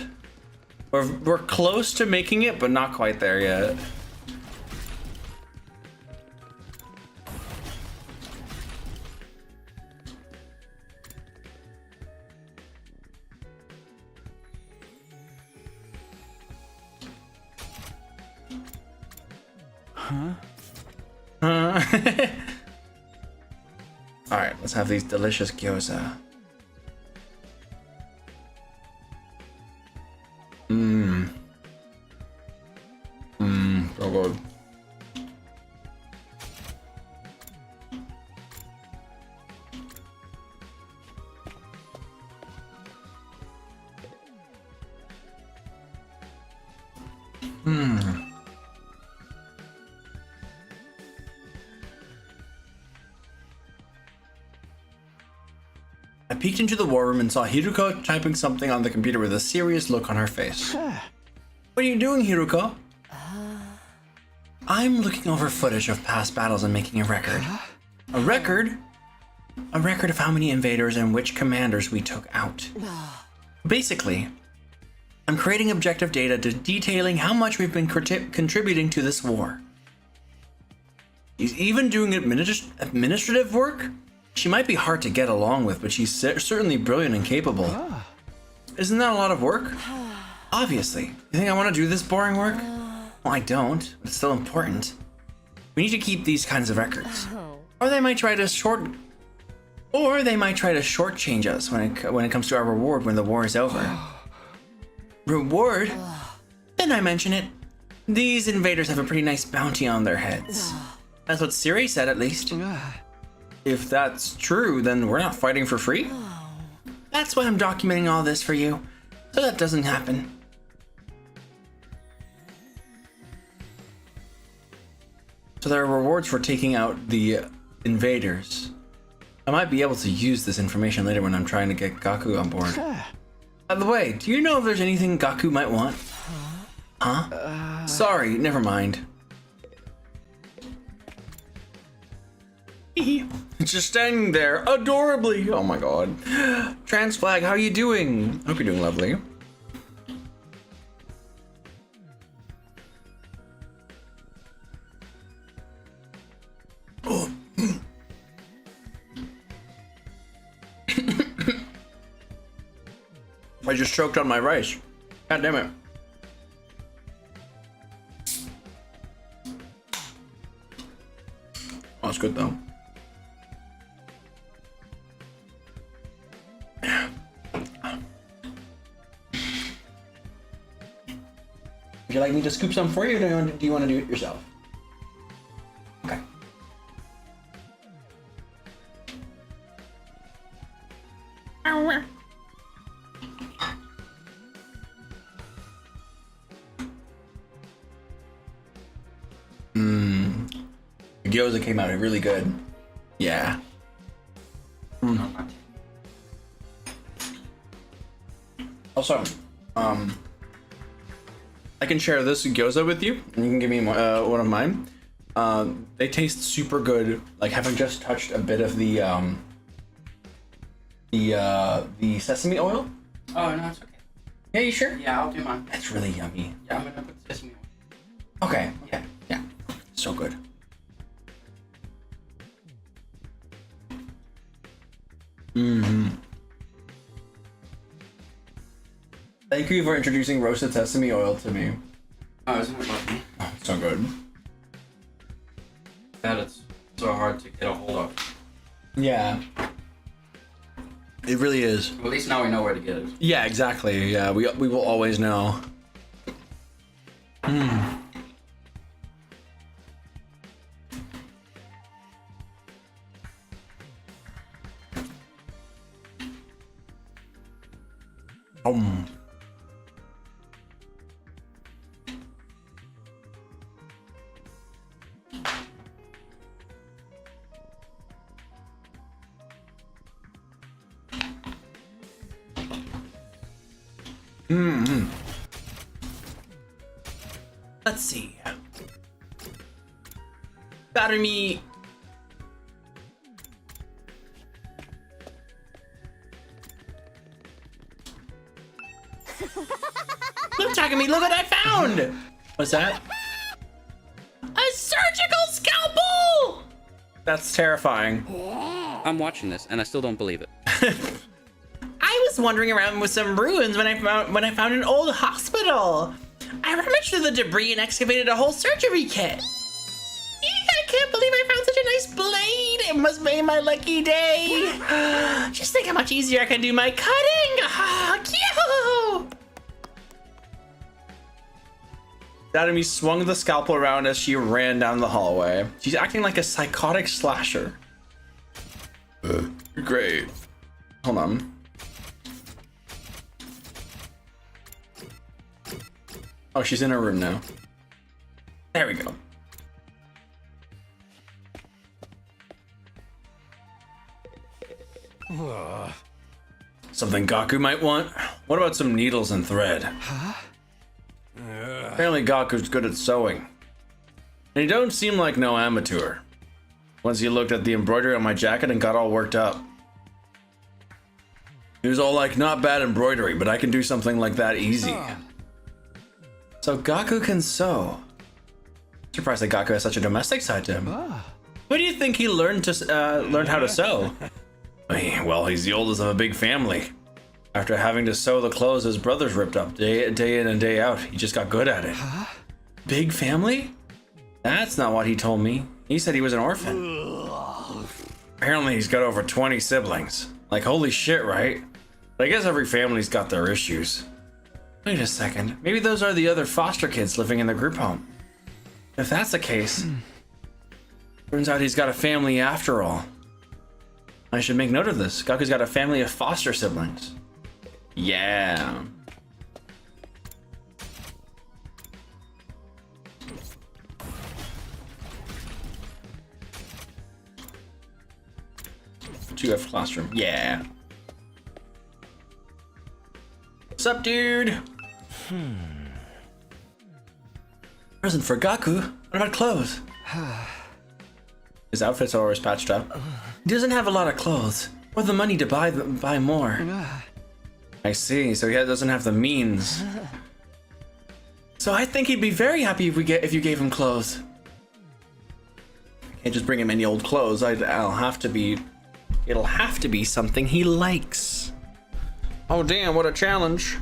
We're close to making it, but not quite there yet. All right, let's have these delicious gyoza. So good. I peeked into the war room and saw Hiruko typing something on the computer with a serious look on her face. What are you doing, Hiruko? I'm looking over footage of past battles and making a record. A record? A record of how many invaders and which commanders we took out. Basically, I'm creating objective data detailing how much we've been contributing to this war. He's even doing administrative work? She might be hard to get along with, but she's certainly brilliant and capable. Isn't that a lot of work? Obviously. You think I want to do this boring work? Well, I don't, but it's still important. We need to keep these kinds of records. Or they might try to shortchange us when it comes to our reward when the war is over. Reward? Then I mention it. These invaders have a pretty nice bounty on their heads. That's what Siri said, at least. If that's true, then we're not fighting for free? That's why I'm documenting all this for you, so that doesn't happen. So there are rewards for taking out the invaders. I might be able to use this information later when I'm trying to get Gaku on board. By the way, do you know if there's anything Gaku might want? Huh? Sorry, never mind. Just standing there, adorably. Oh my god. Trans flag, how are you doing? Hope you're doing lovely. Oh. I just choked on my rice. God damn it. Oh, it's good though. Would you like me to scoop some for you, or do you want to do it yourself? Okay. The gyoza came out really good. Yeah. Also, I can share this gyoza with you, and you can give me one of mine. They taste super good. Like, having just touched a bit of the sesame oil. Oh, no, it's okay. Yeah, you sure? Yeah, I'll do mine. That's really yummy. Yeah, I'm gonna put sesame oil. Okay. Yeah. Yeah. So good. Thank you for introducing roasted sesame oil to me. Oh, isn't it lovely? Oh, so good. That it's so hard to get a hold of. Yeah. It really is. Well, at least now we know where to get it. Yeah, exactly. Yeah, we will always know. Let's see. Garumi. Look, Takumi, look what I found! What's that? A surgical scalpel! That's terrifying. I'm watching this and I still don't believe it. I was wandering around with some ruins when I found an old hospital. I rummaged through the debris and excavated a whole surgery kit. blade! It must be my lucky day! Just think how much easier I can do my cutting! Cute! Dadamy swung the scalpel around as she ran down the hallway. She's acting like a psychotic slasher. Great. Hold on. Oh, she's in her room now. There we go. Something Gaku might want? What about some needles and thread? Huh? Apparently Gaku's good at sewing. And he don't seem like no amateur. Once he looked at the embroidery on my jacket and got all worked up. He was all like, not bad embroidery, but I can do something like that easy. So Gaku can sew. Surprised that Gaku has such a domestic side to him. Where do you think he learned how to sew? Well, he's the oldest of a big family. After having to sew the clothes his brothers ripped up day in and day out, he just got good at it. Big family? That's not what he told me. He said he was an orphan. Apparently he's got over 20 siblings. Like, holy shit, right? But I guess every family's got their issues. Wait a second. Maybe those are the other foster kids living in the group home. If that's the case, turns out he's got a family after all. I should make note of this. Gaku's got a family of foster siblings. Yeah. GF classroom. Yeah. What's up, dude? Present for Gaku? What about clothes? His outfits are always patched up. He doesn't have a lot of clothes, or the money to buy more. I see, so he doesn't have the means. So I think he'd be very happy if you gave him clothes. Can't just bring him any old clothes. It'll have to be something he likes. Oh damn, what a challenge.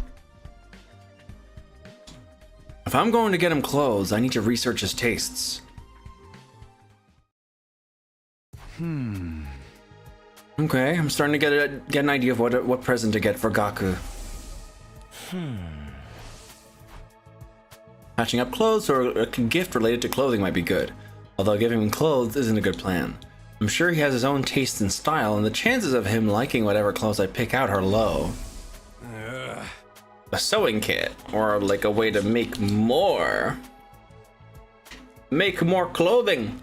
If I'm going to get him clothes, I need to research his tastes. Okay, I'm starting to get an idea of what present to get for Gaku. Patching up clothes or a gift related to clothing might be good, although giving him clothes isn't a good plan. I'm sure he has his own taste and style, and the chances of him liking whatever clothes I pick out are low. A sewing kit, or like a way to make more clothing.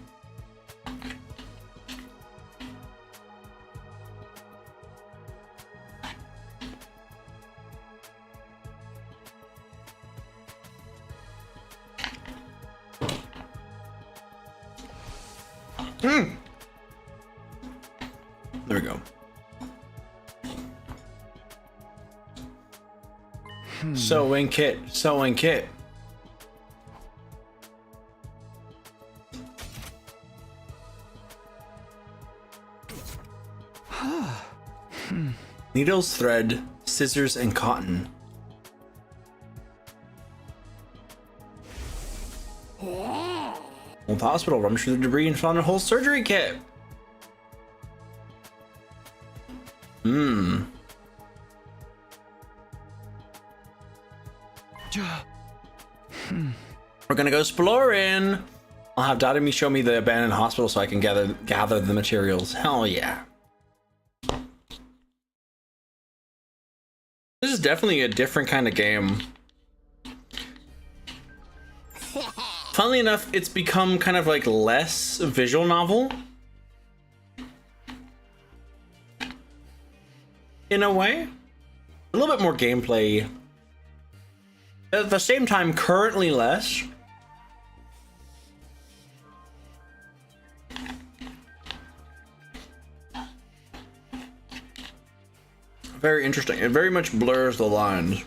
There we go. Sewing kit. Needles, thread, scissors, and cotton. Old hospital rummaged through the debris and found a whole surgery kit. We're gonna go exploring. I'll have Dadamy show me the abandoned hospital so I can gather the materials. Hell yeah. This is definitely a different kind of game. Funnily enough, it's become kind of like less visual novel. In a way. A little bit more gameplay. At the same time, currently less. Very interesting. It very much blurs the lines.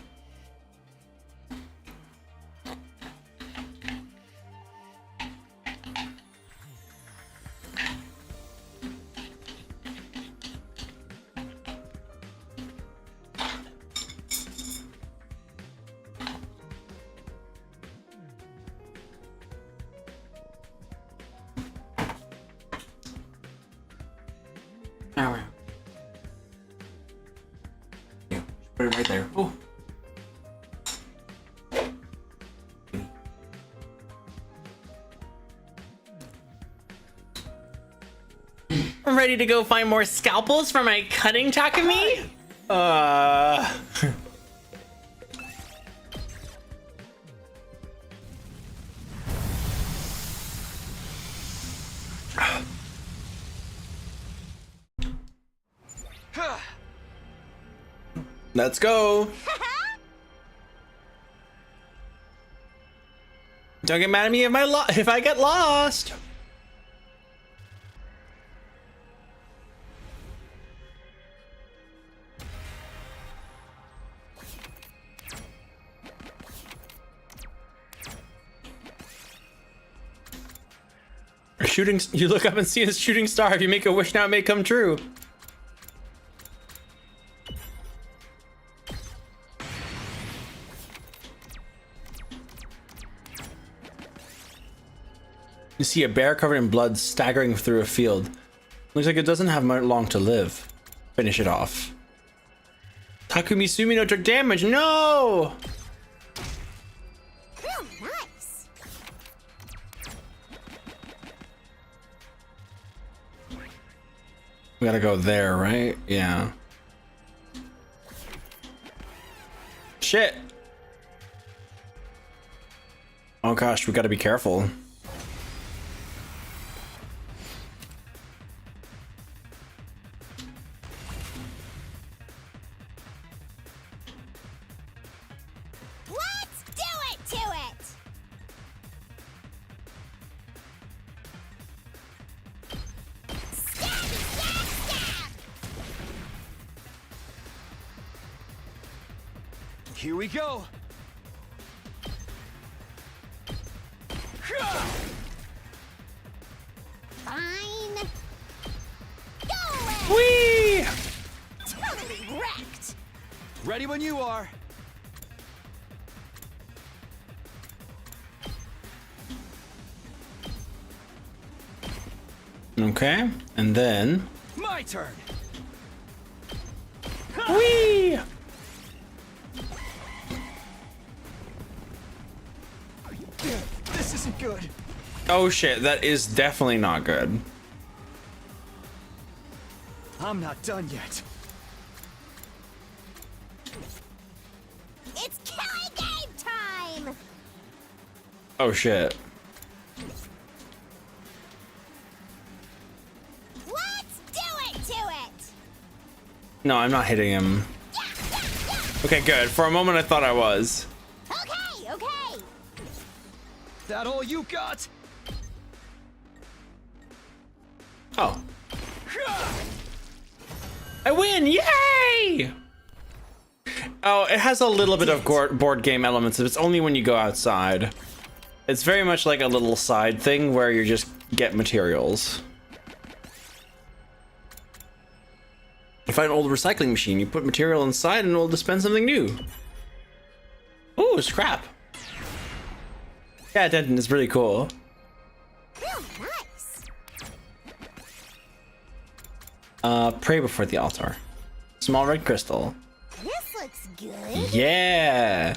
All right. Yeah, put it right there. Oh. I'm ready to go find more scalpels for my cutting Takumi. Let's go. Don't get mad at me if I get lost. You look up and see a shooting star. If you make a wish now, it may come true. You see a bear covered in blood staggering through a field. Looks like it doesn't have long to live. Finish it off. Takumi Sumino took damage. No! Real nice. We gotta go there, right? Yeah. Shit! Oh gosh, we gotta be careful. Let's do it to it. Stab, stab, stab. Here we go. Fine. Go away. Whee! Totally wrecked. Ready when you are. Okay, and then... My turn. Whee! This isn't good. Oh shit, that is definitely not good. I'm not done yet. It's killing game time. Oh shit. Let's do it to it. No, I'm not hitting him. Yeah, yeah, yeah. Okay, good. For a moment I thought I was. Okay, okay. That all you got? Oh. I win! Yay! Oh, it has a little bit of board game elements. It's only when you go outside. It's very much like a little side thing where you just get materials. You find an old recycling machine, you put material inside and it'll dispense something new. Ooh, scrap. Yeah, Denton is really cool. Real nice. Pray before the altar. Small red crystal. This looks good. Yeah!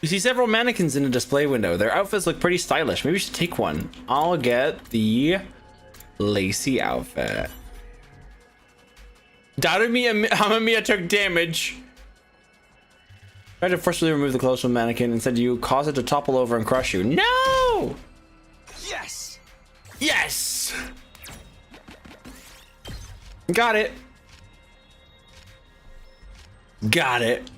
You see several mannequins in a display window. Their outfits look pretty stylish. Maybe we should take one. I'll get the lacy outfit. Doubted me, Hamamiya took damage. Tried to forcefully remove the clothes from the mannequin. Instead, you cause it to topple over and crush you. No! Yes! Yes! Got it. Got it.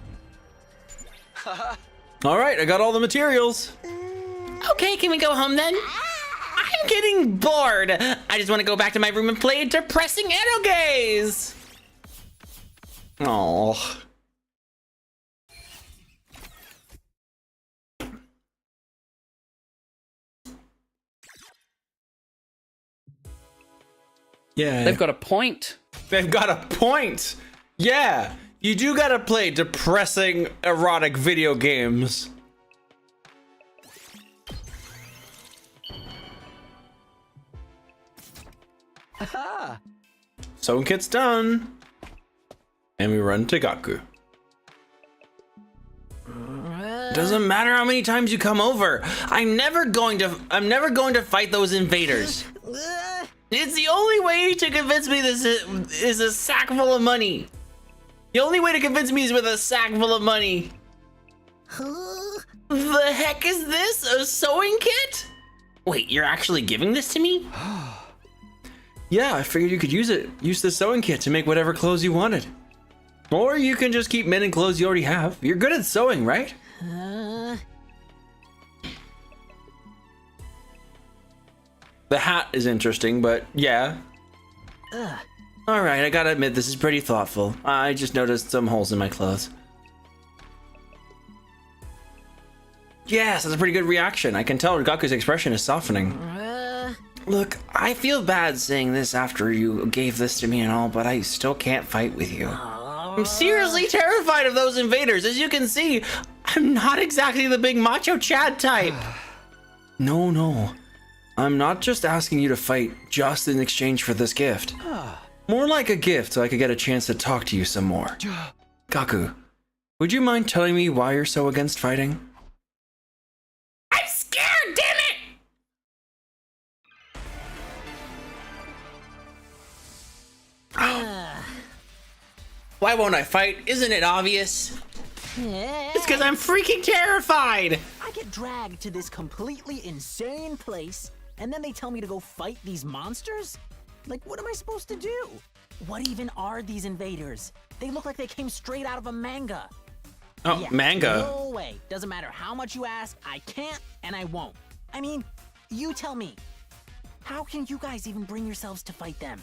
All right, I got all the materials. Okay, can we go home then? I'm getting bored. I just want to go back to my room and play a depressing Edo gaze. Oh. Yeah. They've got a point. They've got a point. Yeah. You do gotta play depressing erotic video games. Haha. Sewing kit's done. And we run to Gaku. Doesn't matter how many times you come over. I'm never going to fight those invaders. It's the only way to convince me this is a sack full of money. The only way to convince me is with a sack full of money. The heck is this? A sewing kit? Wait, you're actually giving this to me? Yeah, I figured you could use the sewing kit to make whatever clothes you wanted. Or you can just keep mending clothes you already have. You're good at sewing, right? The hat is interesting, but yeah. Alright, I gotta admit, this is pretty thoughtful. I just noticed some holes in my clothes. Yes, that's a pretty good reaction. I can tell Gaku's expression is softening. Look, I feel bad saying this after you gave this to me and all, but I still can't fight with you. I'm seriously terrified of those invaders. As you can see, I'm not exactly the big macho Chad type. No. I'm not just asking you to fight just in exchange for this gift. More like a gift so I could get a chance to talk to you some more. Gaku, would you mind telling me why you're so against fighting? I'm scared, damn it! Why won't I fight? Isn't it obvious? It's because I'm freaking terrified! I get dragged to this completely insane place, and then they tell me to go fight these monsters? Like, what am I supposed to do? What even are these invaders? They look like they came straight out of a manga. Oh, Yeah, manga. No way. Doesn't matter how much you ask, I can't and I won't. I mean, you tell me. How can you guys even bring yourselves to fight them?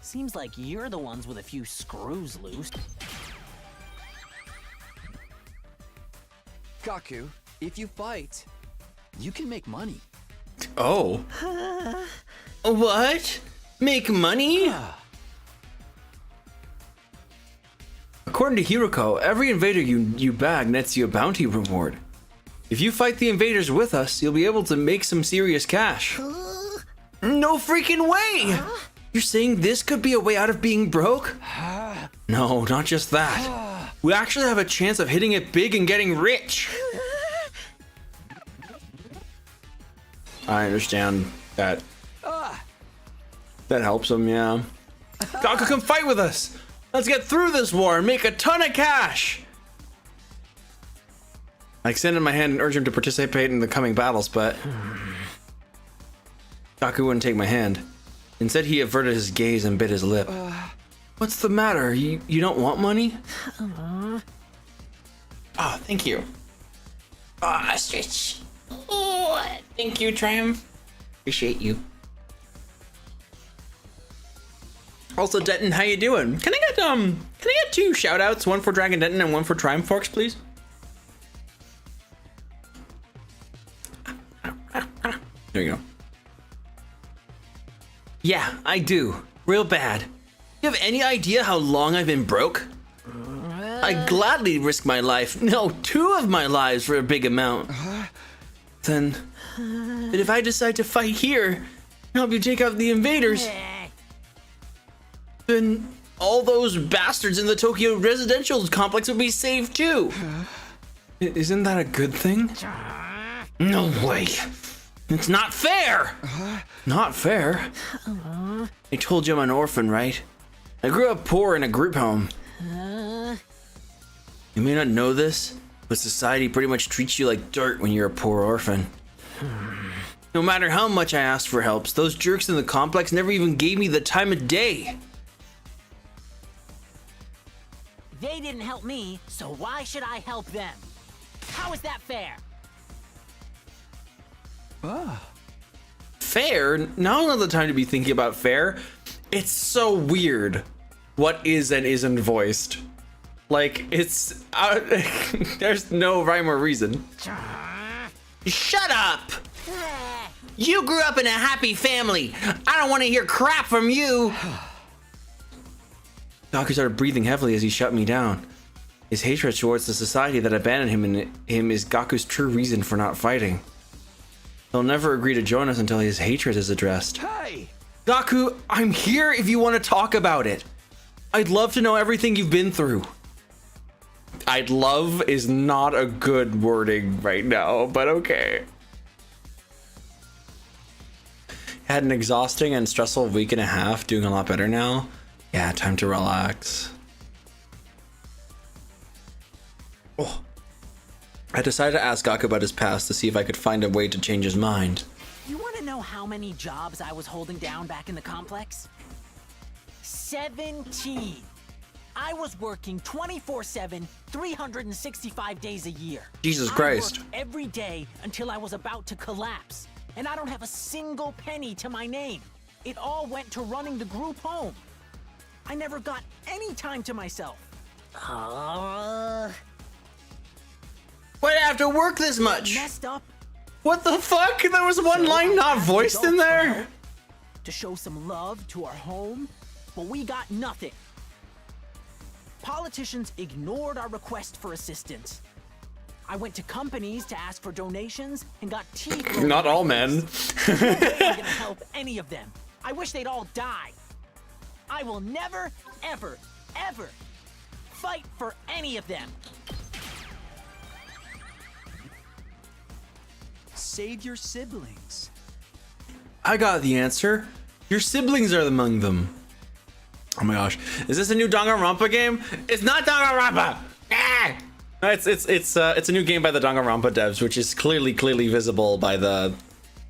Seems like you're the ones with a few screws loose. Gaku, if you fight, you can make money. Oh. What? Make money? According to Hiroko, every invader you bag nets you a bounty reward. If you fight the invaders with us, you'll be able to make some serious cash. No freaking way! You're saying this could be a way out of being broke? No, not just that. We actually have a chance of hitting it big and getting rich. I understand that. That helps him, yeah. Gaku, come fight with us! Let's get through this war and make a ton of cash! I extended my hand and urged him to participate in the coming battles, but Gaku wouldn't take my hand. Instead, he averted his gaze and bit his lip. What's the matter? You don't want money? Oh, thank you. Ostrich. Oh, thank you, Triumph. Appreciate you. Also, Denton, how you doing? Can I get 2 shout-outs? One for Dragon Denton and one for Triumph Forks, please? There you go. Yeah, I do. Real bad. You have any idea how long I've been broke? I'd gladly risk my life, no, 2 of my lives for a big amount. Then, but if I decide to fight here and help you take out the invaders, then all those bastards in the Tokyo residential complex will be saved too. Isn't that a good thing? No way. It's not fair. Not fair? I told you I'm an orphan, right? I grew up poor in a group home. You may not know this, but society pretty much treats you like dirt when you're a poor orphan. No matter how much I asked for help, those jerks in the complex never even gave me the time of day. They didn't help me, so why should I help them? How is that fair? Fair? Now's not the time to be thinking about fair. It's so weird what is and isn't voiced. Like, it's... there's no rhyme or reason. Shut up! You grew up in a happy family. I don't want to hear crap from you. Gaku started breathing heavily as he shut me down. His hatred towards the society that abandoned him is Gaku's true reason for not fighting. He'll never agree to join us until his hatred is addressed. Hey! Gaku, I'm here if you want to talk about it. I'd love to know everything you've been through. I'd love is not a good wording right now, but okay. Had an exhausting and stressful week and a half, doing a lot better now. Yeah, time to relax. Oh. I decided to ask Gaku about his past to see if I could find a way to change his mind. You want to know how many jobs I was holding down back in the complex? 17. I was working 24/7, 365 days a year. Jesus I Christ. worked every day until I was about to collapse. And I don't have a single penny to my name. It all went to running the group home. I never got any time to myself. Why'd I have to work this much? Messed up. What the fuck? There was one line not voiced in there? To show some love to our home, but we got nothing. Politicians ignored our request for assistance. I went to companies to ask for donations and got teeth. Not all men. I'm not gonna help any of them. I wish they'd all die. I will never, ever, ever fight for any of them. Save your siblings. I got the answer. Your siblings are among them. Oh my gosh. Is this a new Danganronpa game? It's not Danganronpa! Ah! It's a new game by the Danganronpa devs, which is clearly visible by the,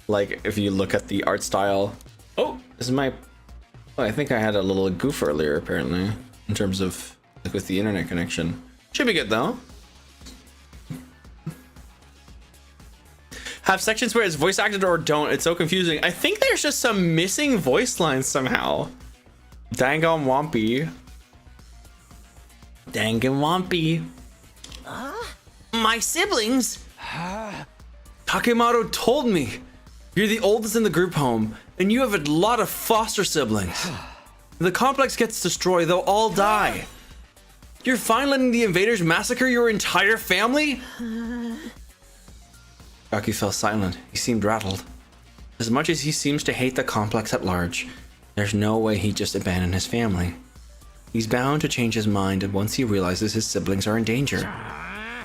like, if you look at the art style. Oh, this is my, oh, I think I had a little goof earlier apparently, in terms of, like, with the internet connection. Should be good though. Have sections where it's voice acted or don't. It's so confusing. I think there's just some missing voice lines somehow. Danganwompy. Danganwompy. My siblings? Takemoto told me. You're the oldest in the group home, and you have a lot of foster siblings. If the complex gets destroyed, they'll all die. You're fine letting the invaders massacre your entire family? Gaku fell silent. He seemed rattled. As much as he seems to hate the complex at large, there's no way he'd just abandon his family. He's bound to change his mind once he realizes his siblings are in danger.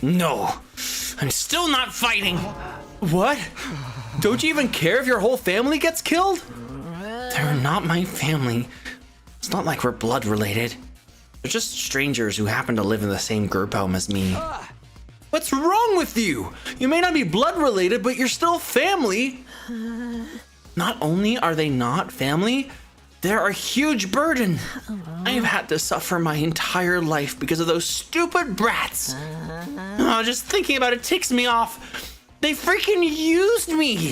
No, I'm still not fighting. What? Don't you even care if your whole family gets killed? They're not my family. It's not like we're blood related. They're just strangers who happen to live in the same group home as me. What's wrong with you? You may not be blood related, but you're still family. Not only are they not family, they're a huge burden. I have had to suffer my entire life because of those stupid brats. Oh, just thinking about it ticks me off. They freaking used me.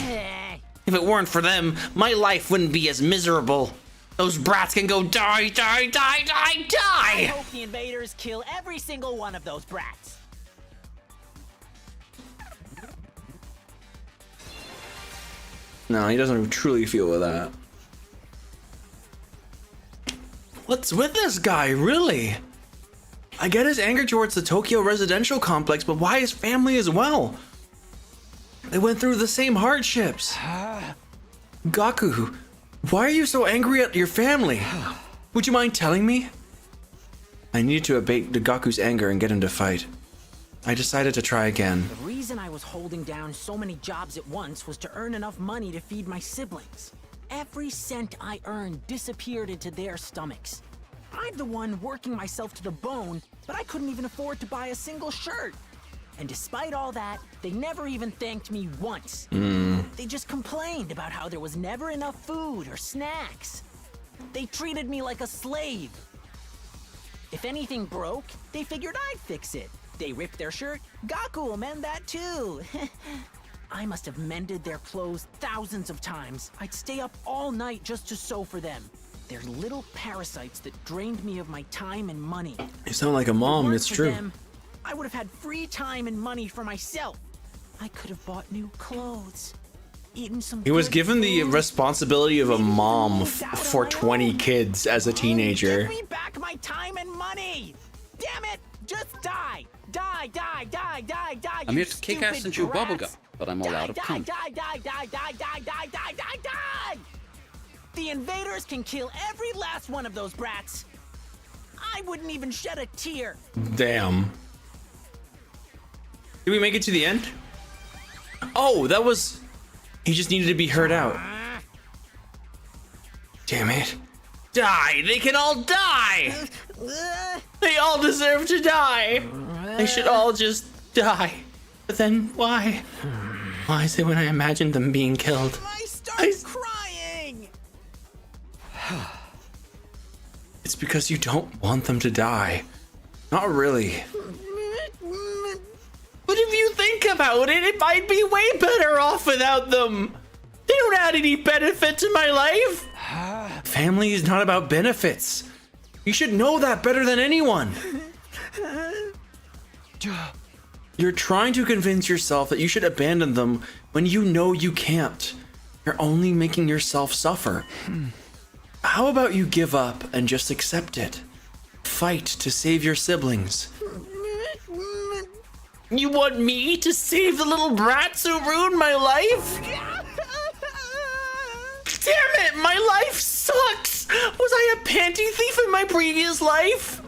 If it weren't for them, my life wouldn't be as miserable. Those brats can go die, die, die, die, die. I hope the invaders kill every single one of those brats. No, he doesn't truly feel with that. What's with this guy, really? I get his anger towards the Tokyo residential complex, but why his family as well? They went through the same hardships. Gaku, why are you so angry at your family? Would you mind telling me? I needed to abate Gaku's anger and get him to fight. I decided to try again. The reason I was holding down so many jobs at once was to earn enough money to feed my siblings. Every cent I earned disappeared into their stomachs. I'm the one working myself to the bone, but I couldn't even afford to buy a single shirt. And despite all that, they never even thanked me once. They just complained about how there was never enough food or snacks. They treated me like a slave. If anything broke, they figured I'd fix it. They ripped their shirt, Gaku will mend that too. I must have mended their clothes thousands of times. I'd stay up all night just to sew for them. They're little parasites that drained me of my time and money. You sound like a mom, it's true. Them, I would have had free time and money for myself. I could have bought new clothes, eaten some. He was good given the food, responsibility of a maybe mom moved out for on my 20 own. kids as a teenager. Give me back my time and money! Damn it! Just die! Die, die, die, die, die! I'm you here to kick ass stupid and chew brats. bubblegum, but I'm all out of Die, cum. die, die, die, die, die, die, die, die, die, die! the invaders can kill every last one of those brats, I wouldn't even shed a tear. Damn. Did we make it to the end? Oh, that was... He just needed to be heard out. Damn it. Die! They can all die! They all deserve to die! They should all just die. But then why? Why is it when I imagined them being killed? I start crying! It's because you don't want them to die. Not really. But if you think about it, it might be way better off without them. They don't add any benefit to my life. Family is not about benefits. You should know that better than anyone. You're trying to convince yourself that you should abandon them when you know you can't. You're only making yourself suffer. How about you give up and just accept it? Fight to save your siblings. You want me to save the little brats who ruined my life? Damn it, my life sucks! Was I a panty thief in my previous life?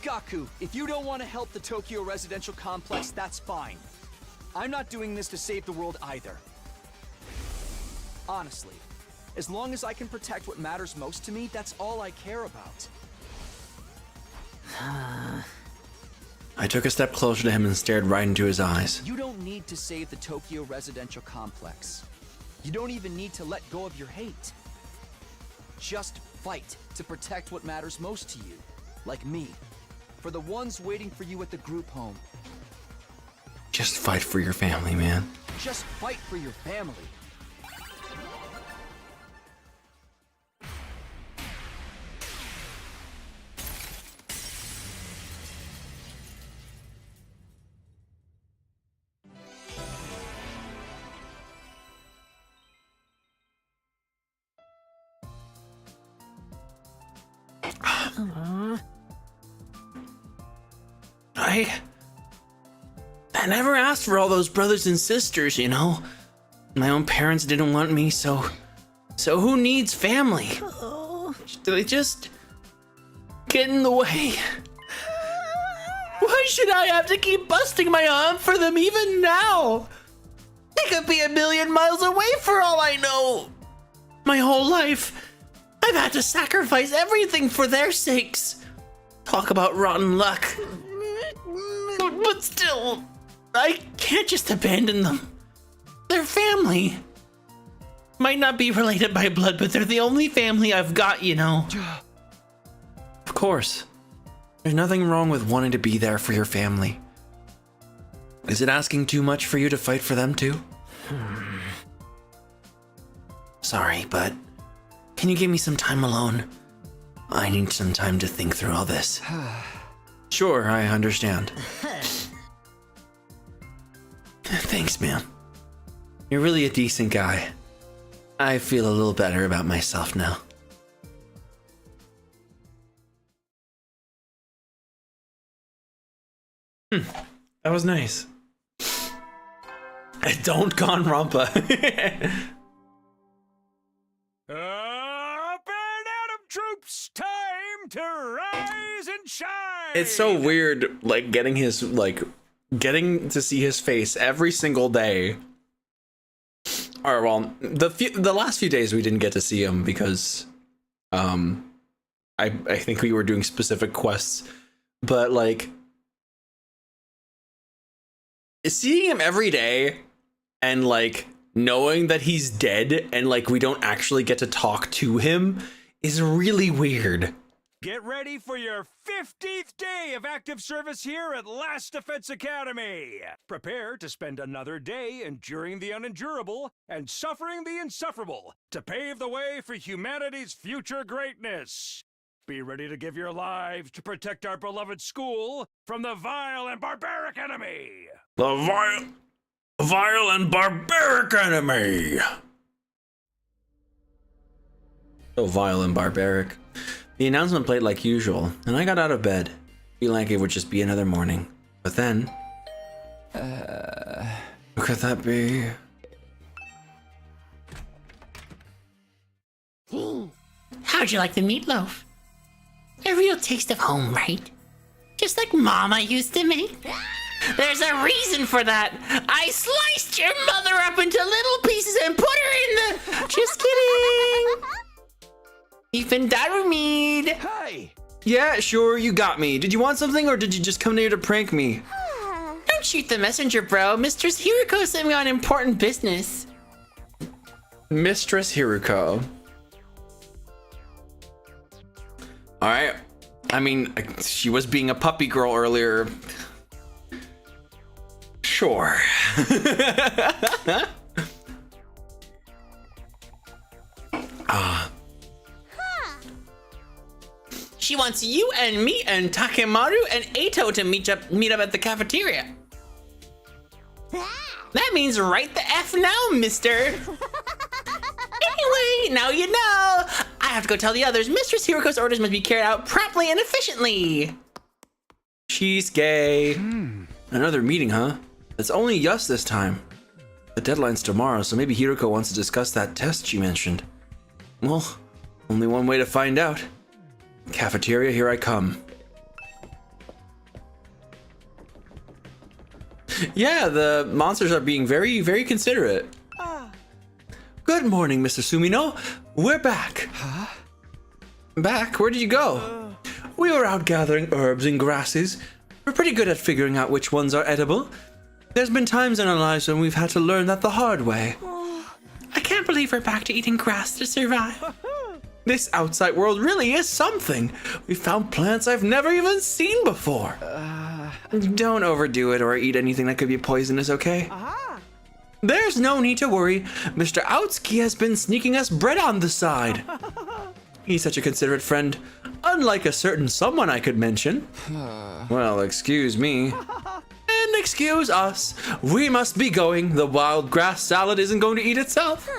Gaku, if you don't want to help the Tokyo residential complex, that's fine. I'm not doing this to save the world either. Honestly, as long as I can protect what matters most to me, that's all I care about. I took a step closer to him and stared right into his eyes. You don't need to save the Tokyo residential complex. You don't even need to let go of your hate. Just fight to protect what matters most to you, like me. For the ones waiting for you at the group home. Just fight for your family, man. Just fight for your family. I never asked for all those brothers and sisters, you know. My own parents didn't want me, so who needs family? They just get in the way. Why should I have to keep busting my arm for them even now? They could be a million miles away for all I know. My whole life, I've had to sacrifice everything for their sakes. Talk about rotten luck. But still, I can't just abandon them. They're family. Might not be related by blood, but they're the only family I've got, you know. Of course. There's nothing wrong with wanting to be there for your family. Is it asking too much for you to fight for them too? Sorry, but can you give me some time alone? I need some time to think through all this. Sure, I understand. Thanks, man. You're really a decent guy. I feel a little better about myself now. That was nice. Don't con Rampa. Up and Adam troops, time to rise and shine. It's so weird, like getting to see his face every single day. Or well, the last few days we didn't get to see him because, I think we were doing specific quests, but like seeing him every day and like knowing that he's dead and like we don't actually get to talk to him is really weird. Get ready for your 50th day of active service here at Last Defense Academy. Prepare to spend another day enduring the unendurable and suffering the insufferable to pave the way for humanity's future greatness. Be ready to give your lives to protect our beloved school from the vile and barbaric enemy. The vile and barbaric enemy. So vile and barbaric. The announcement played like usual, and I got out of bed, feeling like it would just be another morning. But then... who could that be? How'd you like the meatloaf? A real taste of home, right? Just like Mama used to make. There's a reason for that. I sliced your mother up into little pieces and put her in the... Just kidding. You've been Darumeed. Hey! Yeah, sure, you got me. Did you want something or did you just come here to prank me? Don't shoot the messenger, bro. Mistress Hiriko sent me on important business. Mistress Hiriko. Alright. I mean, she was being a puppy girl earlier. Sure. She wants you and me and Takemaru and Eito to meet up at the cafeteria. That means right the F now, mister. Anyway, now you know. I have to go tell the others. Mistress Hiriko's orders must be carried out promptly and efficiently. She's gay. Another meeting, huh? It's only us this time. The deadline's tomorrow, so maybe Hiriko wants to discuss that test she mentioned. Well, only one way to find out. Cafeteria, here I come. Yeah, the monsters are being very, very considerate. Good morning, Mr. Sumino. We're back. Huh? Back? Where did you go? We were out gathering herbs and grasses. We're pretty good at figuring out which ones are edible. There's been times in our lives when we've had to learn that the hard way. I can't believe we're back to eating grass to survive. This outside world really is something. We found plants I've never even seen before. Don't overdo it or eat anything that could be poisonous, okay? There's no need to worry. Mr. Outsky has been sneaking us bread on the side. He's such a considerate friend, unlike a certain someone I could mention. Well, excuse me. And excuse us. We must be going. The wild grass salad isn't going to eat itself.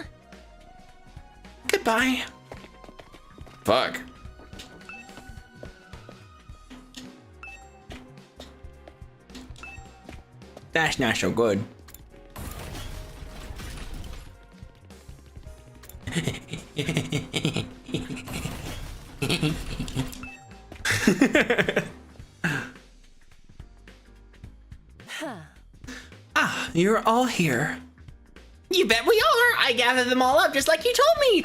Goodbye. Fuck. That's not so good. Ah, you're all here. You bet we are. I gathered them all up just like you told me.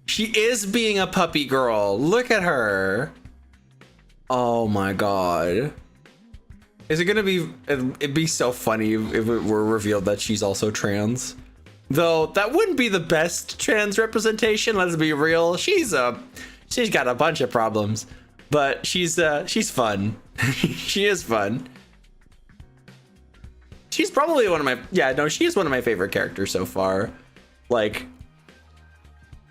She is being a puppy girl. Look at her. Oh my god. Is it gonna be... It'd be so funny if it were revealed that she's also trans. Though, that wouldn't be the best trans representation, let's be real. She's got a bunch of problems. But she's fun. She is fun. She's probably one of my... Yeah, no, she is one of my favorite characters so far. Like...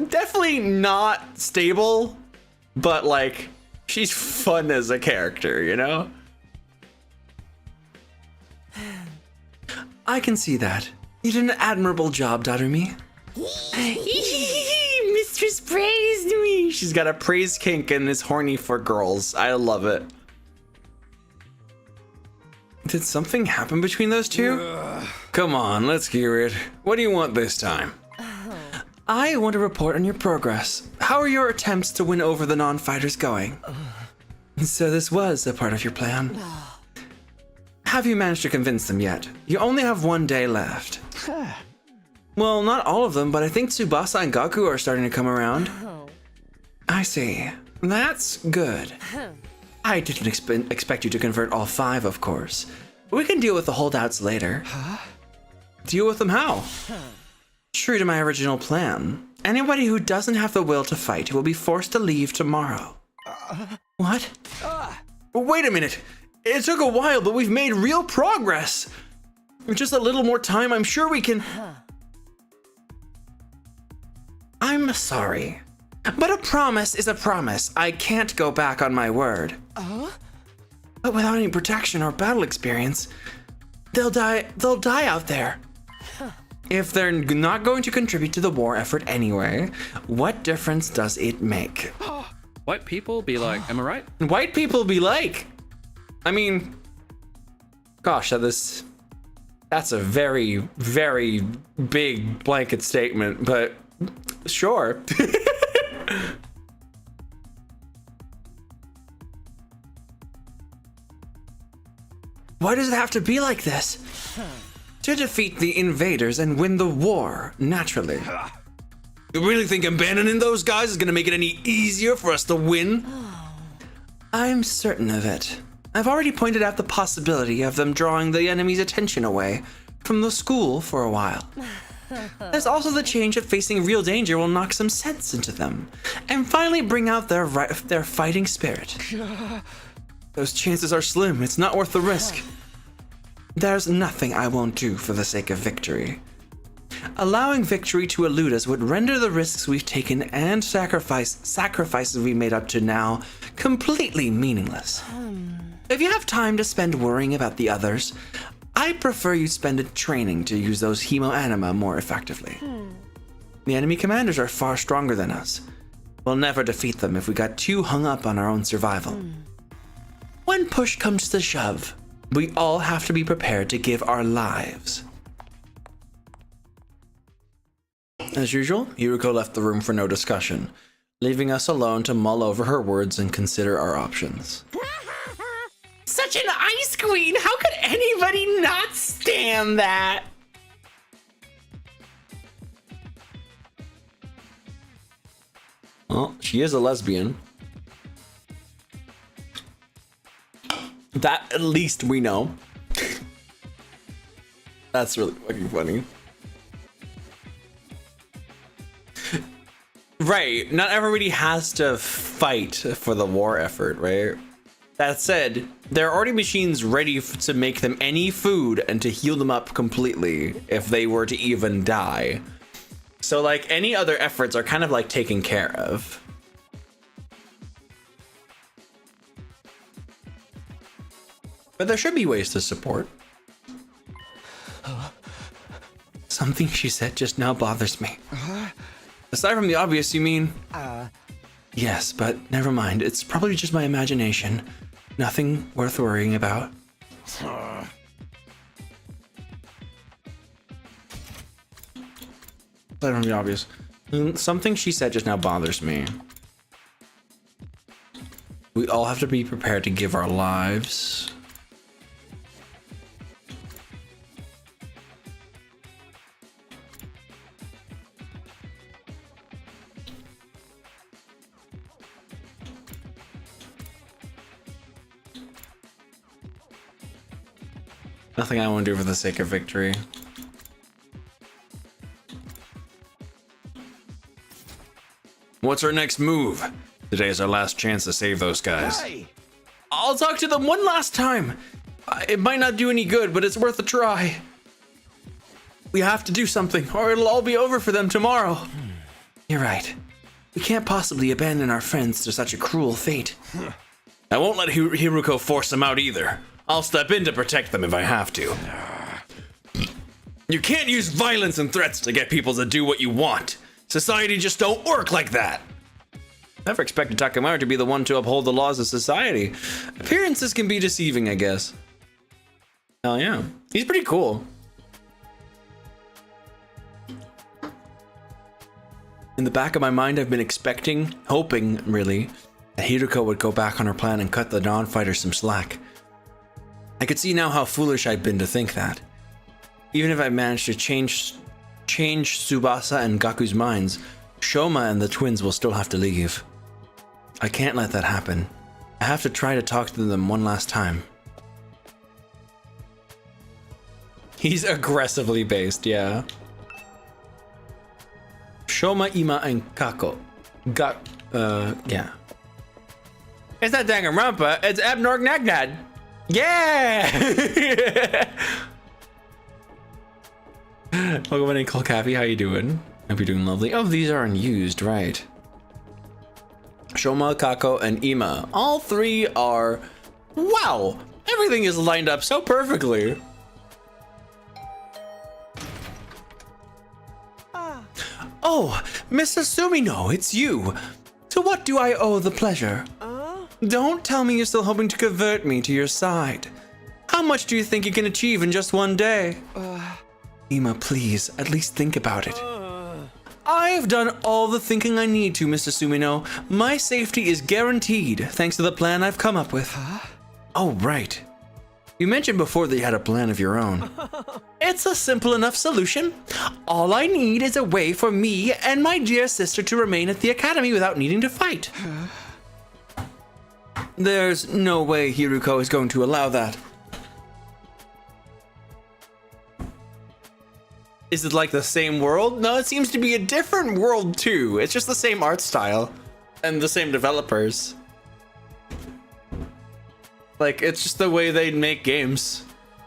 Definitely not stable, but like, she's fun as a character, you know? I can see that. You did an admirable job, Darumi. Mistress praised me. She's got a praise kink and is horny for girls. I love it. Did something happen between those two? Come on, let's hear it. What do you want this time? I want to report on your progress. How are your attempts to win over the non-fighters going? So this was a part of your plan. Have you managed to convince them yet? You only have 1 day left. Well, not all of them, but I think Tsubasa and Gaku are starting to come around. I see. That's good. I didn't expect you to convert all 5, of course. We can deal with the holdouts later. Deal with them how? True to my original plan, anybody who doesn't have the will to fight will be forced to leave tomorrow. What? Wait a minute. It took a while, but we've made real progress. With just a little more time, I'm sure we can... I'm sorry, but a promise is a promise. I can't go back on my word. But without any protection or battle experience, they'll die out there. If they're not going to contribute to the war effort anyway, what difference does it make? White people be like, am I right? White people be like, I mean, gosh, that's a very, very big blanket statement, but sure. Why does it have to be like this? To defeat the invaders and win the war, naturally. You really think abandoning those guys is gonna make it any easier for us to win? I'm certain of it. I've already pointed out the possibility of them drawing the enemy's attention away from the school for a while. There's also the change of facing real danger will knock some sense into them and finally bring out their fighting spirit. Those chances are slim. It's not worth the risk. There's nothing I won't do for the sake of victory. Allowing victory to elude us would render the risks we've taken and sacrifices we made up to now completely meaningless. If you have time to spend worrying about the others, I prefer you spend it training to use those hemo-anima more effectively. The enemy commanders are far stronger than us. We'll never defeat them if we got too hung up on our own survival. When push comes to shove, we all have to be prepared to give our lives. As usual, Yuriko left the room for no discussion, leaving us alone to mull over her words and consider our options. Such an ice queen! How could anybody not stand that? Well, she is a lesbian. That at least we know. That's really fucking funny. Right, not everybody has to fight for the war effort, right? That said, there are already machines ready to make them any food and to heal them up completely if they were to even die. So like any other efforts are kind of like taken care of. But there should be ways to support. Something she said just now bothers me. Aside from the obvious, you mean? Yes, but never mind. It's probably just my imagination. Nothing worth worrying about. Aside from the obvious. Something she said just now bothers me. We all have to be prepared to give our lives. Nothing I want to do for the sake of victory. What's our next move? Today is our last chance to save those guys. Hey! I'll talk to them one last time. It might not do any good, but it's worth a try. We have to do something, or it'll all be over for them tomorrow. You're right. We can't possibly abandon our friends to such a cruel fate. I won't let Hiruko force them out either. I'll step in to protect them if I have to. You can't use violence and threats to get people to do what you want. Society just don't work like that. Never expected Takemaru to be the one to uphold the laws of society. Appearances can be deceiving, I guess. Hell yeah. He's pretty cool. In the back of my mind, I've been hoping, really, that Hiruko would go back on her plan and cut the Dawn Fighters some slack. I could see now how foolish I'd been to think that. Even if I managed to change Tsubasa and Gaku's minds, Shoma and the twins will still have to leave. I can't let that happen. I have to try to talk to them one last time. He's aggressively based, yeah. Shoma, Ima, and Kako. Yeah. It's not Danganronpa, it's Abnorg Nagnad. Yeah! Welcome in, Kolkavi. How you doing? Hope you're doing lovely. Oh, these are unused, right? Shoma, Kako, and Ima. All three are... Wow! Everything is lined up so perfectly. Oh, Mr. Sumino, it's you. To what do I owe the pleasure? Don't tell me you're still hoping to convert me to your side. How much do you think you can achieve in just one day? Ima, please, at least think about it. I've done all the thinking I need to, Mr. Sumino. My safety is guaranteed, thanks to the plan I've come up with. Oh, right. You mentioned before that you had a plan of your own. It's a simple enough solution. All I need is a way for me and my dear sister to remain at the academy without needing to fight. There's no way Hiruko is going to allow that. Is it like the same world? No, it seems to be a different world too. It's just the same art style and the same developers. Like, it's just the way they make games.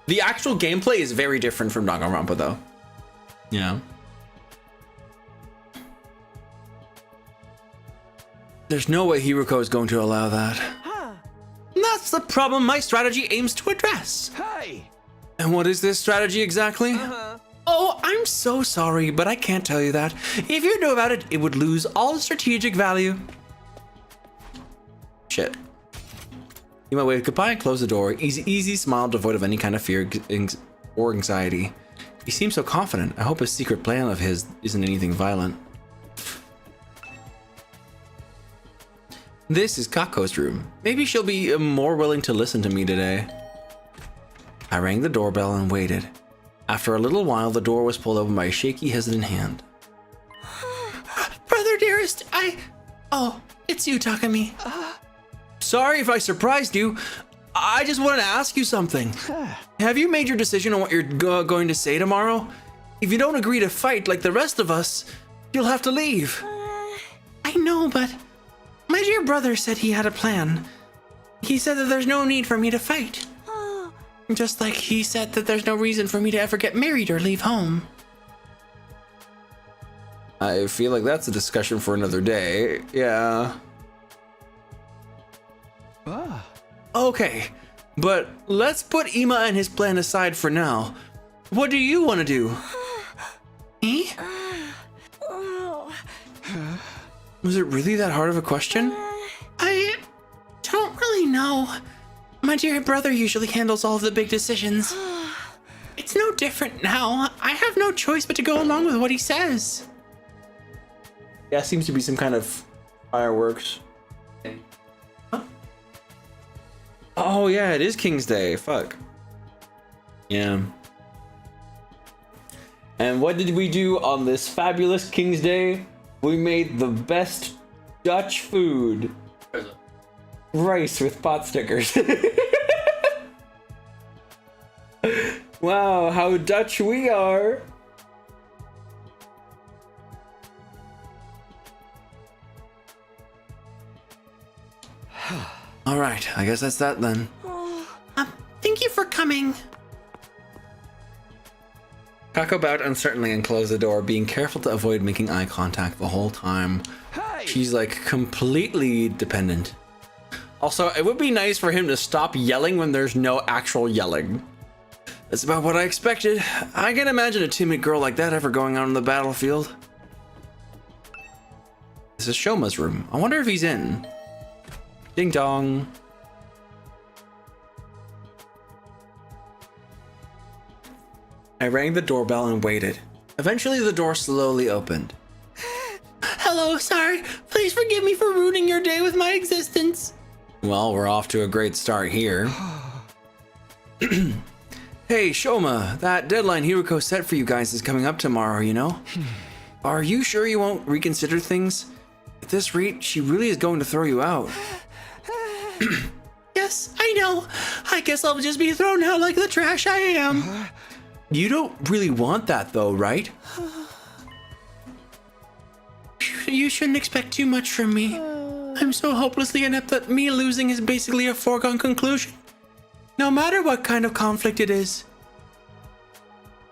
The actual gameplay is very different from Danganronpa though. Yeah. There's no way Hiruko is going to allow that. That's the problem my strategy aims to address. Hey! And what is this strategy exactly? Oh, I'm so sorry, but I can't tell you that. If you knew about it, it would lose all strategic value. Shit. You might wave goodbye and close the door. Easy smile devoid of any kind of fear or anxiety. He seems so confident. I hope his secret plan of his isn't anything violent. This is Kako's room. Maybe she'll be more willing to listen to me today. I rang the doorbell and waited. After a little while, the door was pulled open by a shaky, hesitant hand. Brother dearest, Oh, it's you, Takami. Sorry if I surprised you. I just wanted to ask you something. Have you made your decision on what you're going to say tomorrow? If you don't agree to fight like the rest of us, you'll have to leave. I know, but my dear brother said he had a plan. He said that there's no need for me to fight. Just like he said that there's no reason for me to ever get married or leave home. I feel like that's a discussion for another day. Yeah. Okay, but let's put Ima and his plan aside for now. What do you want to do? Me? Was it really that hard of a question? I don't really know. My dear brother usually handles all of the big decisions. It's no different now. I have no choice but to go along with what he says. Yeah, seems to be some kind of fireworks. Huh? Oh yeah, it is King's Day. Fuck. Yeah. And what did we do on this fabulous King's Day? We made the best Dutch food. Rice with pot stickers. Wow, how Dutch we are. All right, I guess that's that then. Thank you for coming. Kako bowed uncertainly and closed the door, being careful to avoid making eye contact the whole time. Hey! She's like completely dependent. Also, it would be nice for him to stop yelling when there's no actual yelling. That's about what I expected. I can't imagine a timid girl like that ever going out on the battlefield. This is Shoma's room. I wonder if he's in. Ding dong. I rang the doorbell and waited. Eventually the door slowly opened. Hello, sorry. Please forgive me for ruining your day with my existence. Well, we're off to a great start here. Hey, Shoma, that deadline Hiruko set for you guys is coming up tomorrow, you know? Are you sure you won't reconsider things? At this rate, she really is going to throw you out. Yes, I know. I guess I'll just be thrown out like the trash I am. You don't really want that though, right? You shouldn't expect too much from me. I'm so hopelessly inept that me losing is basically a foregone conclusion. No matter what kind of conflict it is.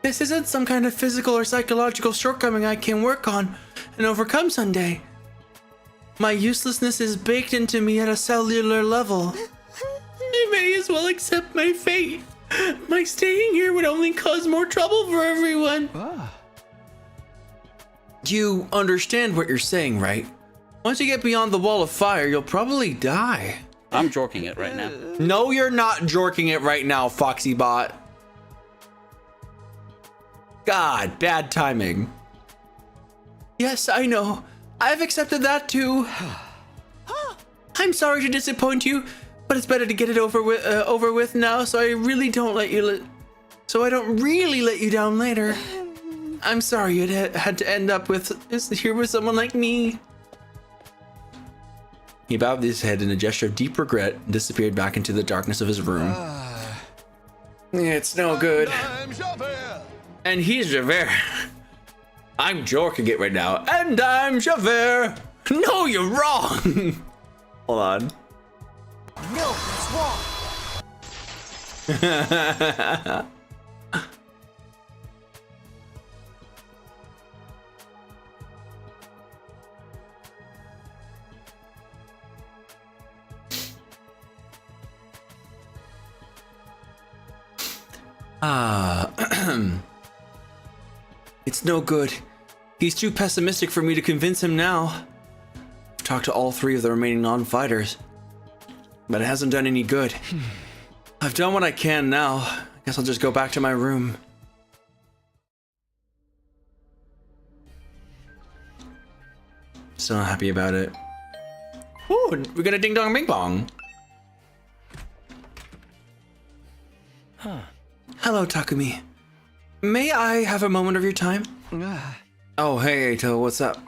This isn't some kind of physical or psychological shortcoming I can work on and overcome someday. My uselessness is baked into me at a cellular level. I may as well accept my fate. My staying here would only cause more trouble for everyone. You understand what you're saying, right? Once you get beyond the wall of fire, you'll probably die. I'm jorking it right now. No, you're not jorking it right now, FoxyBot. God, bad timing. Yes, I know. I've accepted that too. I'm sorry to disappoint you, but it's better to get it over with now, so I don't really let you down later. I'm sorry you had to end up here with someone like me. He bowed his head in a gesture of deep regret and disappeared back into the darkness of his room. It's no good. And he's Javert. I'm jorking it right now. And I'm Javert. No, you're wrong. Hold on. No, that's wrong. It's no good. He's too pessimistic for me to convince him now. I've talked to all 3 of the remaining non-fighters, but it hasn't done any good. I've done what I can now. I guess I'll just go back to my room. Still not happy about it. Ooh, we got a ding dong bing bong. Hello, Takumi. May I have a moment of your time? Oh, hey, Eito, what's up?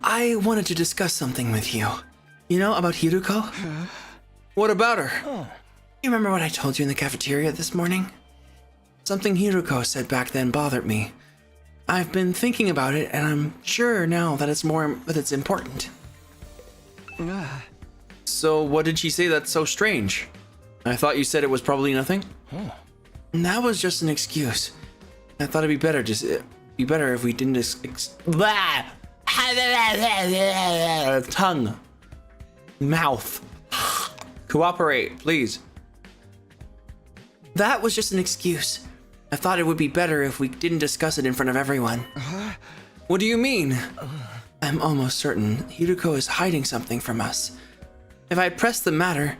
I wanted to discuss something with you. You know, about Hiruko? What about her? You remember what I told you in the cafeteria this morning? Something Hiruko said back then bothered me. I've been thinking about it, and I'm sure now that it's important. So what did she say that's so strange? I thought you said it was probably nothing. That was just an excuse. I thought it'd be better if we didn't tongue, mouth, cooperate, please. That was just an excuse. I thought it would be better if we didn't discuss it in front of everyone. What do you mean? I'm almost certain Hiruko is hiding something from us. If I pressed the matter,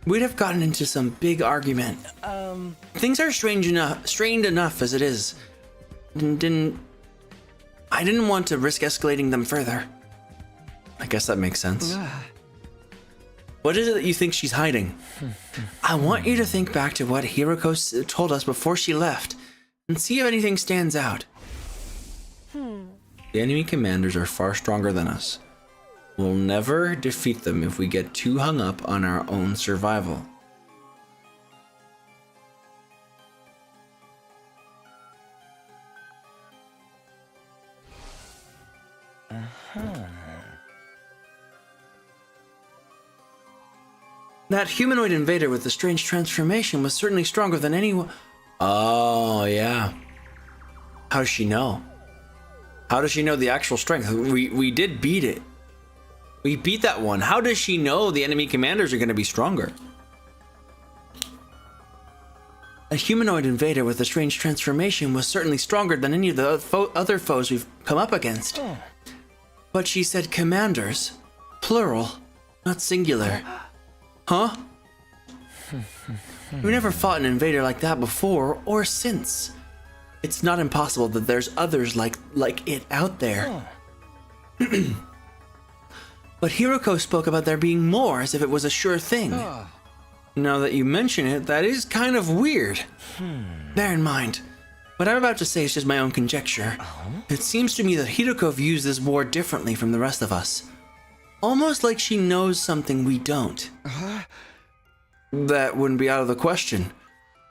we'd have gotten into some big argument. Things are strained enough as it is. I didn't want to risk escalating them further. I guess that makes sense. What is it that you think she's hiding? I want you to think back to what Hiruko told us before she left and see if anything stands out. The enemy commanders are far stronger than us. We'll never defeat them if we get too hung up on our own survival. That humanoid invader with the strange transformation was certainly stronger than anyone. Oh, yeah. How does she know? How does she know the actual strength? We did beat it. We beat that one. How does she know the enemy commanders are going to be stronger? A humanoid invader with a strange transformation was certainly stronger than any of the other foes we've come up against. But she said commanders. Plural, not singular. Huh? We never fought an invader like that before or since. It's not impossible that there's others like it out there. But Hiruko spoke about there being more as if it was a sure thing. Now that you mention it, that is kind of weird. Bear in mind, what I'm about to say is just my own conjecture. It seems to me that Hiruko views this war differently from the rest of us. Almost like she knows something we don't. That wouldn't be out of the question.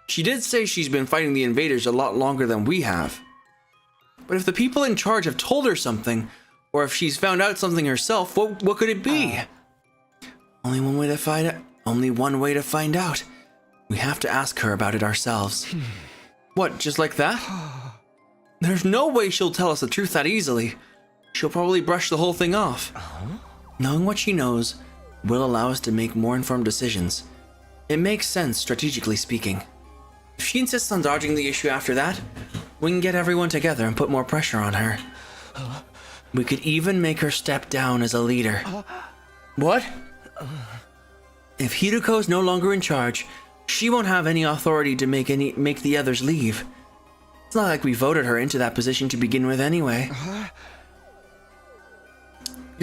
She did say she's been fighting the invaders a lot longer than we have. But if the people in charge have told her something, or if she's found out something herself, what could it be? Only one way to find out. We have to ask her about it ourselves. What, just like that? There's no way she'll tell us the truth that easily. She'll probably brush the whole thing off. Knowing what she knows will allow us to make more informed decisions. It makes sense, strategically speaking. If she insists on dodging the issue after that, we can get everyone together and put more pressure on her. We could even make her step down as a leader. What? If Hiruko's no longer in charge, she won't have any authority to make the others leave. It's not like we voted her into that position to begin with anyway.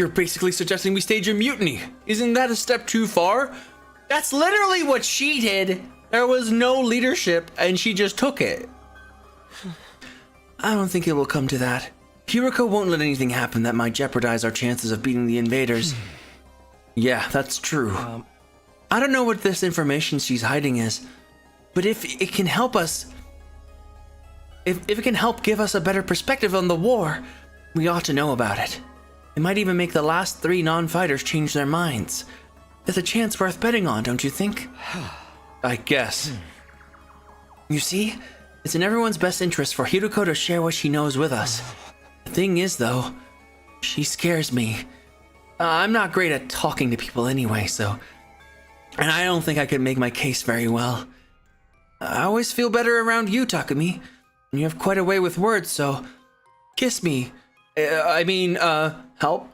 You're basically suggesting we stage a mutiny. Isn't that a step too far? That's literally what she did. There was no leadership and she just took it. I don't think it will come to that. Hiroko won't let anything happen that might jeopardize our chances of beating the invaders. Yeah, that's true. I don't know what this information she's hiding is, but if it can help us, if it can help give us a better perspective on the war, we ought to know about it. It might even make the last 3 non-fighters change their minds. There's a chance worth betting on, don't you think? I guess. You see, it's in everyone's best interest for Hiroko to share what she knows with us. The thing is, though, she scares me. I'm not great at talking to people anyway, and I don't think I could make my case very well. I always feel better around you, Takumi. You have quite a way with words, so kiss me. Help?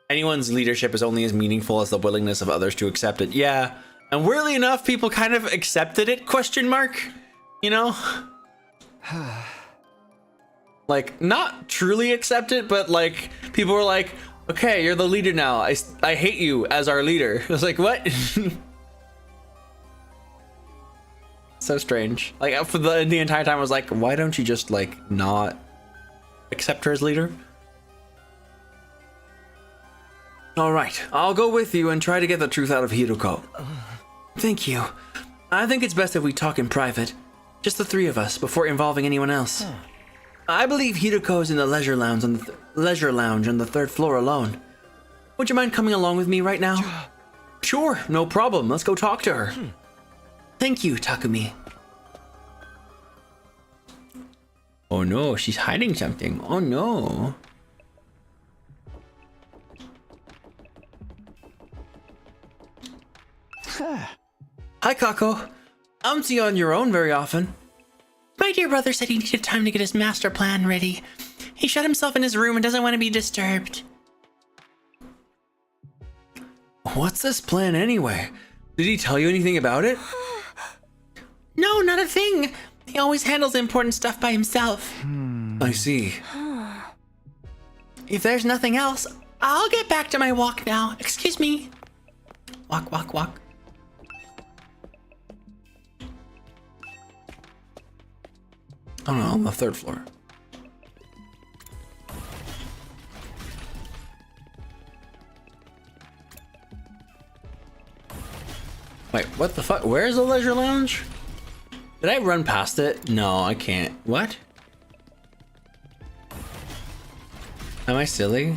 Anyone's leadership is only as meaningful as the willingness of others to accept it. Yeah, and weirdly enough, people kind of accepted it, question mark? You know? Like, not truly accept it, but like, people were like, okay, you're the leader now. I hate you as our leader. I was like, what? So strange. Like, for the entire time, I was like, why don't you just, like, not accept her as leader? All right, I'll go with you and try to get the truth out of Hiroko. Thank you. I think it's best if we talk in private. Just the 3 of us, before involving anyone else. I believe Hiroko is in the leisure lounge on the 3rd floor alone. Would you mind coming along with me right now? Sure, no problem. Let's go talk to her. Thank you, Takumi. Oh no, she's hiding something. Oh no. Hi, Kako. I don't see you on your own very often. My dear brother said he needed time to get his master plan ready. He shut himself in his room and doesn't want to be disturbed. What's this plan anyway? Did he tell you anything about it? No, not a thing. He always handles important stuff by himself. I see. If there's nothing else, I'll get back to my walk now. Excuse me. Walk, walk, walk. I don't know, on the 3rd floor. Wait, what the fuck? Where's the leisure lounge? Did I run past it? No, I can't. What? Am I silly?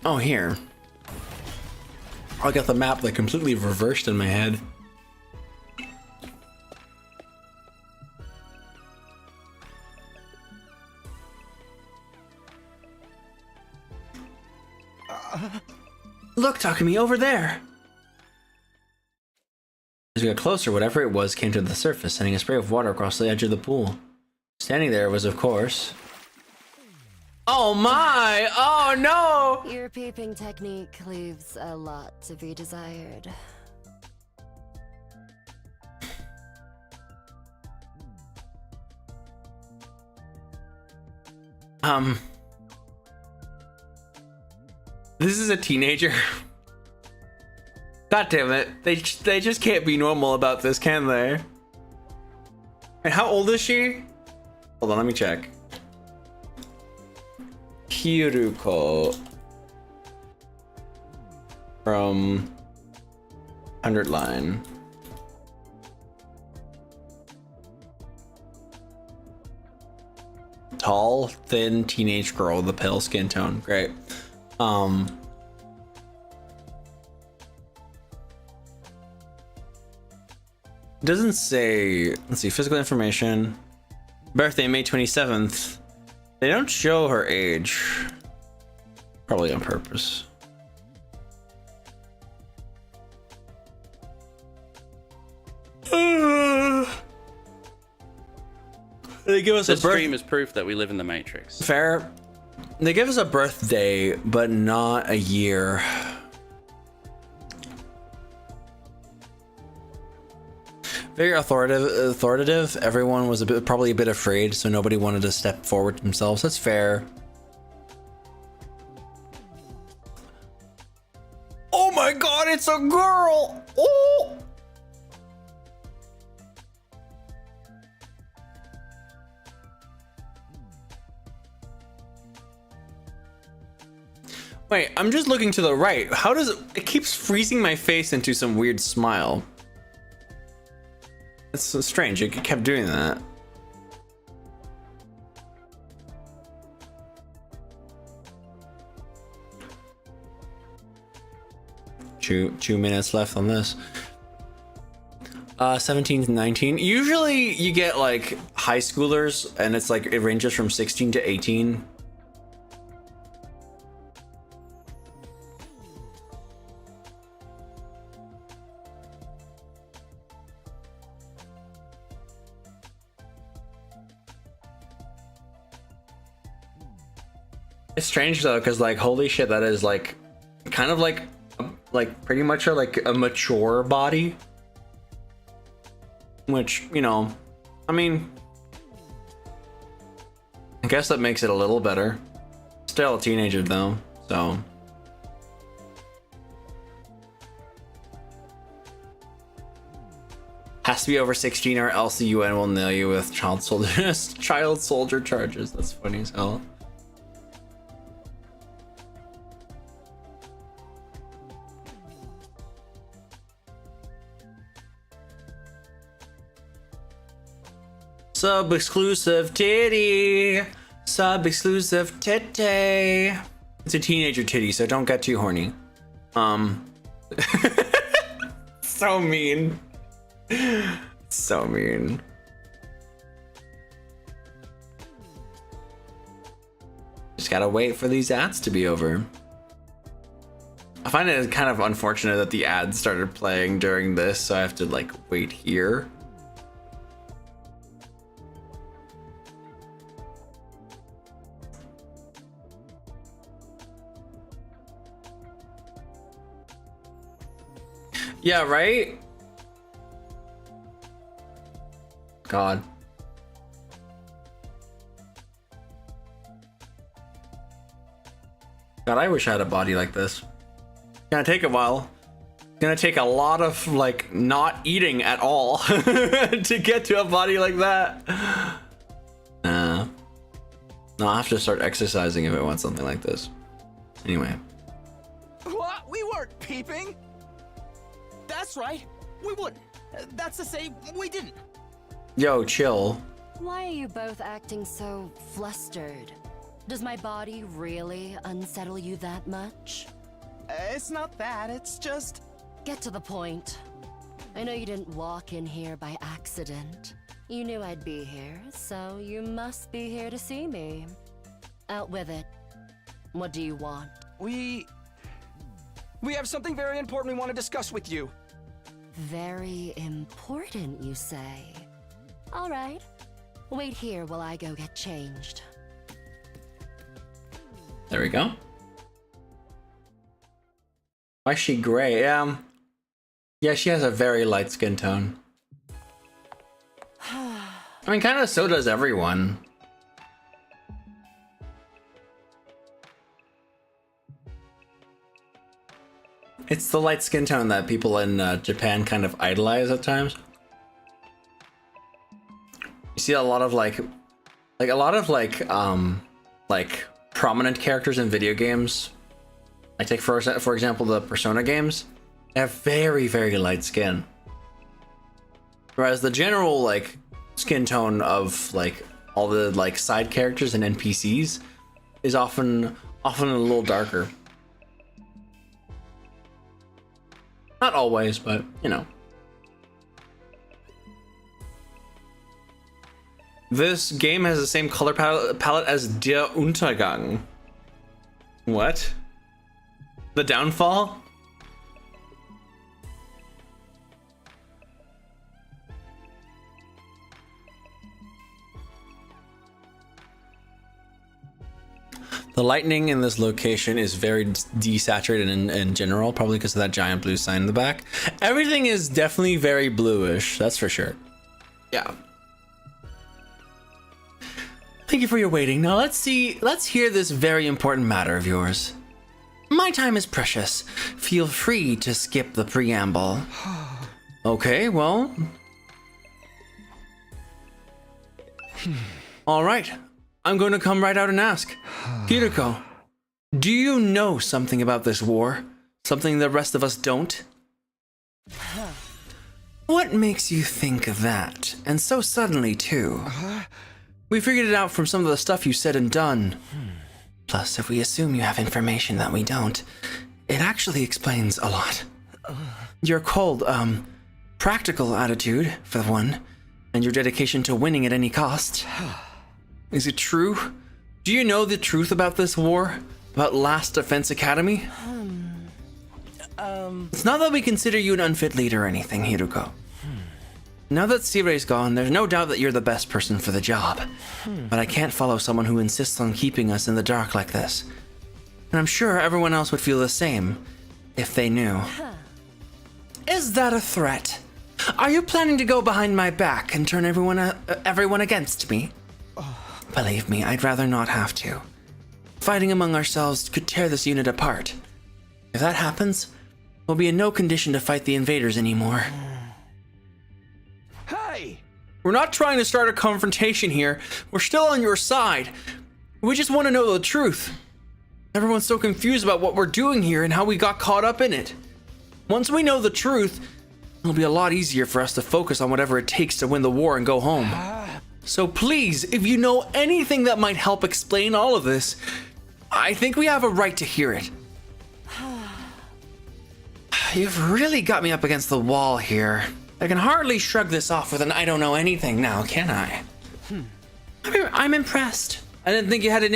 Oh, here. I got the map like completely reversed in my head. Look, Takumi, over there. As we got closer, whatever it was came to the surface, sending a spray of water across the edge of the pool. Standing there was, of course... Oh my! Oh no! Your peeping technique leaves a lot to be desired. This is a teenager. God damn it. They just can't be normal about this, can they? And how old is she? Hold on, let me check. Hiruko from 100 line. Tall, thin teenage girl with a pale skin tone. Great. Doesn't say, let's see, physical information. Birthday May 27th. They don't show her age. Probably on purpose. They give us This a birth. stream is proof that we live in the Matrix. Fair. They give us a birthday, but not a year. Very authoritative. Everyone was probably a bit afraid, so nobody wanted to step forward themselves. That's fair. Oh my god, it's a girl! Oh! Wait, I'm just looking to the right. How does it keeps freezing my face into some weird smile? That's so strange. It kept doing that. Two minutes left on this. 17 to 19. Usually you get like high schoolers and it's like it ranges from 16 to 18. It's strange though, because like holy shit, that is like kind of like pretty much a mature body, which, you know, I mean, I guess that makes it a little better. Still a teenager though, so has to be over 16 or else the UN will nail you with child soldier charges. That's funny as hell. Sub-exclusive titty. Sub-exclusive titty. It's a teenager titty, so don't get too horny. So mean. So mean. Just gotta wait for these ads to be over. I find it kind of unfortunate that the ads started playing during this, so I have to like wait here. Yeah, right? God. God, I wish I had a body like this. It's gonna take a while. It's gonna take a lot of, like, not eating at all to get to a body like that. No, I'll have to start exercising if I want something like this. Anyway. What? We weren't peeping! That's right. We wouldn't. That's to say, we didn't. Yo, chill. Why are you both acting so flustered? Does my body really unsettle you that much? It's not that, it's just... Get to the point. I know you didn't walk in here by accident. You knew I'd be here, so you must be here to see me. Out with it. What do you want? We have something very important we want to discuss with you. Very important, you say? All right. Wait here while I go get changed. There we go. Why is she gray? Yeah, she has a very light skin tone. I mean, kind of so does everyone. It's the light skin tone that people in Japan kind of idolize at times. You see a lot of like prominent characters in video games. I take for example the Persona games. They have very, very light skin. Whereas the general like skin tone of like all the like side characters and NPCs is often a little darker. Not always, but you know. This game has the same color palette as Der Untergang. What? The Downfall? The lightning in this location is very desaturated in general, probably because of that giant blue sign in the back. Everything is definitely very bluish, that's for sure. Yeah. Thank you for your waiting. Now let's hear this very important matter of yours. My time is precious. Feel free to skip the preamble. Okay, well. All right. I'm going to come right out and ask. Hiroko, do you know something about this war? Something the rest of us don't? What makes you think that? And so suddenly, too. We figured it out from some of the stuff you said and done. Plus, if we assume you have information that we don't, it actually explains a lot. Your cold, practical attitude, for one, and your dedication to winning at any cost. Is it true? Do you know the truth about this war? About Last Defense Academy? It's not that we consider you an unfit leader or anything, Hiroko. Now that Sirei's gone, there's no doubt that you're the best person for the job. But I can't follow someone who insists on keeping us in the dark like this. And I'm sure everyone else would feel the same, if they knew. Is that a threat? Are you planning to go behind my back and turn everyone against me? Believe me, I'd rather not have to. Fighting among ourselves could tear this unit apart. If that happens, we'll be in no condition to fight the invaders anymore. Hey! We're not trying to start a confrontation here. We're still on your side. We just want to know the truth. Everyone's so confused about what we're doing here and how we got caught up in it. Once we know the truth, it'll be a lot easier for us to focus on whatever it takes to win the war and go home. So please, if you know anything that might help explain all of this, I think we have a right to hear it. You've really got me up against the wall here. I can hardly shrug this off with an I don't know anything now, can I? I'm impressed. I didn't think you had it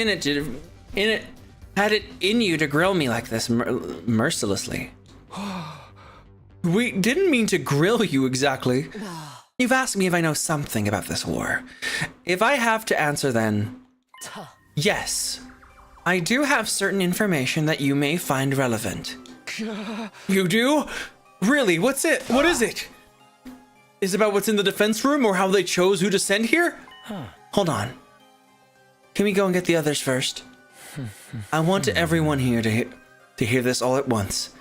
in you to grill me like this mercilessly. We didn't mean to grill you exactly. You've asked me if I know something about this war. If I have to answer, then yes. I do have certain information that you may find relevant. You do? Really? What's it? What is it? Is it about what's in the defense room or how they chose who to send here? Hold on. Can we go and get the others first? I want everyone here to hear this all at once.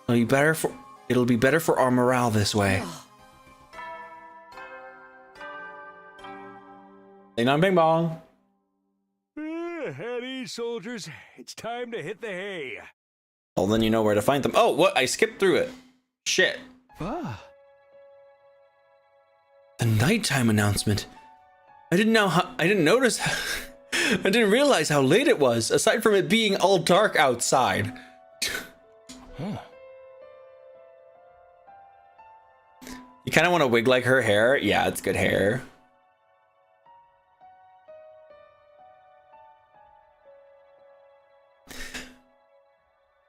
It'll be better for our morale this way. Ding dong, bing bong. At ease, soldiers. It's time to hit the hay. Well, then you know where to find them. Oh, what? I skipped through it. Shit. The nighttime announcement. I didn't notice. I didn't realize how late it was, aside from it being all dark outside. You kind of want to wig like her hair? Yeah, it's good hair.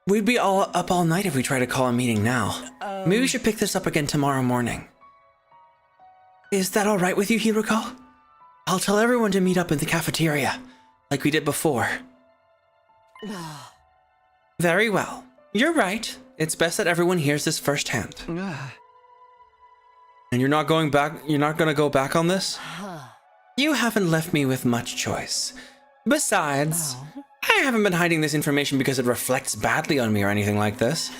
We'd be all up all night if we try to call a meeting now. Maybe we should pick this up again tomorrow morning. Is that all right with you, Hiroko? I'll tell everyone to meet up in the cafeteria, like we did before. Very well. You're right. It's best that everyone hears this firsthand. And you're not going back? You're not going to go back on this? You haven't left me with much choice. Besides, I haven't been hiding this information because it reflects badly on me or anything like this.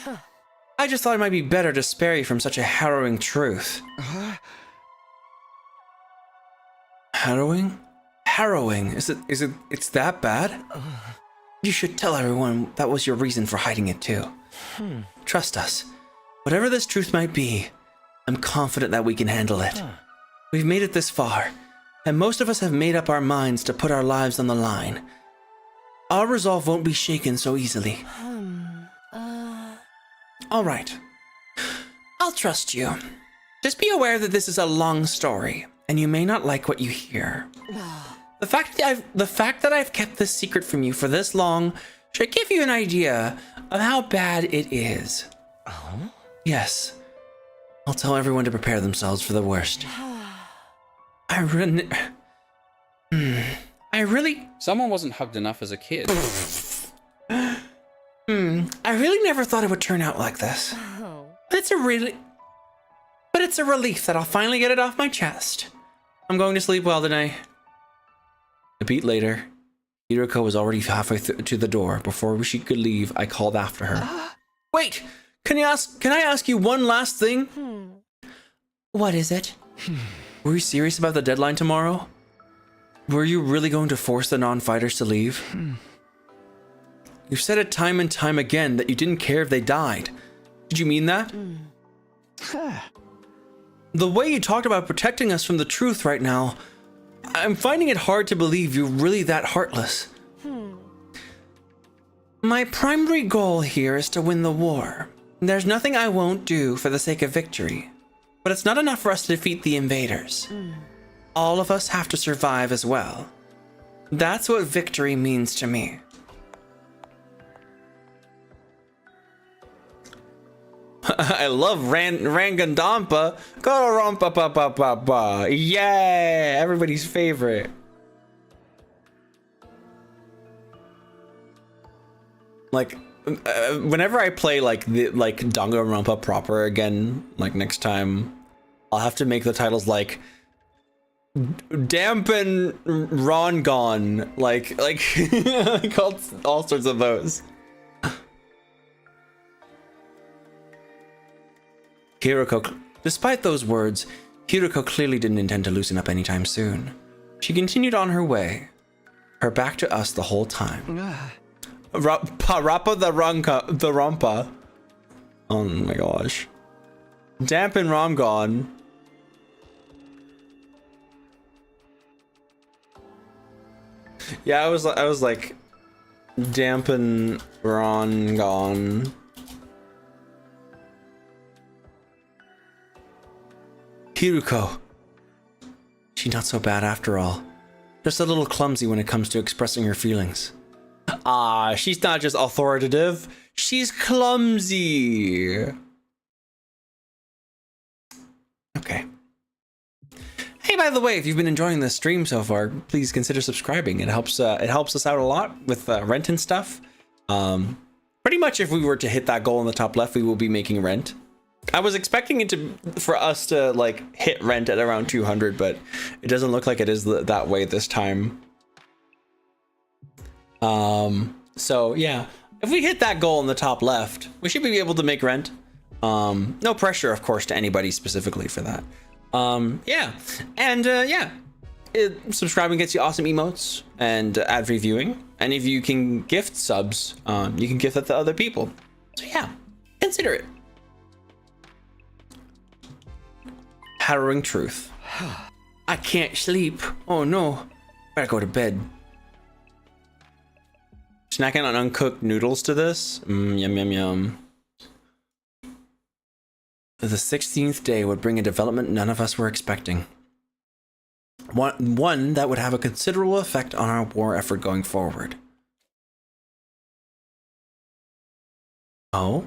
I just thought it might be better to spare you from such a harrowing truth. Harrowing? Harrowing? It's that bad? You should tell everyone that was your reason for hiding it too. Trust us. Whatever this truth might be, I'm confident that we can handle it. We've made it this far, and most of us have made up our minds to put our lives on the line. Our resolve won't be shaken so easily. All right. I'll trust you. Just be aware that this is a long story, and you may not like what you hear. The fact that I've kept this secret from you for this long should give you an idea of how bad it is. Yes. I'll tell everyone to prepare themselves for the worst. I Someone wasn't hugged enough as a kid. I really never thought it would turn out like this. But it's a relief that I'll finally get it off my chest. I'm going to sleep well tonight. A beat later, Hiroko was already halfway to the door. Before she could leave, I called after her. Wait, can I ask you one last thing? What is it? Were you serious about the deadline tomorrow? Were you really going to force the non-fighters to leave? You've said it time and time again that you didn't care if they died. Did you mean that? The way you talked about protecting us from the truth right now, I'm finding it hard to believe you're really that heartless. My primary goal here is to win the war. There's nothing I won't do for the sake of victory. But it's not enough for us to defeat the invaders. All of us have to survive as well. That's what victory means to me. I love Rangandampa. Go yeah, everybody's favorite. Like, whenever I play like Danganronpa proper again, like next time, I'll have to make the titles like Dampen Rongon, like all sorts of those. Hiroko, despite those words, Hiroko clearly didn't intend to loosen up anytime soon. She continued on her way, her back to us the whole time. Rappa the Rompa. Oh my gosh. Dampen Romgon. Yeah, I was like Dampen Rongon. Hiroko. She's not so bad after all. Just a little clumsy when it comes to expressing her feelings. Ah, she's not just authoritative, she's clumsy. Okay. Hey, by the way, if you've been enjoying this stream so far, please consider subscribing. It helps us out a lot with rent and stuff. Pretty much if we were to hit that goal in the top left, we will be making rent. I was expecting it for us to like hit rent at around 200, but it doesn't look like it is that way this time. So yeah, if we hit that goal in the top left, we should be able to make rent. No pressure, of course, to anybody specifically for that. Yeah, and yeah, subscribing gets you awesome emotes and ad-free viewing. And if you can gift subs, you can gift that to other people. So yeah, consider it. Harrowing truth. I can't sleep. Oh no, better go to bed. Snacking on uncooked noodles to this? Yum yum yum. The 16th day would bring a development none of us were expecting. One that would have a considerable effect on our war effort going forward. Oh?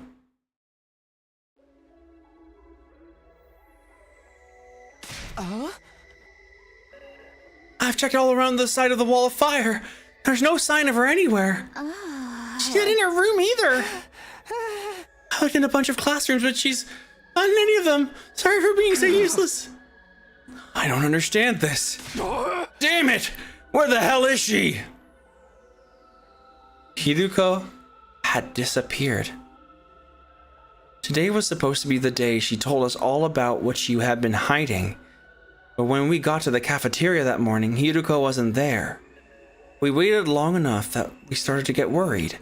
I've checked all around the side of the wall of fire. There's no sign of her anywhere. She's not in her room either. I looked in a bunch of classrooms, but she's not in any of them. Sorry for being so useless. I don't understand this. Damn it! Where the hell is she? Hiroko had disappeared. Today was supposed to be the day she told us all about what she had been hiding. But when we got to the cafeteria that morning, Hiroko wasn't there. We waited long enough that we started to get worried.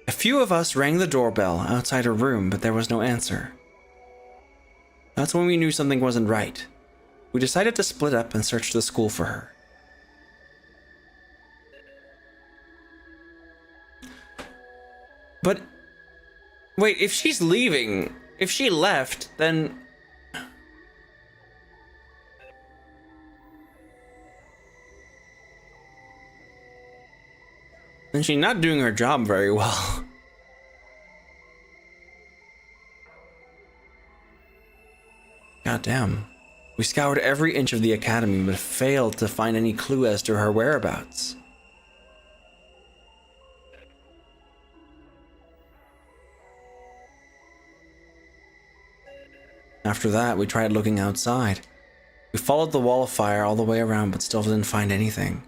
A few of us rang the doorbell outside her room, but there was no answer. That's when we knew something wasn't right. We decided to split up and search the school for her. But wait, if she's leaving, if she left, then she's not doing her job very well. God damn. We scoured every inch of the academy, but failed to find any clue as to her whereabouts. After that, we tried looking outside. We followed the wall of fire all the way around, but still didn't find anything.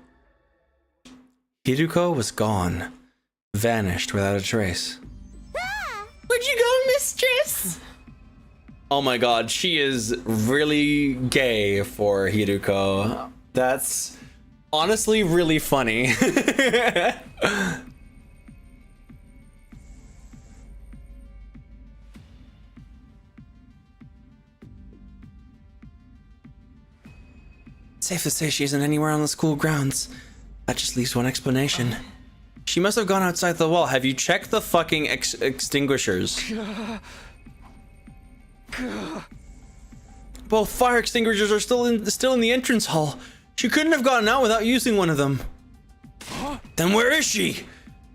Hiruko was gone, vanished without a trace. Where'd you go, mistress? Oh my god, she is really gay for Hiruko. That's honestly really funny. Safe to say she isn't anywhere on the school grounds. That just leaves one explanation. She must have gone outside the wall. Have you checked the fucking extinguishers? Both fire extinguishers are still in the entrance hall. She couldn't have gotten out without using one of them. Then where is she?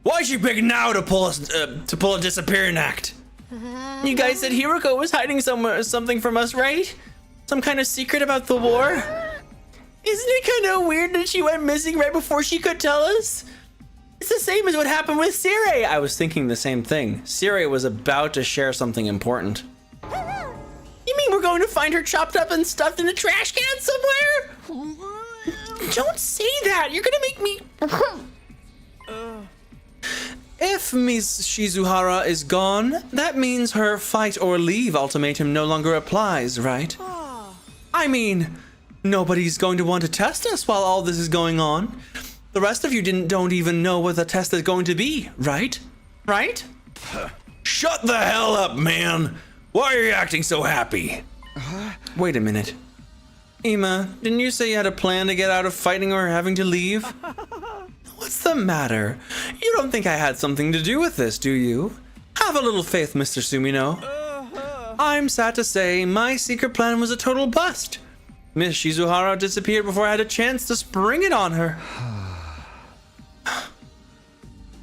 Why is she picking now to pull a disappearing act? You guys said Hiruko was hiding something from us, right? Some kind of secret about the war? Isn't it kind of weird that she went missing right before she could tell us? It's the same as what happened with Sire. I was thinking the same thing. Sire was about to share something important. You mean we're going to find her chopped up and stuffed in a trash can somewhere? Don't say that. You're gonna make me... If Miss Shizuhara is gone, that means her fight or leave ultimatum no longer applies, right? I mean, nobody's going to want to test us while all this is going on. The rest of you don't even know what the test is going to be, right? Right? Shut the hell up, man! Why are you acting so happy? Wait a minute. Ima, didn't you say you had a plan to get out of fighting or having to leave? What's the matter? You don't think I had something to do with this, do you? Have a little faith, Mr. Sumino. I'm sad to say my secret plan was a total bust. Miss Shizuhara disappeared before I had a chance to spring it on her.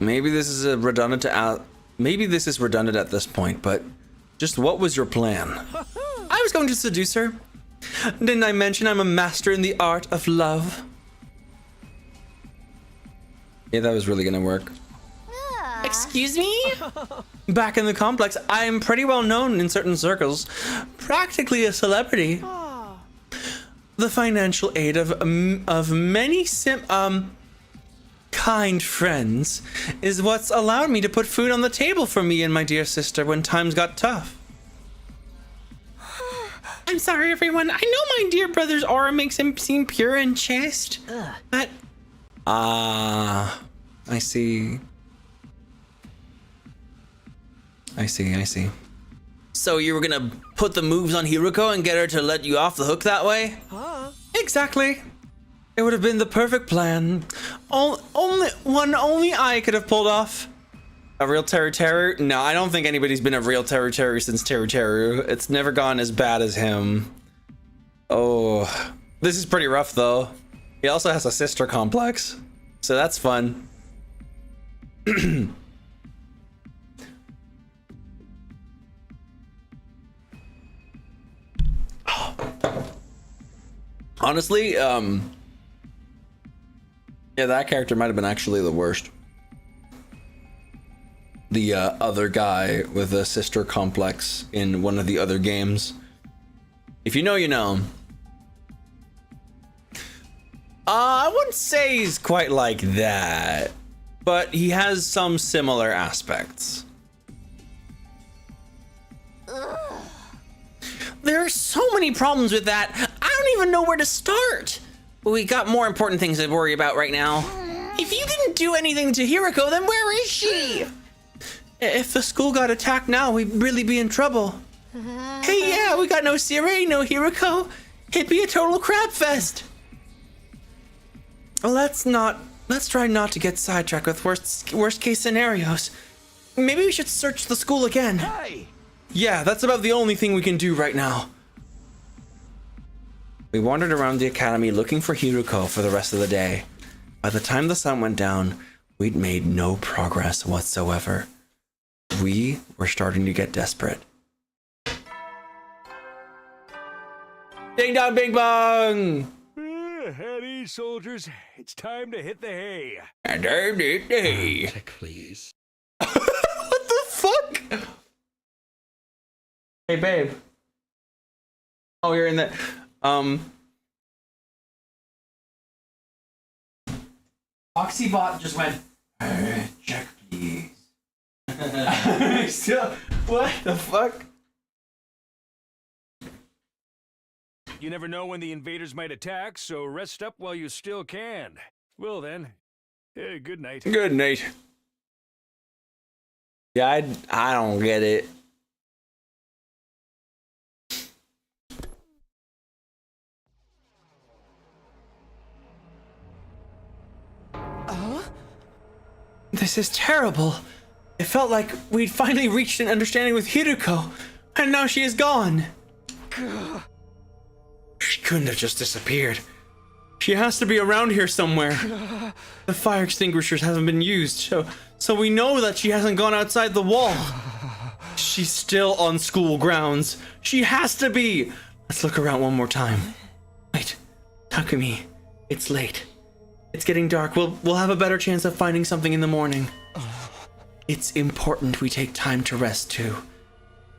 Maybe this is redundant at this point, but just what was your plan? I was going to seduce her. Didn't I mention I'm a master in the art of love? Yeah, that was really gonna work. Excuse me? Back in the complex, I am pretty well known in certain circles. Practically a celebrity. The financial aid of many kind friends is what's allowed me to put food on the table for me and my dear sister when times got tough. I'm sorry, everyone. I know my dear brother's aura makes him seem pure and chaste, but... I see. I see. So you were gonna put the moves on Hiruko and get her to let you off the hook that way? Exactly. It would have been the perfect plan. Only I could have pulled off. A real Teru? No, I don't think anybody's been a real Teru since Teru. It's never gone as bad as him. Oh, this is pretty rough though. He also has a sister complex, so that's fun. Honestly, yeah, that character might have been actually the worst. The other guy with a sister complex in one of the other games. If you know, you know. I wouldn't say he's quite like that, but he has some similar aspects. There are so many problems with that. I don't even know where to start. We got more important things to worry about right now. If you didn't do anything to Hiruko, then where is she? If the school got attacked now, we'd really be in trouble. Hey, yeah, we got no Sire, no Hiruko. It'd be a total crap fest. Let's try not to get sidetracked with worst case scenarios. Maybe we should search the school again. Hey! Yeah, that's about the only thing we can do right now. We wandered around the academy looking for Hiruko for the rest of the day. By the time the sun went down, we'd made no progress whatsoever. We were starting to get desperate. Ding dong, bing bong. At ease, soldiers. It's time to hit the hay. And I did the hay. Please. What the fuck? Hey, babe. Oh, you're in the. Oxybot just went. Check, please. Still, what the fuck? You never know when the invaders might attack, so rest up while you still can. Well then, good night. Good night. Yeah, I don't get it. This is terrible. It felt like we'd finally reached an understanding with Hiruko, and now she is gone. She couldn't have just disappeared. She has to be around here somewhere. The fire extinguishers haven't been used, so we know that she hasn't gone outside the wall. She's still on school grounds. She has to be. Let's look around one more time. Wait, Takumi, it's late. It's getting dark. We'll have a better chance of finding something in the morning. It's important we take time to rest too.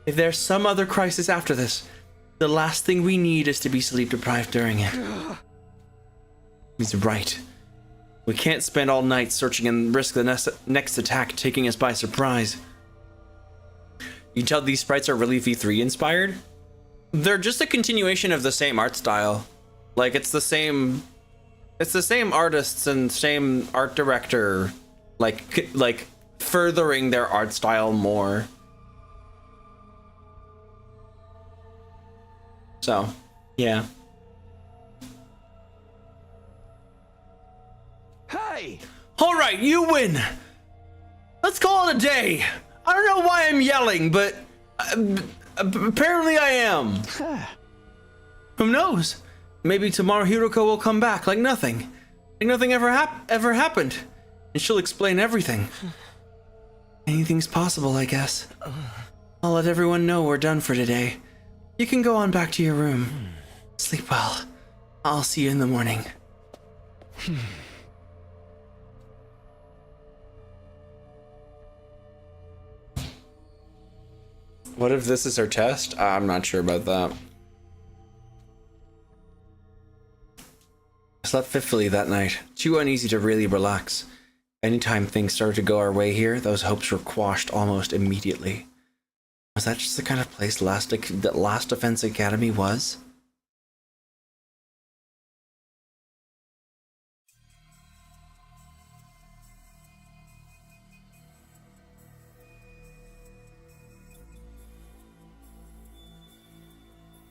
If there's some other crisis after this, the last thing we need is to be sleep deprived during it. He's right. We can't spend all night searching and risk the next attack taking us by surprise. You can tell these sprites are really V3 inspired. They're just a continuation of the same art style. Like it's the same artists and same art director, like furthering their art style more. So, yeah. Hey! All right, you win. Let's call it a day. I don't know why I'm yelling, but apparently I am. Who knows? Maybe tomorrow Hiruko will come back like nothing. Like nothing ever happened. And she'll explain everything. Anything's possible, I guess. I'll let everyone know we're done for today. You can go on back to your room. Sleep well. I'll see you in the morning. What if this is her test? I'm not sure about that. I slept fitfully that night, too uneasy to really relax. Anytime things started to go our way here, those hopes were quashed almost immediately. Was that just the kind of place that Last Defense Academy was?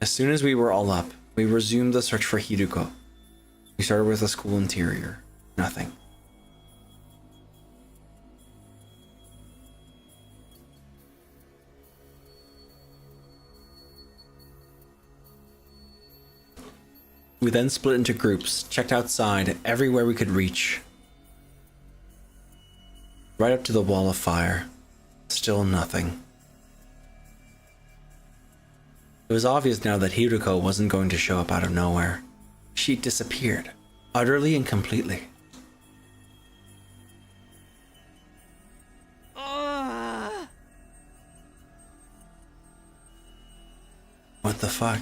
As soon as we were all up, we resumed the search for Hiruko. We started with the school interior. Nothing. We then split into groups, checked outside, everywhere we could reach. Right up to the wall of fire. Still nothing. It was obvious now that Hiruko wasn't going to show up out of nowhere. She disappeared, utterly and completely. What the fuck?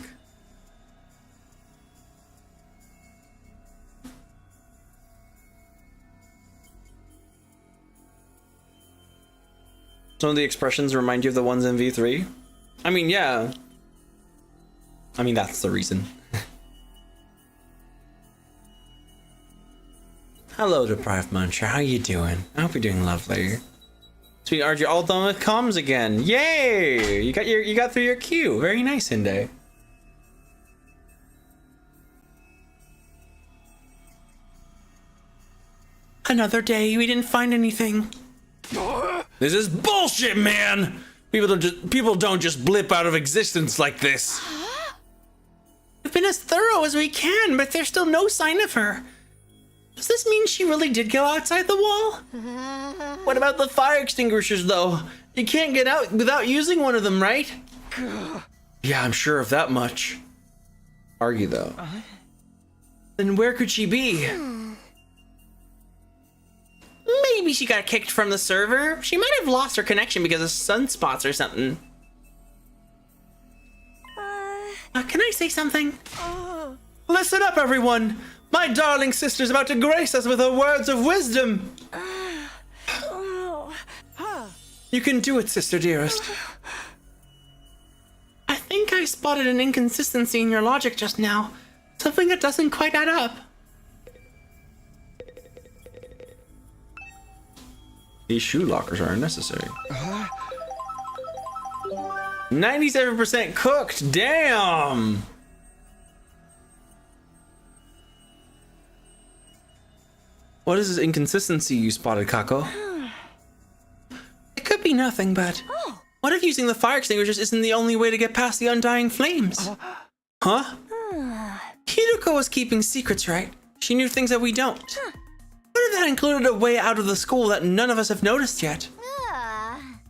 Some of the expressions remind you of the ones in V3? I mean, yeah. I mean, that's the reason. Hello, Deprived Muncher. How you doing? I hope you're doing lovely. Sweet RJ, all done with comms again. Yay! You got through your queue. Very nice, Inde. Another day. We didn't find anything. This is bullshit, man. People don't just blip out of existence like this. We've been as thorough as we can, but there's still no sign of her. Does this mean she really did go outside the wall? What about the fire extinguishers, though? You can't get out without using one of them, right? Yeah, I'm sure of that much. argue though. Then where could she be? Maybe she got kicked from the server. She might have lost her connection because of sunspots or something. Can I say something? Listen up, everyone! My darling sister's about to grace us with her words of wisdom! You can do it, sister dearest. I think I spotted an inconsistency in your logic just now. Something that doesn't quite add up. These shoe lockers are unnecessary. 97% cooked. Damn. What is this inconsistency you spotted, Kako? It could be nothing, but what if using the fire extinguishers isn't the only way to get past the undying flames? Huh? Hiruko was keeping secrets, right? She knew things that we don't. What if that included a way out of the school that none of us have noticed yet?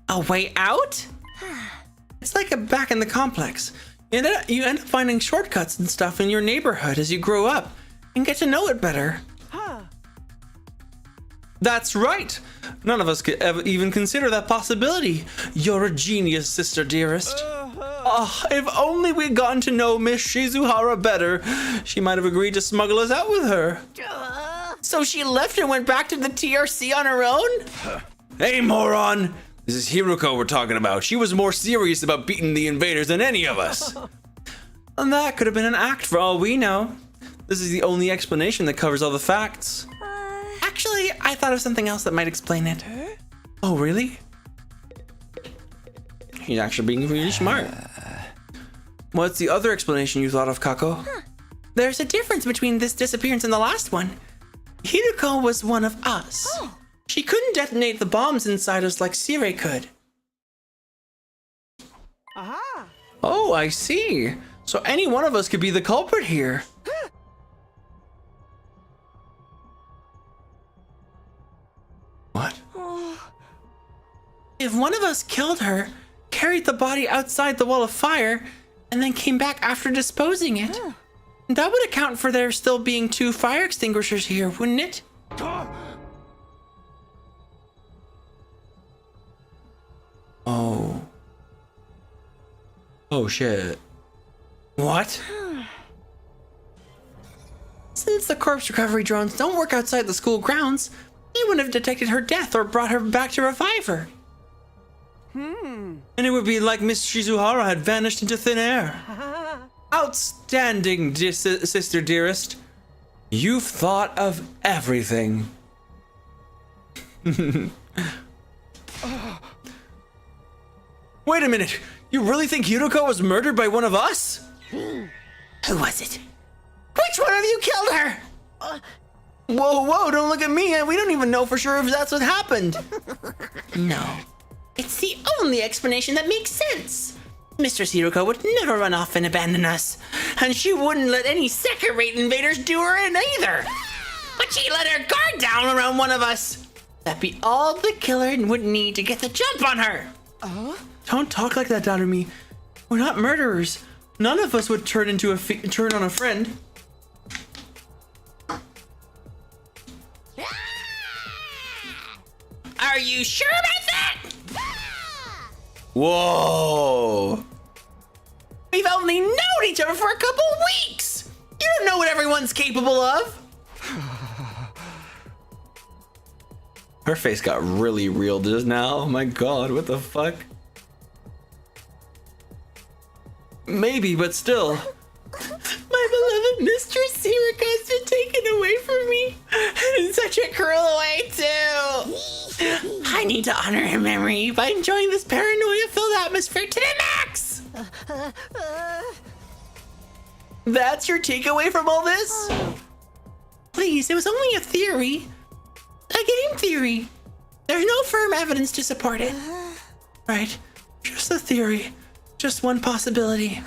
A way out? It's like a back in the complex. You end up finding shortcuts and stuff in your neighborhood as you grow up and get to know it better. That's right. None of us could ever even consider that possibility. You're a genius, sister dearest. If only we'd gotten to know Miss Shizuhara better, she might have agreed to smuggle us out with her. So she left and went back to the TRC on her own? Hey, moron! This is Hiruko we're talking about. She was more serious about beating the invaders than any of us. And that could have been an act for all we know. This is the only explanation that covers all the facts. Actually, I thought of something else that might explain it. Oh, really? He's actually being really smart. What's the other explanation you thought of, Kako? There's a difference between this disappearance and the last one. Hiruko was one of us. She couldn't detonate the bombs inside us like Sire could. Oh, I see. So any one of us could be the culprit here. What? If one of us killed her, carried the body outside the wall of fire, and then came back after disposing it, that would account for there still being 2 fire extinguishers here, wouldn't it? Oh. Oh, shit. What? Since the corpse recovery drones don't work outside the school grounds, they wouldn't have detected her death or brought her back to revive her. And it would be like Miss Shizuhara had vanished into thin air. Outstanding, sister dearest. You've thought of everything. Wait a minute. You really think Hiruko was murdered by one of us? Who was it? Which one of you killed her? Whoa, don't look at me. We don't even know for sure if that's what happened. No. It's the only explanation that makes sense. Mistress Hiruko would never run off and abandon us. And she wouldn't let any second-rate invaders do her in either. But she let her guard down around one of us. That'd be all the killer would need to get the jump on her. Don't talk like that, Darumi. We're not murderers. None of us would turn on a friend. Are you sure about that? Whoa. We've only known each other for a couple weeks. You don't know what everyone's capable of. Her face got really real just now. Oh my god, what the fuck? Maybe, but still. My beloved Mistress Hiruko has been taken away from me. And in such a cruel way, too. I need to honor her memory by enjoying this paranoia-filled atmosphere to the max. That's your takeaway from all this? Please, it was only a theory. A game theory. There's no firm evidence to support it. Right, just a theory. Just one possibility.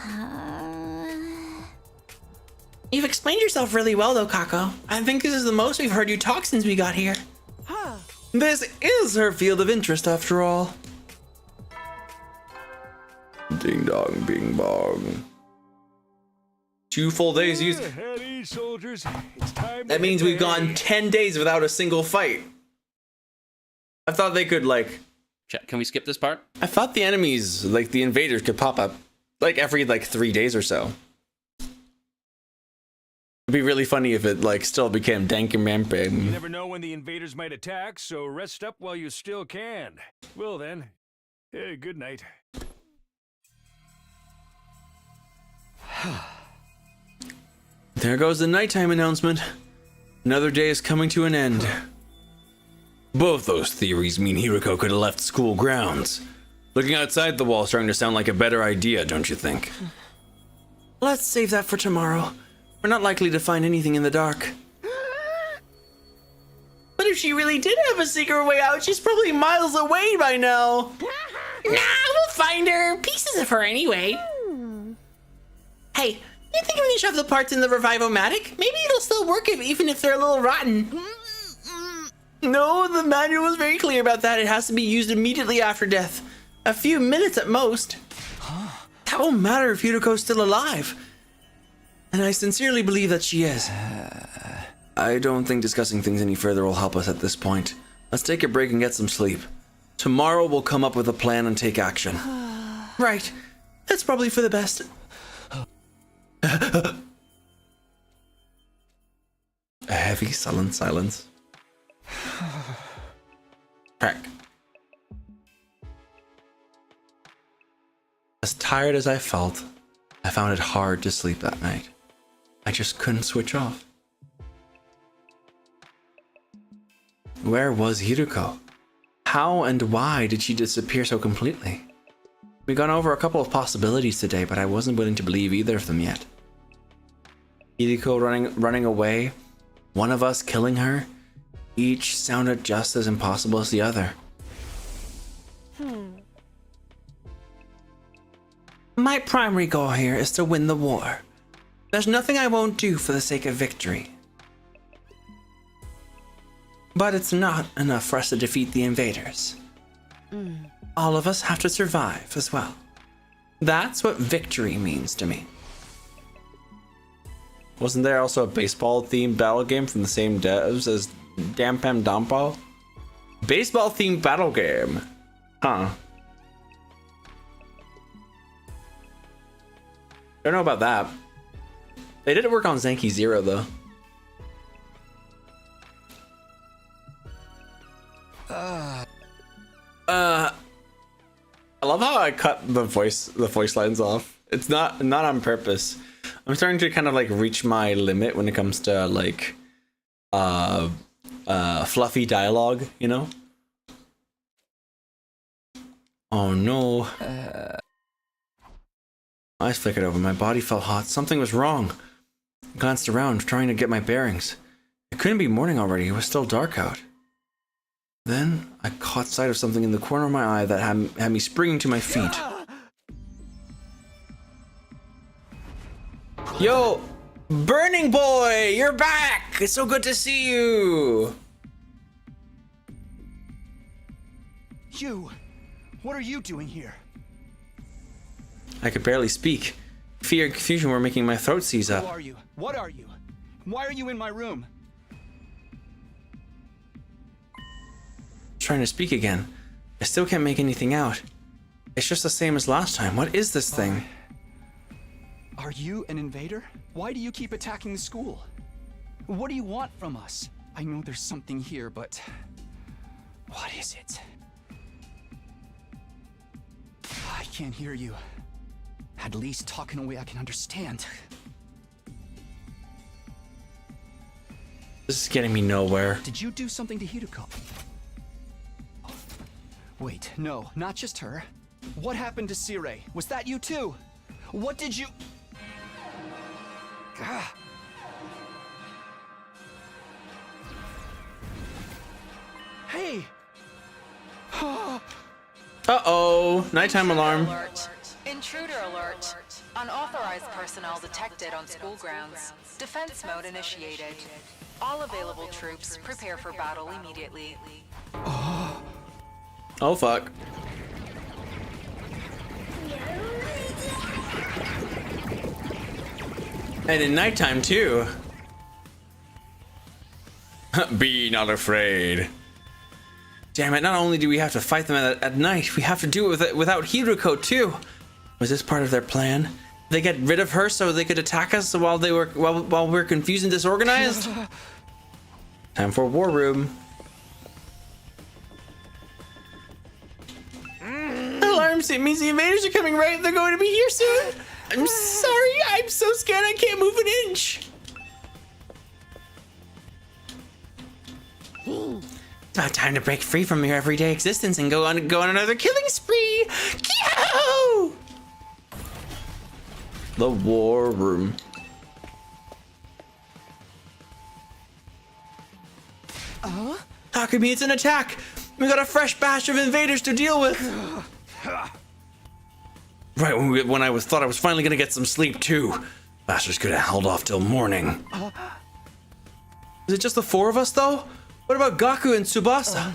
You've explained yourself really well, though, Kako. I think this is the most we've heard you talk since we got here. This is her field of interest, after all. Ding dong, bing bong. 2 full days used. At ease, soldiers. It's time That to means hit we've the gone hay. 10 days without a single fight. I thought they could like. Chat, can we skip this part? I thought the enemies, like the invaders, could pop up like every like 3 days or so. It'd be really funny if it like still became dank and You rampant. never know when the invaders might attack, so rest up while you still can. Well then, good night. There goes the nighttime announcement. Another day is coming to an end. Both those theories mean Hiroko could have left school grounds. Looking outside the wall is starting to sound like a better idea, don't you think? Let's save that for tomorrow. We're not likely to find anything in the dark. But if she really did have a secret way out, she's probably miles away by now. Nah, we'll find her. Pieces of her anyway. Hey, you think we can shove the parts in the Revivomatic? Maybe it'll still work even if they're a little rotten. No, the manual was very clear about that. It has to be used immediately after death. A few minutes at most. That won't matter if Hiroko's still alive. And I sincerely believe that she is. I don't think discussing things any further will help us at this point. Let's take a break and get some sleep. Tomorrow we'll come up with a plan and take action. Right. That's probably for the best. A heavy, sullen silence. Crack. As tired as I felt, I found it hard to sleep that night. I just couldn't switch off. Where was Hiroko? How and why did she disappear so completely? We've gone over a couple of possibilities today, but I wasn't willing to believe either of them yet. Hiroko running away, one of us killing her, each sounded just as impossible as the other. My primary goal here is to win the war. There's nothing I won't do for the sake of victory. But it's not enough for us to defeat the invaders. All of us have to survive as well. That's what victory means to me. Wasn't there also a baseball-themed battle game from the same devs as Dampam Dampo? Baseball-themed battle game. Huh. Don't know about that. They did work on Zenki Zero though. I love how I cut the voice lines off. It's not on purpose. I'm starting to kind of like reach my limit when it comes to like fluffy dialogue, you know? Oh no. Eyes flickered over, my body felt hot. Something was wrong. I glanced around, trying to get my bearings. It couldn't be morning already, it was still dark out. Then, I caught sight of something in the corner of my eye that had me springing to my feet. Yo! Burning Boy! You're back! It's so good to see you! You! What are you doing here? I could barely speak. Fear and confusion were making my throat seize up. Who are you? What are you? Why are you in my room? Trying to speak again. I still can't make anything out. It's just the same as last time. What is this thing? Are you an invader? Why do you keep attacking the school? What do you want from us? I know there's something here, but what is it? I can't hear you. At least talk in a way I can understand. This is getting me nowhere. Did you do something to Hiroko? Wait, no, not just her. What happened to Sire? Was that you too? What did you... Ah. Hey! Uh-oh, nighttime alarm. Alert. Intruder alert. Unauthorized personnel detected on school grounds. Defense mode initiated. All available troops prepare for battle immediately. Oh fuck. And in nighttime too. Be not afraid. Damn it, not only do we have to fight them at night, we have to do it without Hiruko too. Was this part of their plan? They get rid of her so they could attack us while we're confused and disorganized? Time for war room. Alarms, it means the invaders are coming, right? They're going to be here soon. I'm sorry, I'm so scared I can't move an inch. It's about time to break free from your everyday existence and go on another killing spree. Yo! The war room. Takumi, it's an attack. We got a fresh batch of invaders to deal with. Right when I thought I was finally gonna get some sleep too. Bastards could have held off till morning. Is it just the four of us though? What about Gaku and Tsubasa?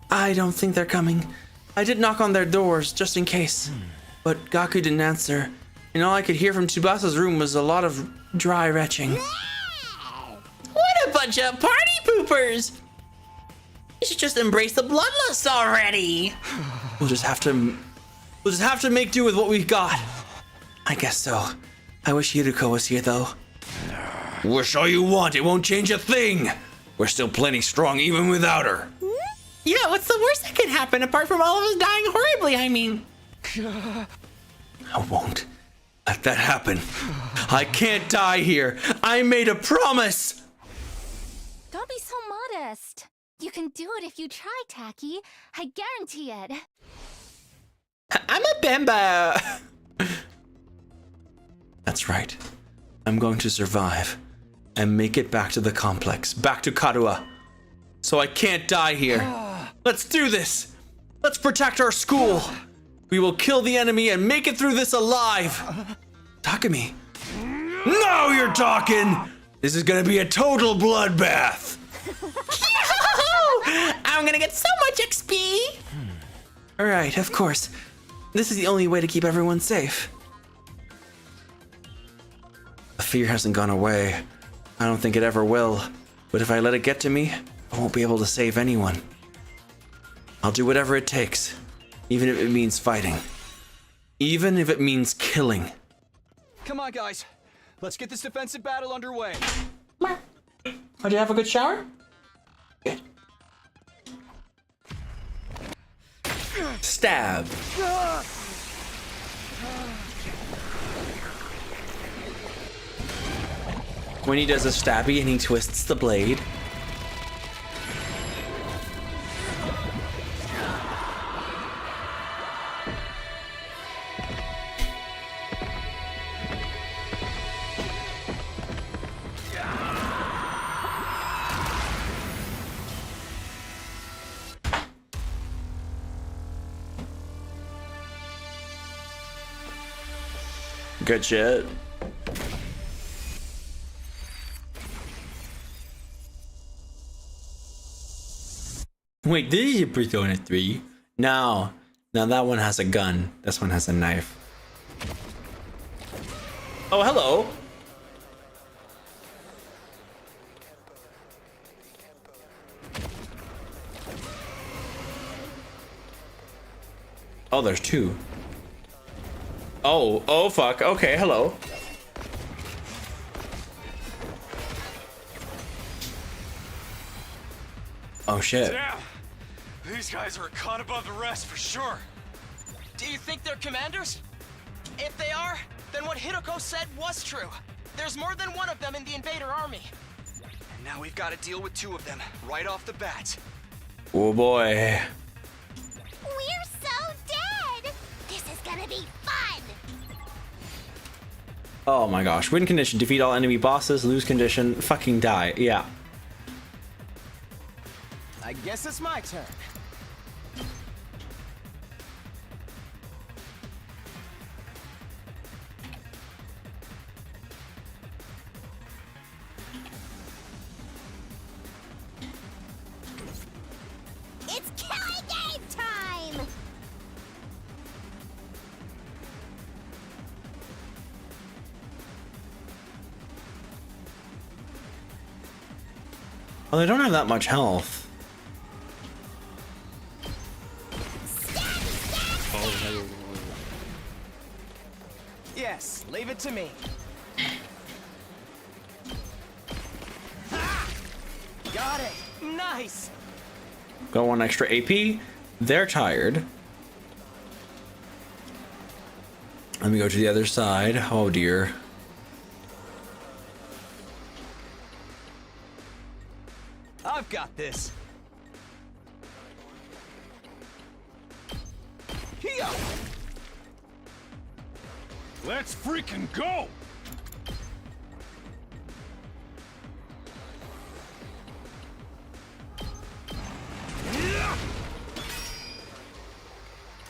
I don't think they're coming. I did knock on their doors just in case, but Gaku didn't answer, and all I could hear from Tsubasa's room was a lot of dry retching. What a bunch of party poopers! You should just embrace the bloodlust already. We'll just have to make do with what we've got. I guess so. I wish Hiruko was here though. Wish all you want, it won't change a thing. We're still plenty strong even without her. Yeah, what's the worst that could happen apart from all of us dying horribly, I mean? I won't let that happen. I can't die here. I made a promise. Don't be so modest. You can do it if you try, Taki. I guarantee it. I'm a bimbo. That's right. I'm going to survive and make it back to the complex, back to Karua. So I can't die here. Let's do this. Let's protect our school. We will kill the enemy and make it through this alive. Takumi. Now you're talking. This is gonna be a total bloodbath. I'm gonna get so much XP. All right, of course. This is the only way to keep everyone safe. The fear hasn't gone away. I don't think it ever will. But if I let it get to me, I won't be able to save anyone. I'll do whatever it takes, even if it means fighting. Even if it means killing. Come on, guys. Let's get this defensive battle underway. Oh, did you have a good shower? Good. Stab. When he does a stabby and he twists the blade. Good shit. Wait, this is a Persona 3? No. No, that one has a gun. This one has a knife. Oh, hello. Oh, there's two. Oh, fuck. Okay, hello. Oh, shit. Damn! These guys are a cut above the rest for sure. Do you think they're commanders? If they are, then what Hiroko said was true. There's more than one of them in the invader army. And now we've got to deal with two of them right off the bat. Oh boy. We're so dead! This is gonna be fun! Oh my gosh. Win condition, defeat all enemy bosses. Lose condition, fucking die. Yeah. I guess it's my turn. It's killing game time! Oh, they don't have that much health. Yes, leave it to me. Got it. Nice. Got 1 extra AP. They're tired. Let me go to the other side. Oh dear. I've got this. Here. Let's freaking go!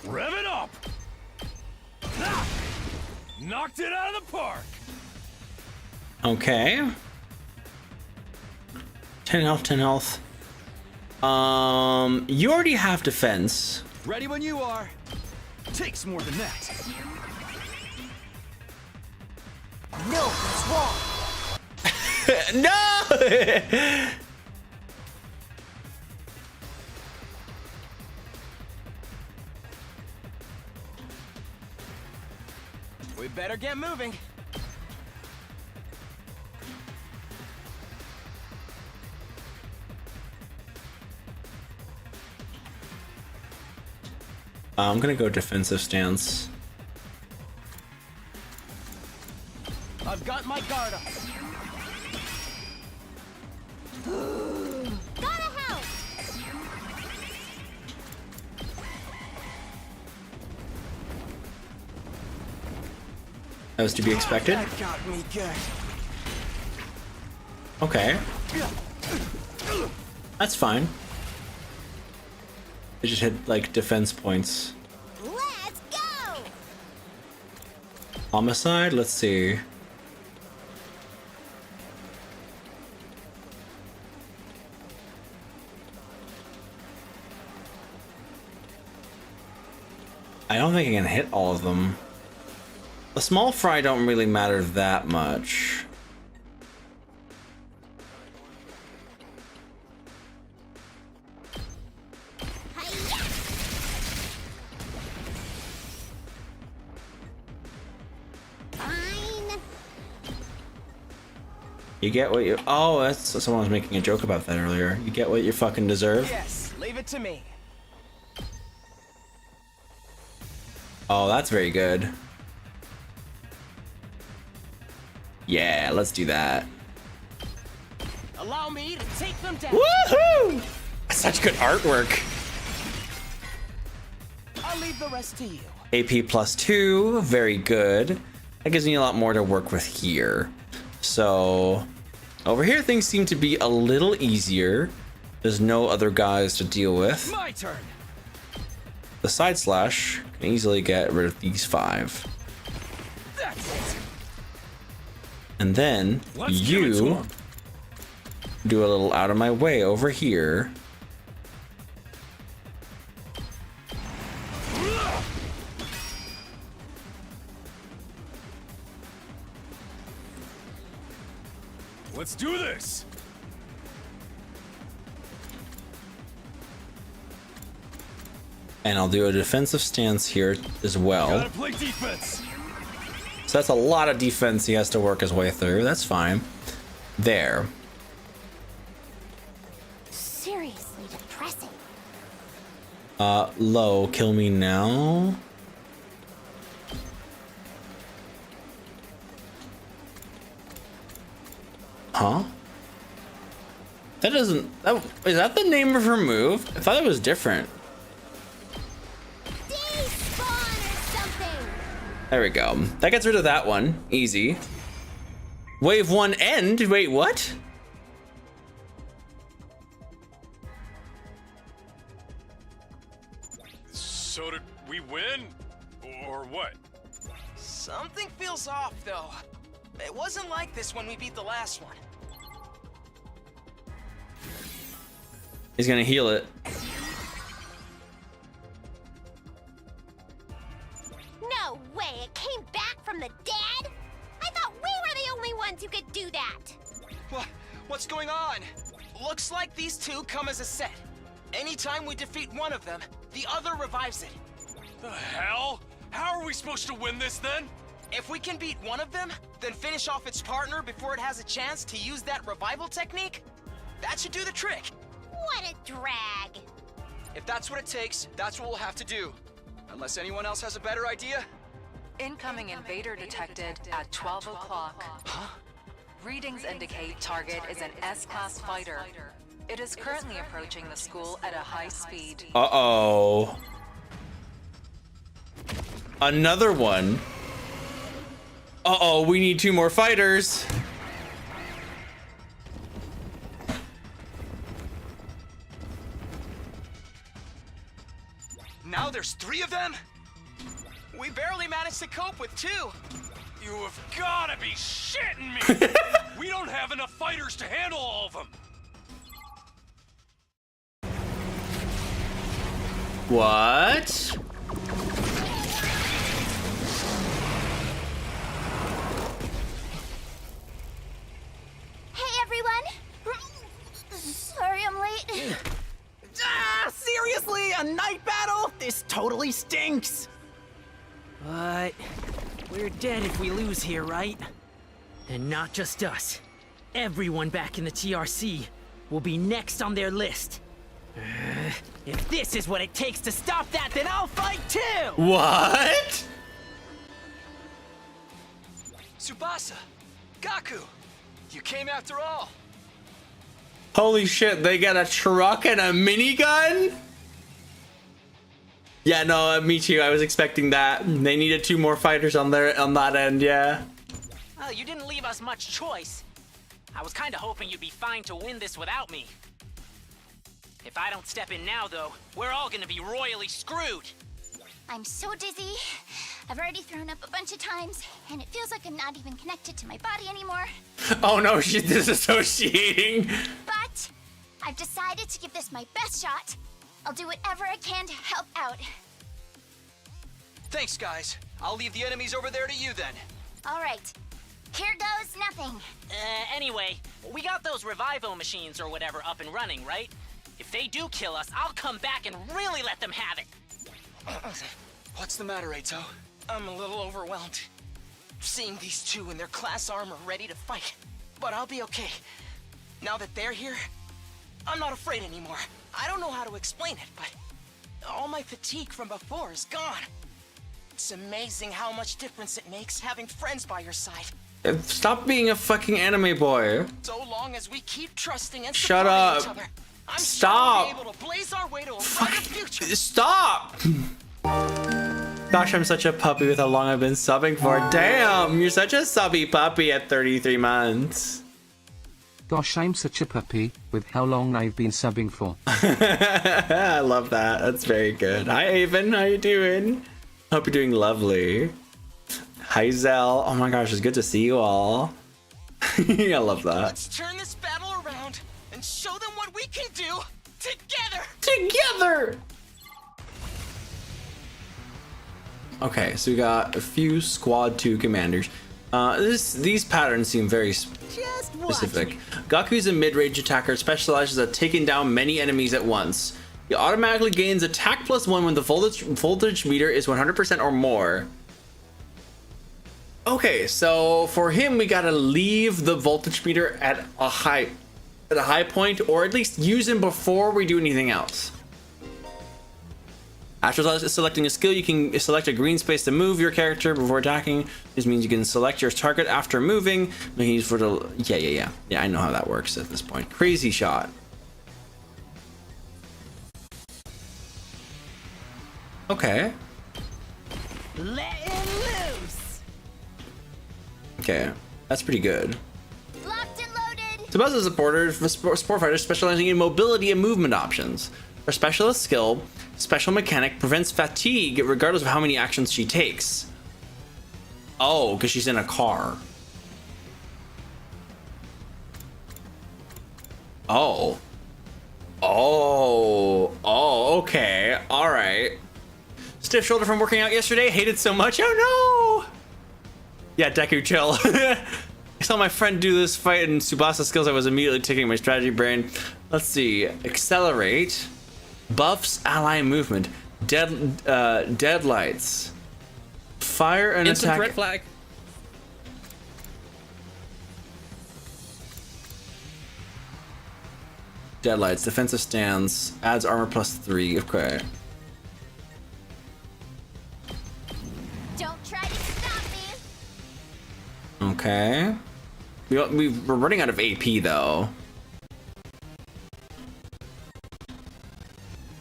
Rev it up! Ah! Knocked it out of the park! Okay. 10 health, 10 health. You already have defense. Ready when you are. Takes more than that. No, it's wrong. No! We better get moving. I'm gonna go defensive stance. I've got my guard up. Gotta help! That was to be expected. That got me good. Okay. That's fine. They just hit like defense points. Let's go! Homicide, let's see. I don't think I can hit all of them. The small fry don't really matter that much. Fine. You get what you... Oh, that's... Someone was making a joke about that earlier. You get what you fucking deserve. Yes, leave it to me. Oh, that's very good. Yeah, let's do that. Allow me to take them down. Woohoo! Such good artwork. I'll leave the rest to you. AP +2, very good. That gives me a lot more to work with here. So, over here things seem to be a little easier. There's no other guys to deal with. My turn. The side slash can easily get rid of these 5. That's it. And then Let's give it to you 'em. do a little out of my way over here. Let's do this! And I'll do a defensive stance here as well. Gotta play defense! So that's a lot of defense he has to work his way through. That's fine. There. Seriously depressing. Low, kill me now. Huh? That doesn't... is that the name of her move? I thought it was different. Despawn or something! There we go. That gets rid of that one. Easy. Wave 1 end? Wait, what? So did we win? Or what? Something feels off, though. It wasn't like this when we beat the last one. He's gonna heal it. No way, it came back from the dead? I thought we were the only ones who could do that. What's going on? Looks like these two come as a set. Anytime we defeat one of them, the other revives it. The hell? How are we supposed to win this then? If we can beat one of them, then finish off its partner before it has a chance to use that revival technique, that should do the trick. What a drag. If that's what it takes, that's what we'll have to do. Unless anyone else has a better idea? Incoming invader detected at 12 o'clock. Huh? Readings indicate target is an S-class fighter. It is currently approaching the school at a high speed. Uh-oh. Another one. Uh-oh, we need 2 more fighters. Now there's 3 of them? We barely managed to cope with 2. You have gotta be shitting me! We don't have enough fighters to handle all of them! What? Hey, everyone. Sorry I'm late. Seriously? A night battle? This totally stinks. But we're dead if we lose here, right? And not just us. Everyone back in the TRC will be next on their list. If this is what it takes to stop that, then I'll fight too! What? Tsubasa! Gaku! You came after all! Holy shit, they got a truck and a minigun? Yeah, no, me too. I was expecting that. They needed 2 more fighters on that end, yeah. Oh, you didn't leave us much choice. I was kinda hoping you'd be fine to win this without me. If I don't step in now, though, we're all gonna be royally screwed. I'm so dizzy. I've already thrown up a bunch of times, and it feels like I'm not even connected to my body anymore. Oh no, she's disassociating. But I've decided to give this my best shot. I'll do whatever I can to help out. Thanks, guys. I'll leave the enemies over there to you then. All right. Here goes nothing. Anyway, we got those Revivo machines or whatever up and running, right? If they do kill us, I'll come back and really let them have it. What's the matter, Eito? I'm a little overwhelmed. Seeing these 2 in their class armor ready to fight. But I'll be okay. Now that they're here, I'm not afraid anymore. I don't know how to explain it, but all my fatigue from before is gone. It's amazing how much difference it makes having friends by your side. Stop being a fucking anime boy. So long as we keep trusting and Shut supporting up. each other, I'm Stop. sure we'll be able to blaze our way to a brighter future. Stop! Gosh, I'm such a puppy with how long I've been subbing for. Damn, you're such a subby puppy at 33 months. Gosh, I'm such a puppy with how long I've been subbing for. I love that. That's very good. Hi, Avon. How you doing? Hope you're doing lovely. Hi, Zell. Oh my gosh, it's good to see you all. I love that. Let's turn this battle around and show them what we can do together. Together! Okay, so we got a few Squad 2 commanders. These patterns seem very specific. Gaku's a mid-range attacker, specializes at taking down many enemies at once. He automatically gains attack +1 when the voltage meter is 100% or more. Okay, so for him, we gotta leave the voltage meter at a high point, or at least use him before we do anything else. After selecting a skill, you can select a green space to move your character before attacking. This means you can select your target after moving. Yeah, I know how that works at this point. Crazy shot. Okay. Letting loose. Okay, that's pretty good. Locked and loaded. Tsubasa is a sport fighter specializing in mobility and movement options. Her specialist skill, Special Mechanic, prevents fatigue regardless of how many actions she takes. Oh, because she's in a car. Oh. Okay. All right. Stiff shoulder from working out yesterday. Hated so much. Oh no. Yeah, Deku, chill. I saw my friend do this fight in Tsubasa skills. I was immediately taking my strategy brain. Let's see. Accelerate. Buffs ally movement. Deadlights. Fire and Instant attack. red flag. Deadlights. Defensive stance. Adds armor +3. Okay. Don't try to stop me. Okay. We're running out of AP though.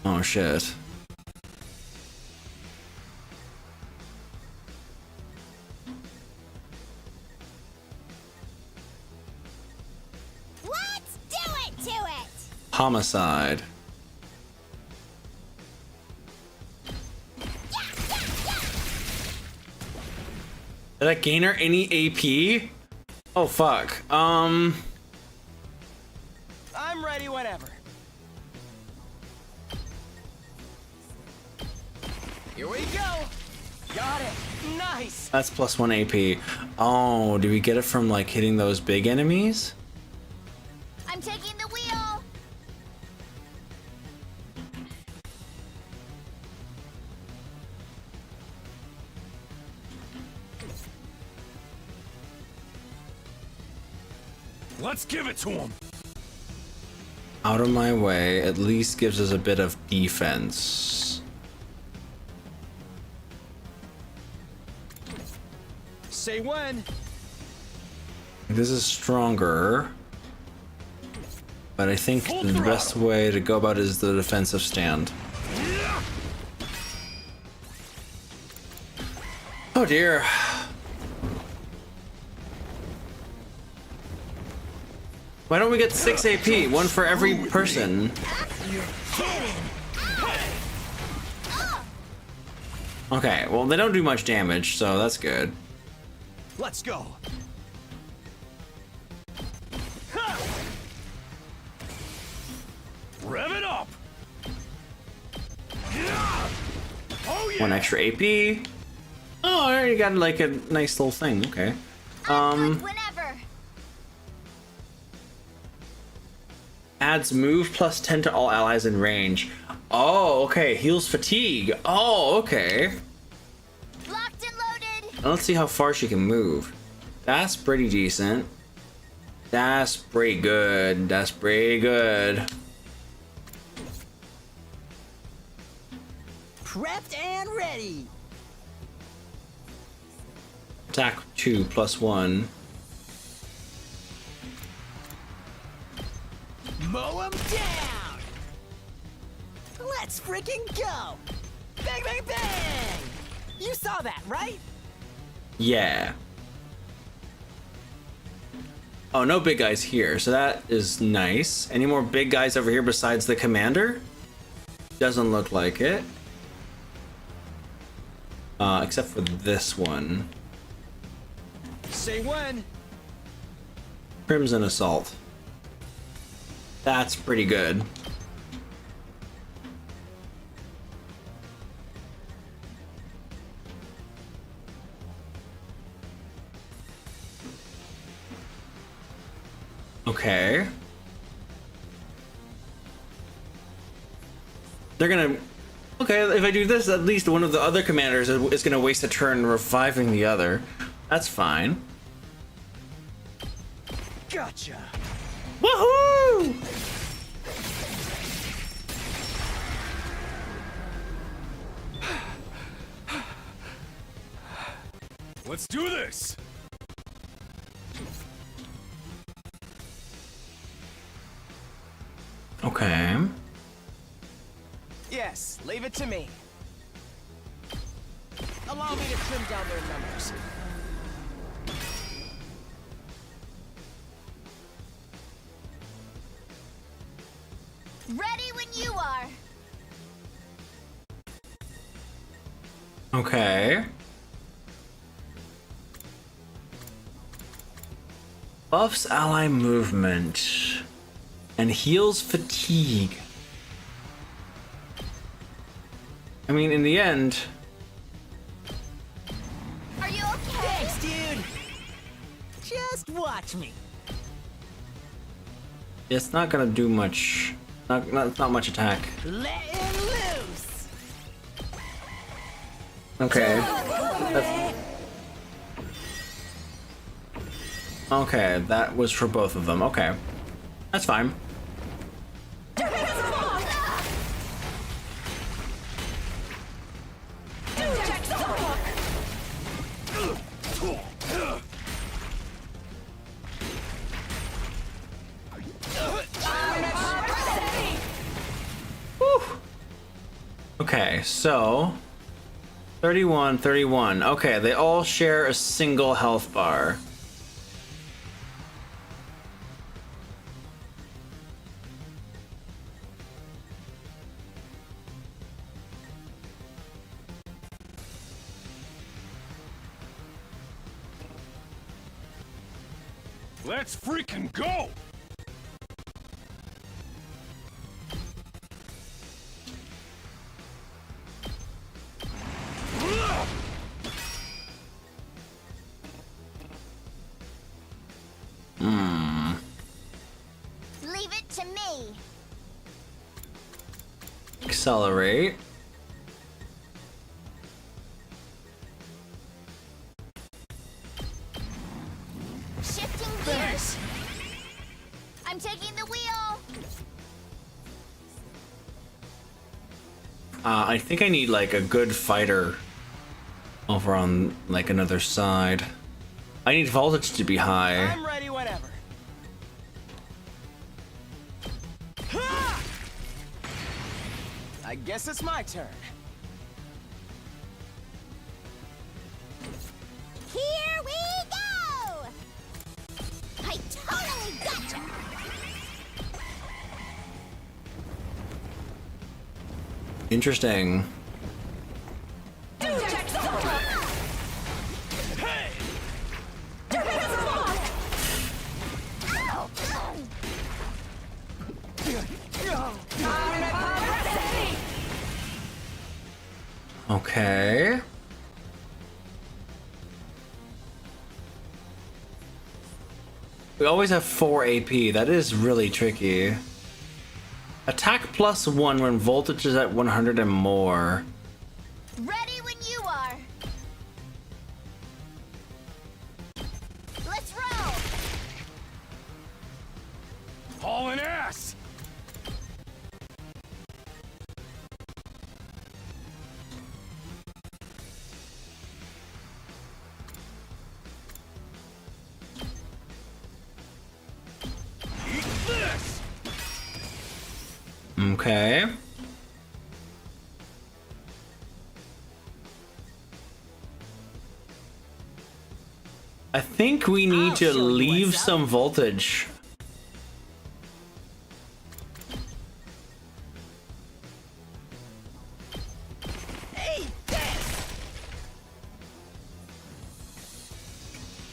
Oh shit. Let's do it to it. Homicide. Did I gain her any AP? Oh fuck. I'm ready whenever. Here we go. Got it. Nice. That's +1 AP. Oh, do we get it from like hitting those big enemies? I'm taking the wheel. Let's give it to him. Out of my way, at least gives us a bit of defense. Say when. This is stronger. But I think the best way to go about it is the defensive stand. Oh dear. Why don't we get 6 AP? One for every person. Okay, well they don't do much damage, so that's good. Let's go. Rev it up. Oh yeah. 1 extra AP. Oh, I already got like a nice little thing. Okay. Whenever. Adds move +10 to all allies in range. Oh, okay. Heals fatigue. Oh, okay. Locked and loaded. Let's see how far she can move. That's pretty decent. That's pretty good. That's pretty good. Prepped and ready. Attack 2 +1. Mow 'em down. Let's freaking go. Bang, bang, bang. You saw that, right? Yeah. Oh, no big guys here, so that is nice. Any more big guys over here besides the commander? Doesn't look like it. Except for this one. Say when. Crimson Assault. That's pretty good. Okay. They're gonna... Okay, if I do this, at least one of the other commanders is gonna waste a turn reviving the other. That's fine. Gotcha. Woohoo! Let's do this. Okay. Yes, leave it to me. Allow me to trim down their numbers. Ready when you are. Okay. Buffs ally movement and heals fatigue. I mean, in the end... Are you okay? Thanks, dude. Just watch me. It's not gonna do much. Not much attack. Letting loose. Okay. Okay, that was for both of them. Okay. That's fine. Okay, so 31, 31. Okay, they all share a single health bar. Let's freaking go! Leave it to me. Accelerate. Shifting gears. I'm taking the wheel. I think I need like a good fighter over on like another side. I need voltage to be high. I'm ready whenever. Ha! I guess it's my turn. Here we go! I totally gotcha! Interesting. Okay. We always have 4 AP. That is really tricky. Attack +1 when voltage is at 100 and more. Ready when you are. Let's roll. Hauling ass! Eat this! Okay. I think we need to leave some voltage.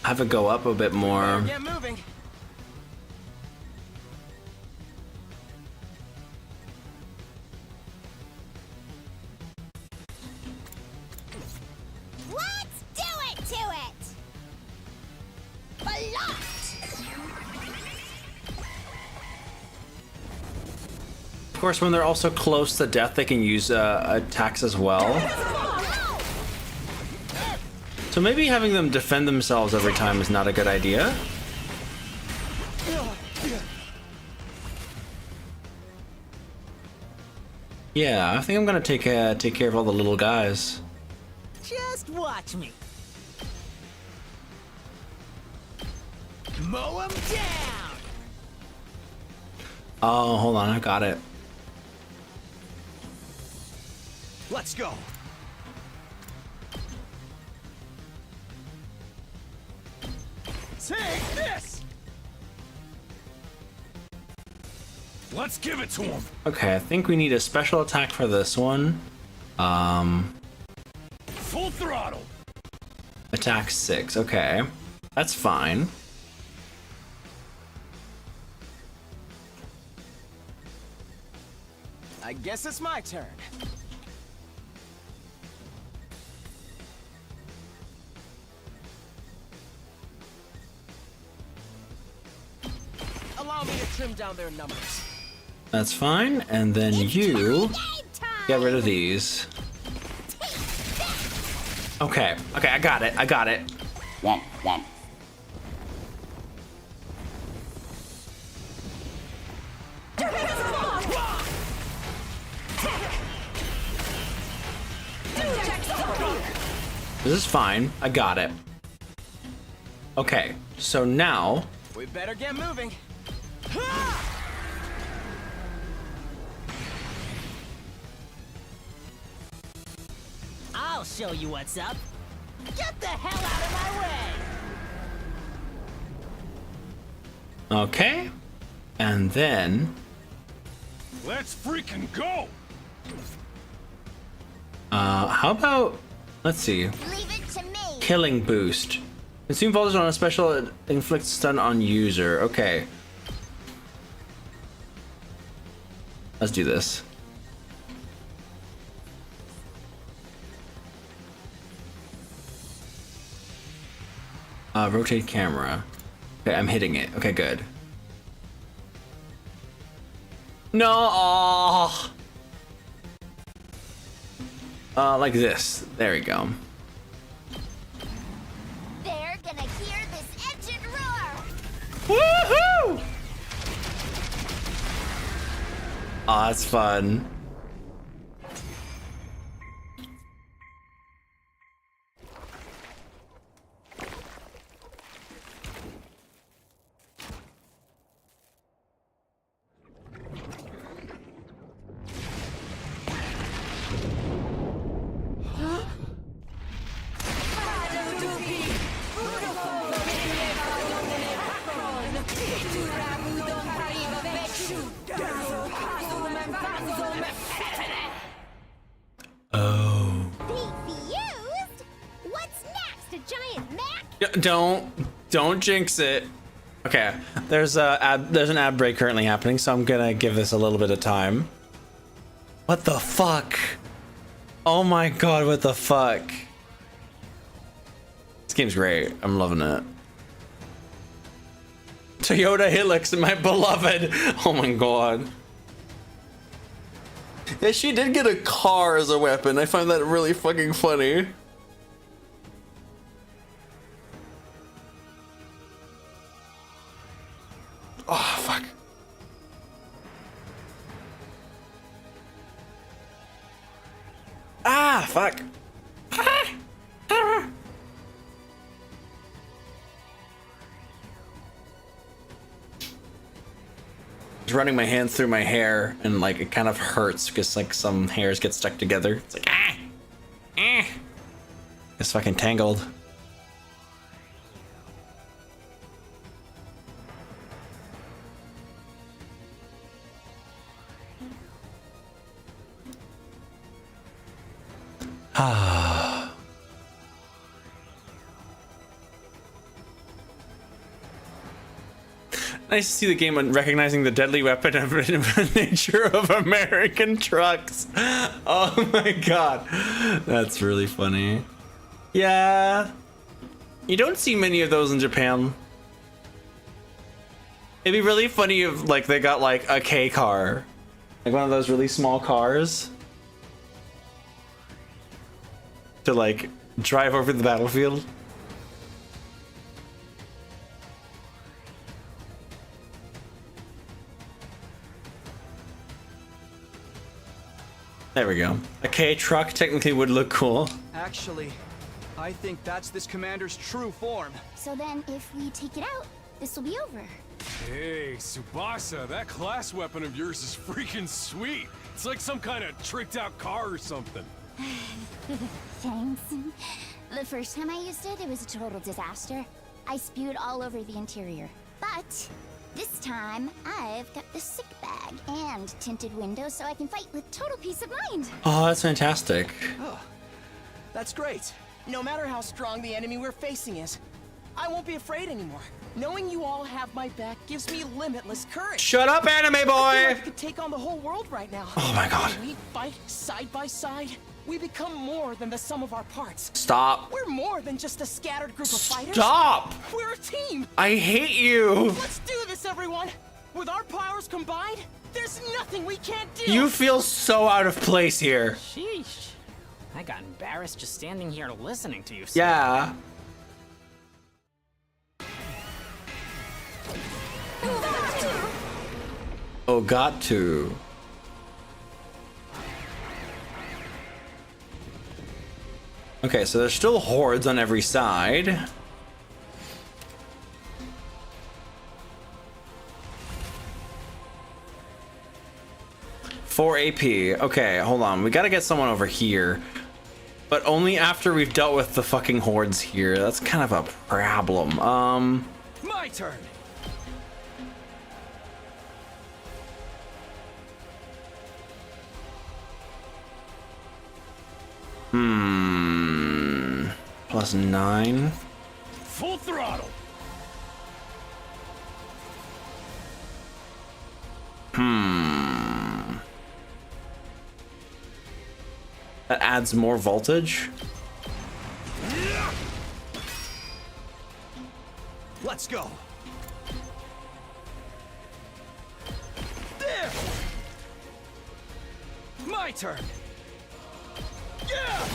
Have it go up a bit more. Get moving. Let's do it to it! Blocked! Of course, when they're also close to death, they can use attacks as well. So maybe having them defend themselves every time is not a good idea. Yeah, I think I'm gonna take care of all the little guys. Just watch me. Mow 'em down. Oh, hold on, I got it. Let's go! Take this! Let's give it to him! Okay, I think we need a special attack for this one. Full throttle! Attack 6, okay. That's fine. I guess it's my turn. Allow me to trim down their numbers. That's fine. And then you get rid of these. Okay. Okay, I got it. I got it. Womp, womp. This is fine. I got it. Okay, so now We better get moving. I'll show you what's up. Get the hell out of my way! okay, and then Let's freaking go! how about, let's see, Leave it to me. killing boost. Consume voltage on a special, it inflicts stun on user. Okay, let's do this. Rotate camera. Okay, I'm hitting it. Okay, good. No. Aw. Like this. There we go. They're gonna hear this engine roar. Woohoo! Aw, that's fun. Confused? What's next? A giant Mac? Don't jinx it. Okay, there's an ad break currently happening, so I'm gonna give this a little bit of time. What the fuck? Oh my god, what the fuck? This game's great. I'm loving it. Toyota Hilux, my beloved. Oh my god. Yeah, she did get a car as a weapon. I find that really fucking funny. Oh, fuck. Ah, fuck. Just running my hands through my hair and like it kind of hurts because like some hairs get stuck together. It's like it's fucking tangled. Ah. Nice to see the game on recognizing the deadly weapon of nature of American trucks. Oh my god. That's really funny. Yeah. You don't see many of those in Japan. It'd be really funny if like they got like a K car. Like one of those really small cars. To like drive over the battlefield. There we go. A K truck technically would look cool. Actually, I think that's this commander's true form. So then, if we take it out, this will be over. Hey, Tsubasa, that class weapon of yours is freaking sweet. It's like some kind of tricked out car or something. Thanks. The first time I used it, it was a total disaster. I spewed all over the interior. But this time, I've got the sick bag and tinted windows so I can fight with total peace of mind. Oh, that's fantastic. Oh, that's great. No matter how strong the enemy we're facing is, I won't be afraid anymore. Knowing you all have my back gives me limitless courage. Shut up, anime boy! I feel like I could take on the whole world right now. Oh my god. When we fight side by side, we become more than the sum of our parts. Stop. We're more than just a scattered group of fighters. Stop! We're a team. I hate you. Let's do this, everyone. With our powers combined, there's nothing we can't do! You feel so out of place here. Sheesh. I got embarrassed just standing here listening to you. Yeah. Oh, got to. Okay, so there's still hordes on every side. Four AP. Okay, hold on. We gotta get someone over here. But only after we've dealt with the fucking hordes here. That's kind of a problem. My turn. +9. Full throttle. That adds more voltage. Let's go. There. My turn. Yeah.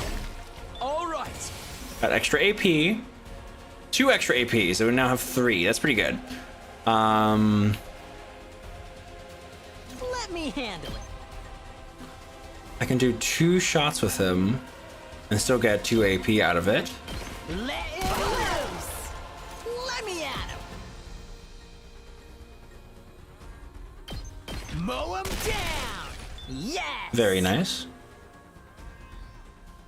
All right. Got extra AP. 2 extra AP, so we now have 3. That's pretty good. Let me handle it. I can do 2 shots with him and still get 2 AP out of it. Let it loose. Let me at him. Mow him down. Yes. Very nice.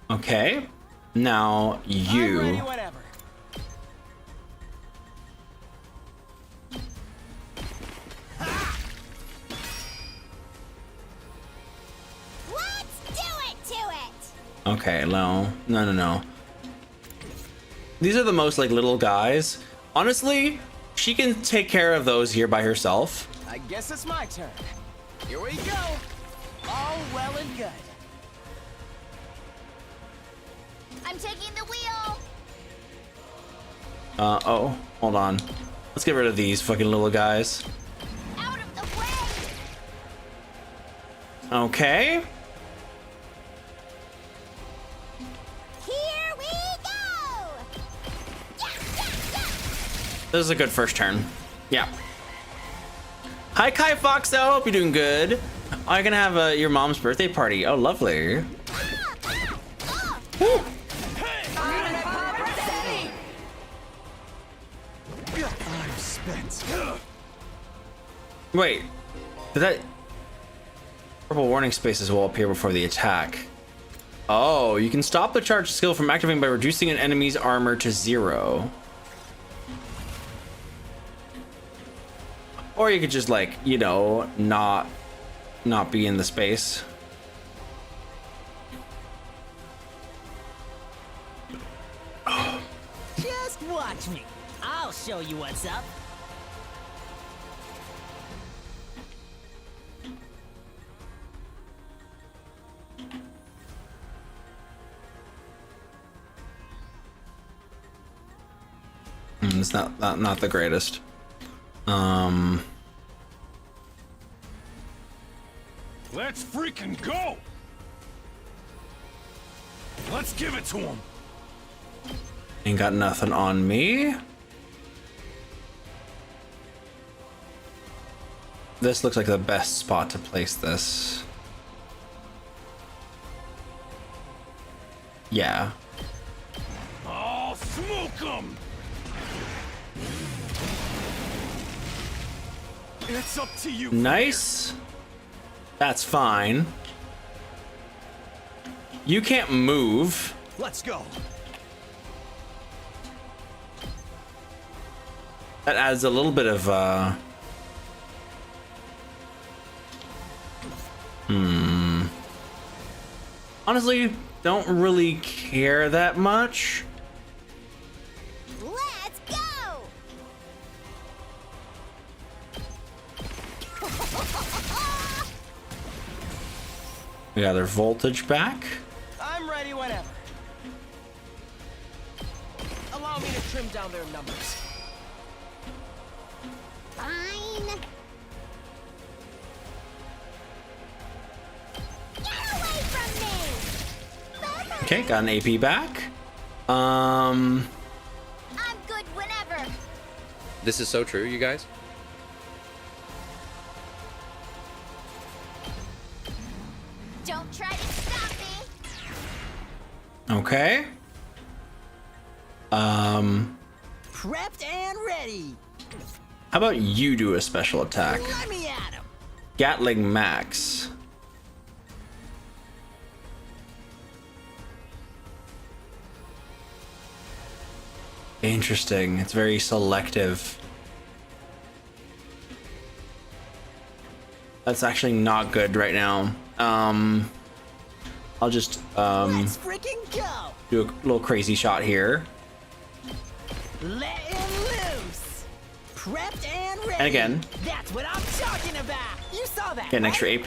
Okay. Now you. I'm ready whenever. Okay, no. These are the most like little guys. Honestly, she can take care of those here by herself. I guess it's my turn. Here we go. All well and good. I'm taking the wheel. Oh, hold on. Let's get rid of these fucking little guys. Out of the way. Okay. Here we go. This is a good first turn. Yeah. Hi, Kai Foxo. Hope you're doing good. Oh, you're gonna have your mom's birthday party. Oh, lovely. Woo. I'm spent. Wait, did that purple warning spaces will appear before the attack? Oh, you can stop the charge skill from activating by reducing an enemy's armor to 0. Or you could just like, you know, not be in the space. Just watch me. I'll show you what's up. It's not the greatest. Let's freaking go. Let's give it to him. Ain't got nothing on me. This looks like the best spot to place this. Yeah. Oh, smoke him. It's up to you. Nice. That's fine. You can't move. Let's go. That adds a little bit of honestly, don't really care that much. Let's go. We got their voltage back. I'm ready whenever. Allow me to trim down their numbers. Fine. Okay, got an AP back. I'm good whenever. This is so true, you guys. Don't try to stop me. Okay. Prepped and ready. How about you do a special attack? Let me at him. Gatling Max. Interesting. It's very selective. That's actually not good right now. I'll just Let's freaking go. do a little crazy shot here. Let him loose. Prepped and ready. And again. That's what I'm talking about. You saw that. Get an extra AP.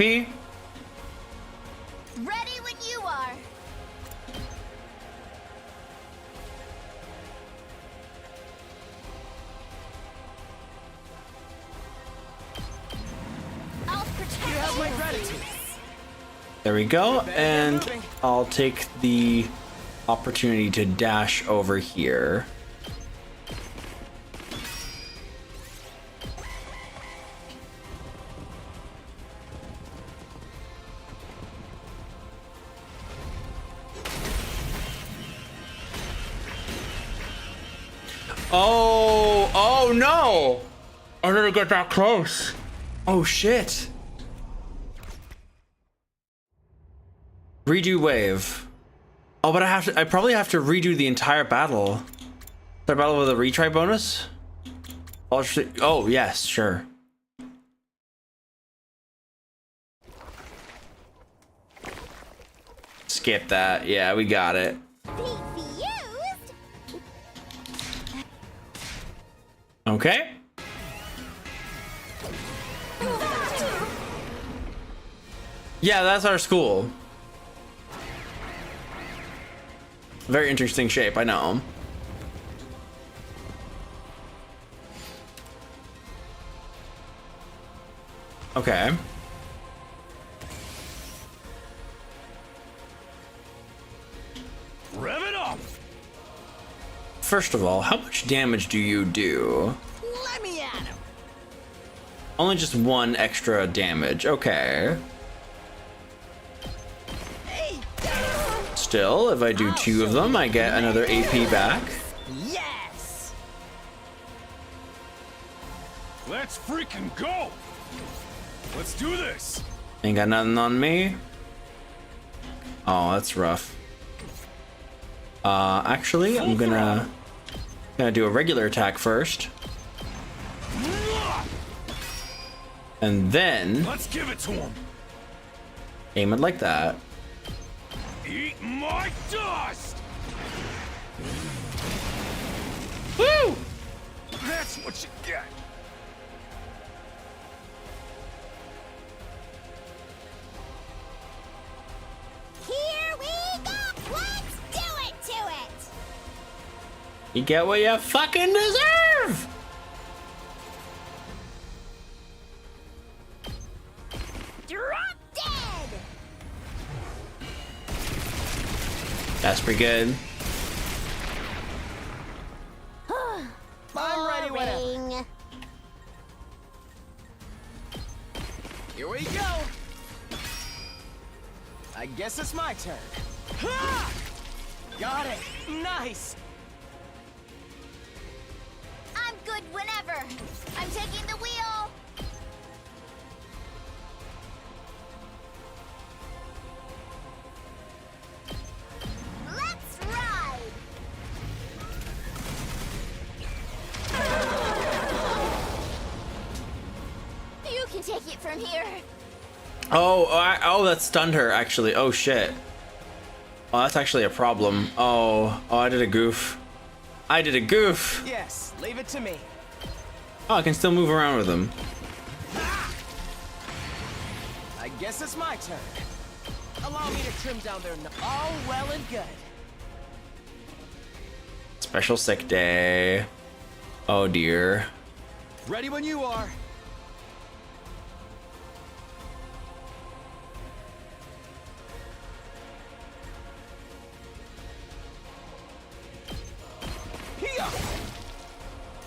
Ready when you are. I'll protect you. Have my gratitude. There we go. And I'll take the opportunity to dash over here. Oh no! I didn't get that close. Oh shit. Redo wave. Oh, but I probably have to redo the entire battle. The battle with a retry bonus? Oh, yes, sure. Skip that. Yeah, we got it. Okay. Yeah, that's our school. Very interesting shape, I know. Okay. Rev it up! First of all, how much damage do you do? Let me at him. Only just 1 extra damage. Okay. Still, if I do 2 of them, I get another AP back. Yes. Let's freaking go! Let's do this! Ain't got nothing on me. Oh, that's rough. Actually, I'm gonna do a regular attack first. And then Let's give it to him! aim it like that. Eat my dust! Woo! That's what you get! Here we go. Let's do it to it. You get what you fucking deserve! Drop dead. That's pretty good. I'm ready whenever. Boring. Here we go. I guess it's my turn. Ha! Got it. Nice. I'm good whenever. I'm taking the wheel. Let's ride. You can take it from here. Oh, that stunned her, actually. Oh, shit. Oh, that's actually a problem. Oh, I did a goof. I did a goof. Yes, leave it to me. Oh, I can still move around with him. I guess it's my turn. Allow me to trim down their all well and good. Special sick day. Oh, dear. Ready when you are.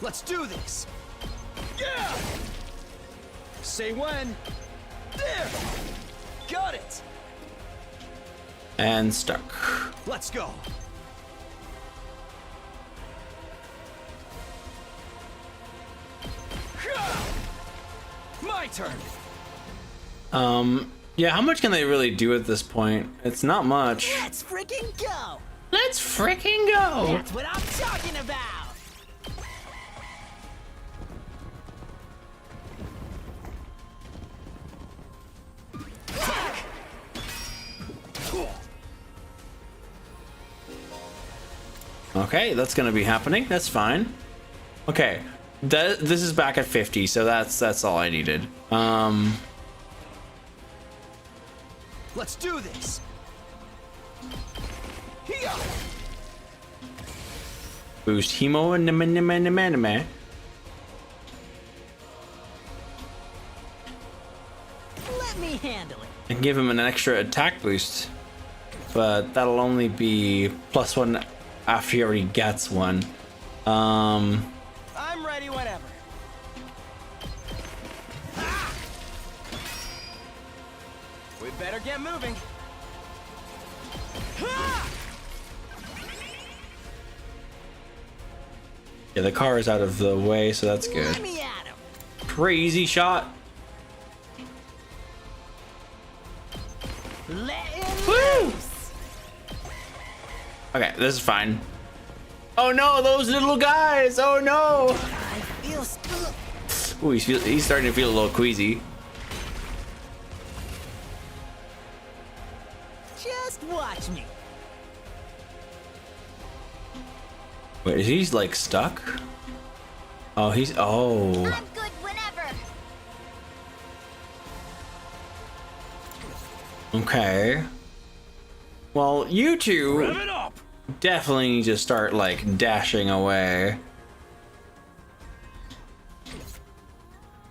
Let's do this. Yeah. Say when. There. Got it. And stuck. Let's go. My turn. Yeah, how much can they really do at this point? It's not much. Let's freaking go. Let's freaking go. That's what I'm talking about. Okay, that's gonna be happening. That's fine. Okay, this is back at 50, so that's all I needed. Let's do this. Here. Boost hemo and anime. Let me handle it. And give him an extra attack boost, but that'll only be +1 after he already gets one. I'm ready whenever. We better get moving. Yeah, the car is out of the way, so that's good. Let me at him. Crazy shot. Let him Woo! loose. Okay, this is fine. Oh no, those little guys! Oh no! I feel stuck. Ooh, he's starting to feel a little queasy. Just watch me. Wait, is he like stuck? Oh, he's I'm good whenever. okay. Well, you two Rev it up. definitely need to start like dashing away.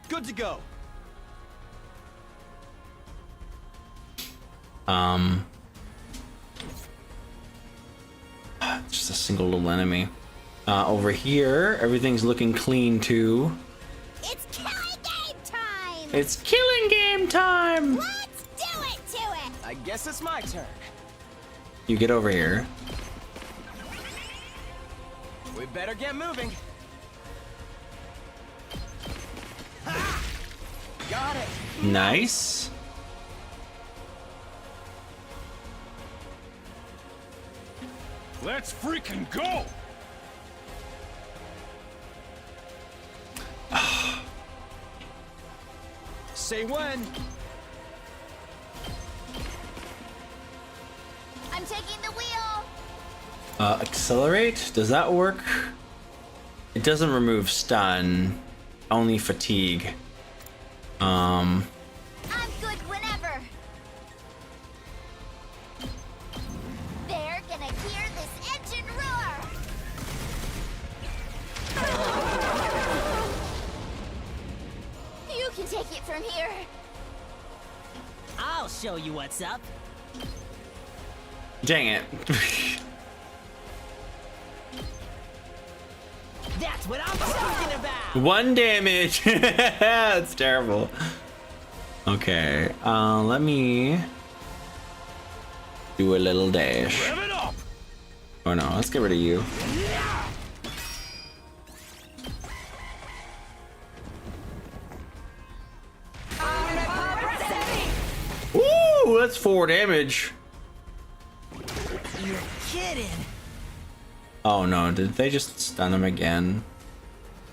Good to go. Just a single little enemy. Over here, everything's looking clean too. It's killing game time. It's killing game time! Let's do it to it. I guess it's my turn. You get over here. We better get moving. Got it. Nice. Let's freaking go. Say when. I'm taking the wheel. Accelerate? Does that work? It doesn't remove stun, only fatigue. I'm good whenever. They're gonna hear this engine roar. You can take it from here. I'll show you what's up. Dang it. That's what I'm talking about. 1 damage. That's terrible. Okay, let me do a little dash. Rev it up. Oh no, let's get rid of you. Ooh, that's 4 damage. You're kidding. Oh no, did they just stun him again?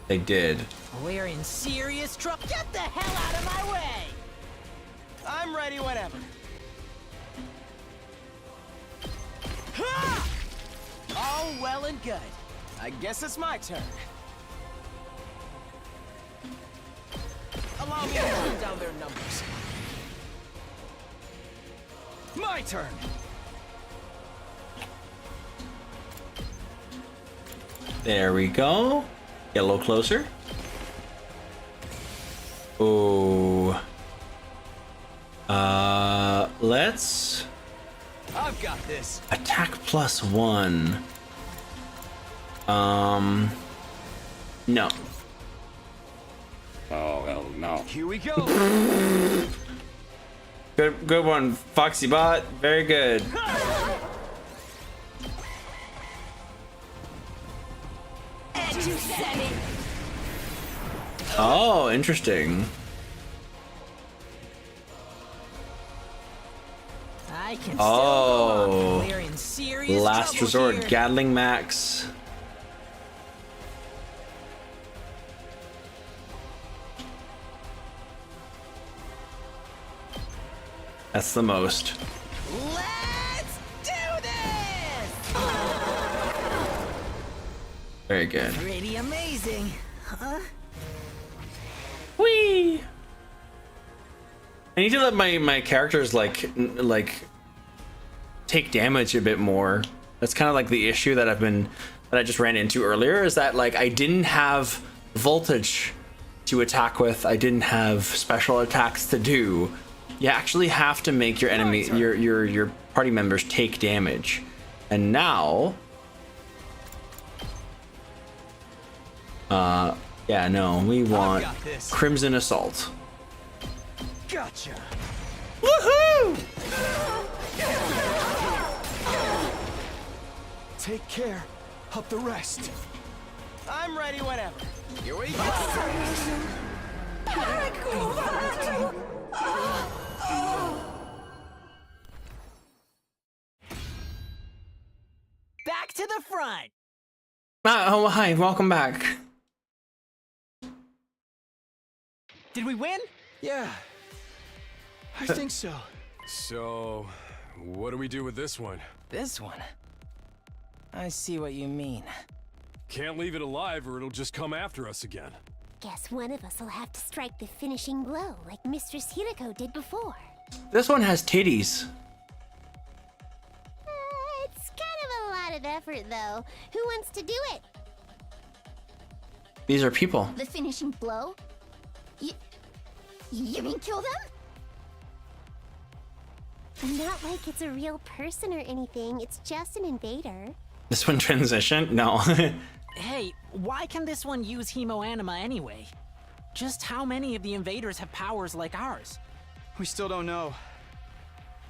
They did. We're in serious trouble. Get the hell out of my way. I'm ready whenever. All well and good. I guess it's my turn. Allow me to run down their numbers. My turn. There we go. Get a little closer. Oh. Let's I've got this. attack +1. No. Oh, well, no. Here we go. Good one, Foxy Bot. Very good. Oh, interesting. I can still go on. We're in serious Last trouble resort, here. Gatling Max. That's the most. Let's do this! Very good. Pretty amazing, huh? Whee! I need to let my characters like take damage a bit more. That's kind of like the issue that I just ran into earlier, is that like I didn't have voltage to attack with. I didn't have special attacks to do. You actually have to make your enemy, your party members take damage. And now, yeah, no, we want Crimson Assault. Gotcha. Woohoo! Take care of the rest. I'm ready whenever. Here we go. Back to the front. Oh, hi, welcome back. Did we win? Yeah, I think so. So, what do we do with this one? This one? I see what you mean. Can't leave it alive or it'll just come after us again. Guess one of us will have to strike the finishing blow like Mistress Hiriko did before. This one has titties. It's kind of a lot of effort, though. Who wants to do it? These are people. The finishing blow? You mean kill them? Not like it's a real person or anything. It's just an invader. This one transitioned? No. Hey, why can this one use hemoanima anyway? Just how many of the invaders have powers like ours? We still don't know.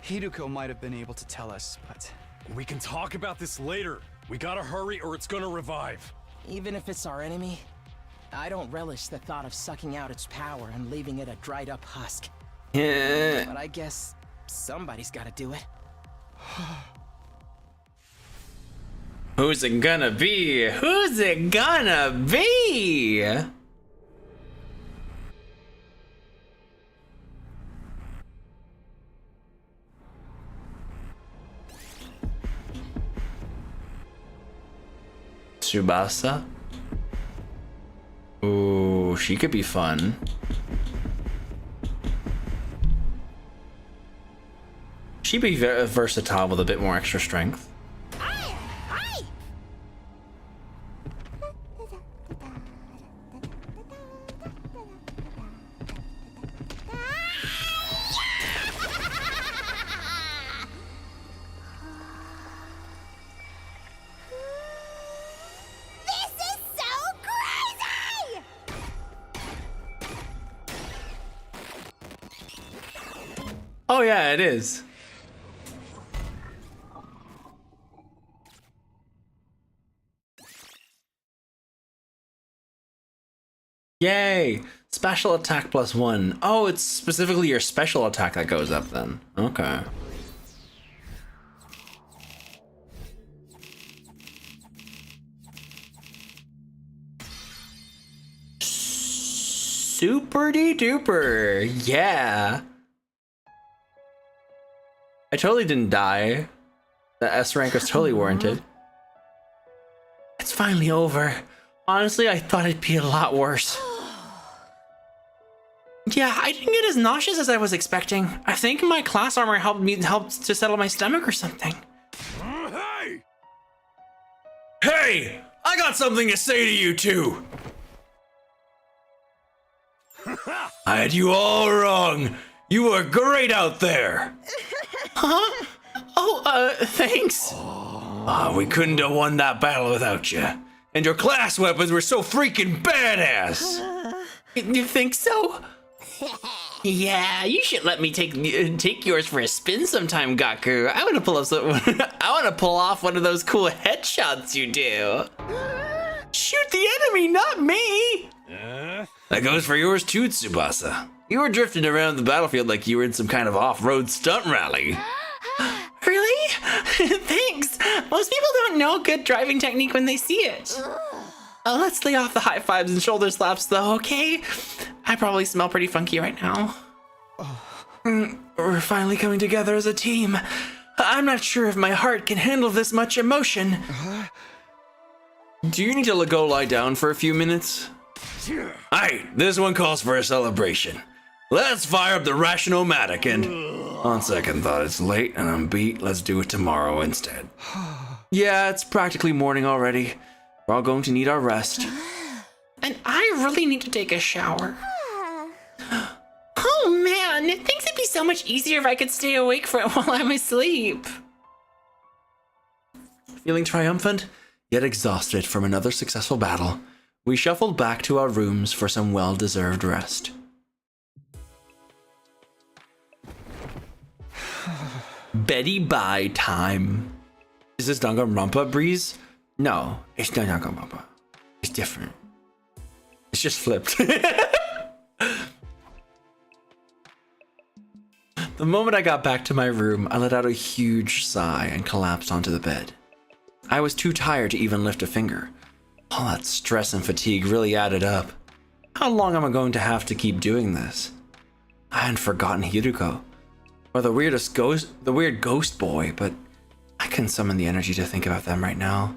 Hiruko might have been able to tell us, but... We can talk about this later. We gotta hurry or it's gonna revive. Even if it's our enemy, I don't relish the thought of sucking out its power and leaving it a dried up husk. Yeah. But I guess somebody's gotta do it. Who's it gonna be? Who's it gonna be? Tsubasa? Ooh, she could be fun. She'd be very versatile with a bit more extra strength. Oh yeah, it is. Yay! Special attack +1. Oh, it's specifically your special attack that goes up then. Okay. Super-de-duper. Yeah. I totally didn't die. The S rank was totally warranted. It's finally over. Honestly, I thought it'd be a lot worse. Yeah, I didn't get as nauseous as I was expecting. I think my class armor helped to settle my stomach or something. Hey! Hey! I got something to say to you two! I had you all wrong. You were great out there. Huh? Oh, thanks. We couldn't have won that battle without you. and your class weapons were so freaking badass. You think so? Yeah, you should let me take yours for a spin sometime, Gaku. I want to pull off one of those cool headshots you do. Shoot the enemy, not me. That goes for yours too, Tsubasa. You were drifting around the battlefield like you were in some kind of off-road stunt rally. Really? Thanks. Most people don't know good driving technique when they see it. Let's lay off the high fives and shoulder slaps, though, okay? I probably smell pretty funky right now. We're finally coming together as a team. I'm not sure if my heart can handle this much emotion. Do you need to go lie down for a few minutes? Alright, this one calls for a celebration. Let's fire up the Rational-matic and... On second thought, it's late and I'm beat. Let's do it tomorrow instead. Yeah, it's practically morning already. We're all going to need our rest. And I really need to take a shower. Oh man, things would be so much easier if I could stay awake while I'm asleep. Feeling triumphant, yet exhausted from another successful battle, we shuffled back to our rooms for some well-deserved rest. Betty Bye time. Is this Danganronpa, Breeze? No, it's not Danganronpa. It's different. It's just flipped. The moment I got back to my room, I let out a huge sigh and collapsed onto the bed. I was too tired to even lift a finger. All that stress and fatigue really added up. How long am I going to have to keep doing this? I hadn't forgotten Hiruko, or the weird ghost boy, but I couldn't summon the energy to think about them right now.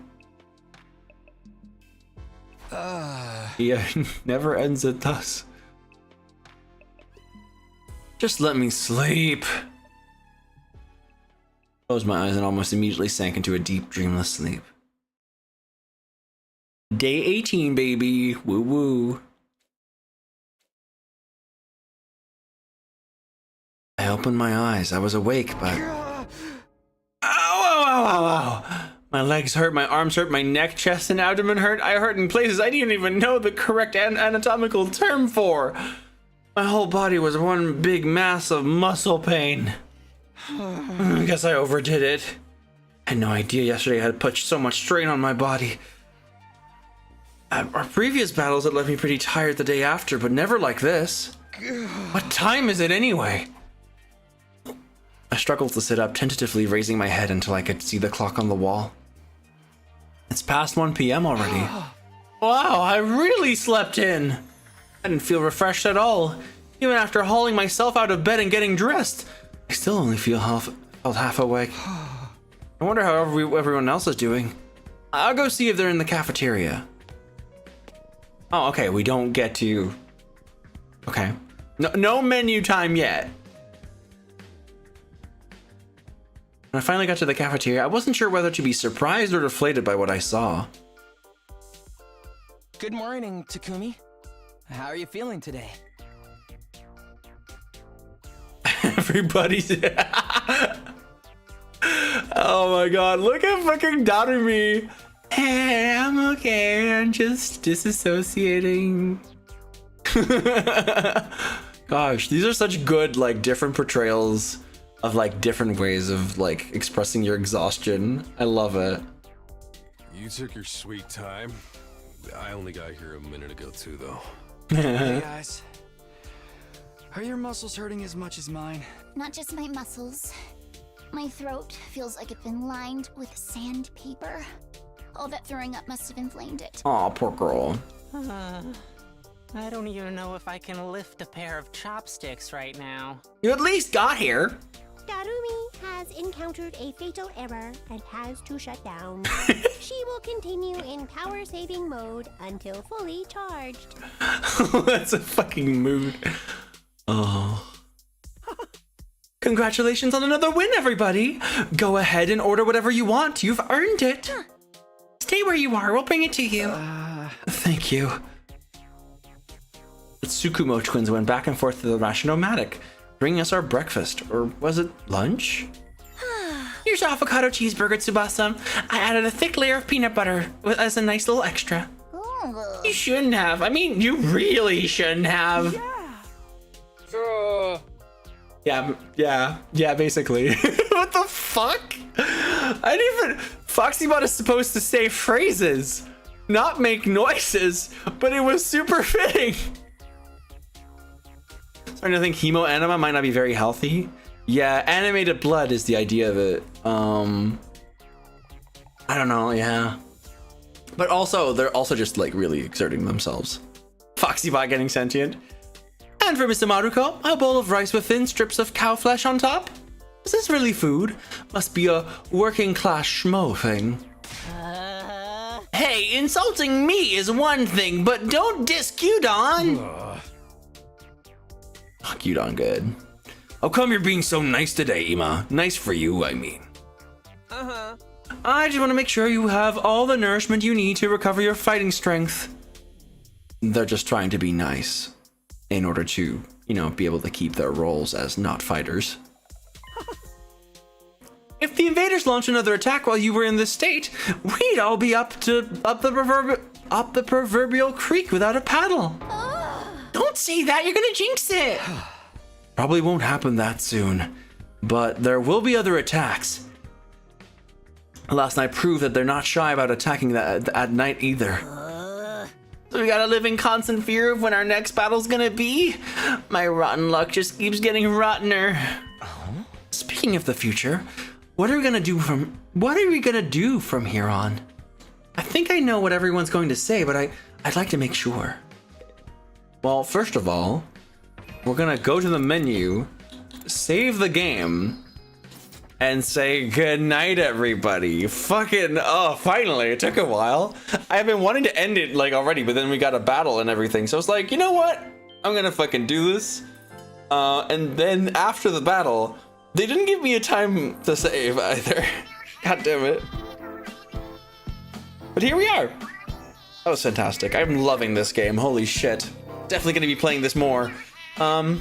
Yeah, never ends it thus. Just let me sleep. Closed my eyes and almost immediately sank into a deep, dreamless sleep. Day 18, baby. Woo woo. I opened my eyes. I was awake, but... Ow, ow, ow, ow, ow. My legs hurt, my arms hurt, my neck, chest, and abdomen hurt. I hurt in places I didn't even know the correct anatomical term for. My whole body was one big mass of muscle pain. I guess I overdid it. I had no idea yesterday I had put so much strain on my body. Our previous battles had left me pretty tired the day after, but never like this. What time is it anyway? I struggled to sit up, tentatively raising my head until I could see the clock on the wall. It's past 1 p.m. already. Wow, I really slept in. I didn't feel refreshed at all. Even after hauling myself out of bed and getting dressed, I still only felt half awake. I wonder how everyone else is doing. I'll go see if they're in the cafeteria. Oh, okay, we don't get to... Okay. No menu time yet. When I finally got to the cafeteria, I wasn't sure whether to be surprised or deflated by what I saw. Good morning, Takumi. How are you feeling today? Everybody's... Oh my god, look at fucking Darumi. Hey, I'm okay, I'm just disassociating. Gosh, these are such good, like, different portrayals of, like, different ways of, like, expressing your exhaustion. I love it. You took your sweet time. I only got here a minute ago too, though. Hey guys. Are your muscles hurting as much as mine? Not just my muscles. My throat feels like it's been lined with sandpaper. All that throwing up must have inflamed it. Aw, poor girl. I don't even know if I can lift a pair of chopsticks right now. You at least got here. Darumi has encountered a fatal error and has to shut down. She will continue in power saving mode until fully charged. That's a fucking mood. Oh. Congratulations on another win, everybody. Go ahead and order whatever you want. You've earned it. Stay where you are. We'll bring it to you. Thank you. The Tsukumo twins went back and forth to the Rational-matic, bringing us our breakfast, or was it lunch? You're here's your avocado cheeseburger, Tsubasa. I added a thick layer of peanut butter as a nice little extra. You shouldn't have. I mean, you really shouldn't have. Yeah, basically. What the fuck? I didn't even... Foxybot is supposed to say phrases, not make noises, but it was super fitting. Starting to think hemo anima might not be very healthy. Yeah, animated blood is the idea of it. I don't know, yeah. But also, they're also just like really exerting themselves. Foxybot getting sentient. And for Mr. Maruko, a bowl of rice with thin strips of cow flesh on top? Is this really food? Must be a working class schmo thing. Hey, insulting me is one thing, but don't diss Gyudon! Oh, Gyudon good. How come you're being so nice today, Ima? Nice for you, I mean. I just want to make sure you have all the nourishment you need to recover your fighting strength. They're just trying to be nice in order to, you know, be able to keep their roles as not fighters. If the invaders launch another attack while you were in this state, we'd all be up the proverbial creek without a paddle. Don't say that, you're gonna jinx it. Probably won't happen that soon, but there will be other attacks. Last night proved that they're not shy about attacking that at night either. So we gotta live in constant fear of when our next battle's gonna be? My rotten luck just keeps getting rottener. Speaking of the future, what are we gonna do from here on? I think I know what everyone's going to say, but I'd like to make sure. Well, first of all, we're gonna go to the menu, save the game, and say good night, everybody. Fucking, oh, finally, it took a while. I've been wanting to end it like already, but then we got a battle and everything. So it's like, you know what? I'm gonna fucking do this. And then after the battle, they didn't give me a time to save either. God damn it. But here we are. That was fantastic. I'm loving this game. Holy shit. Definitely gonna be playing this more. Yeah.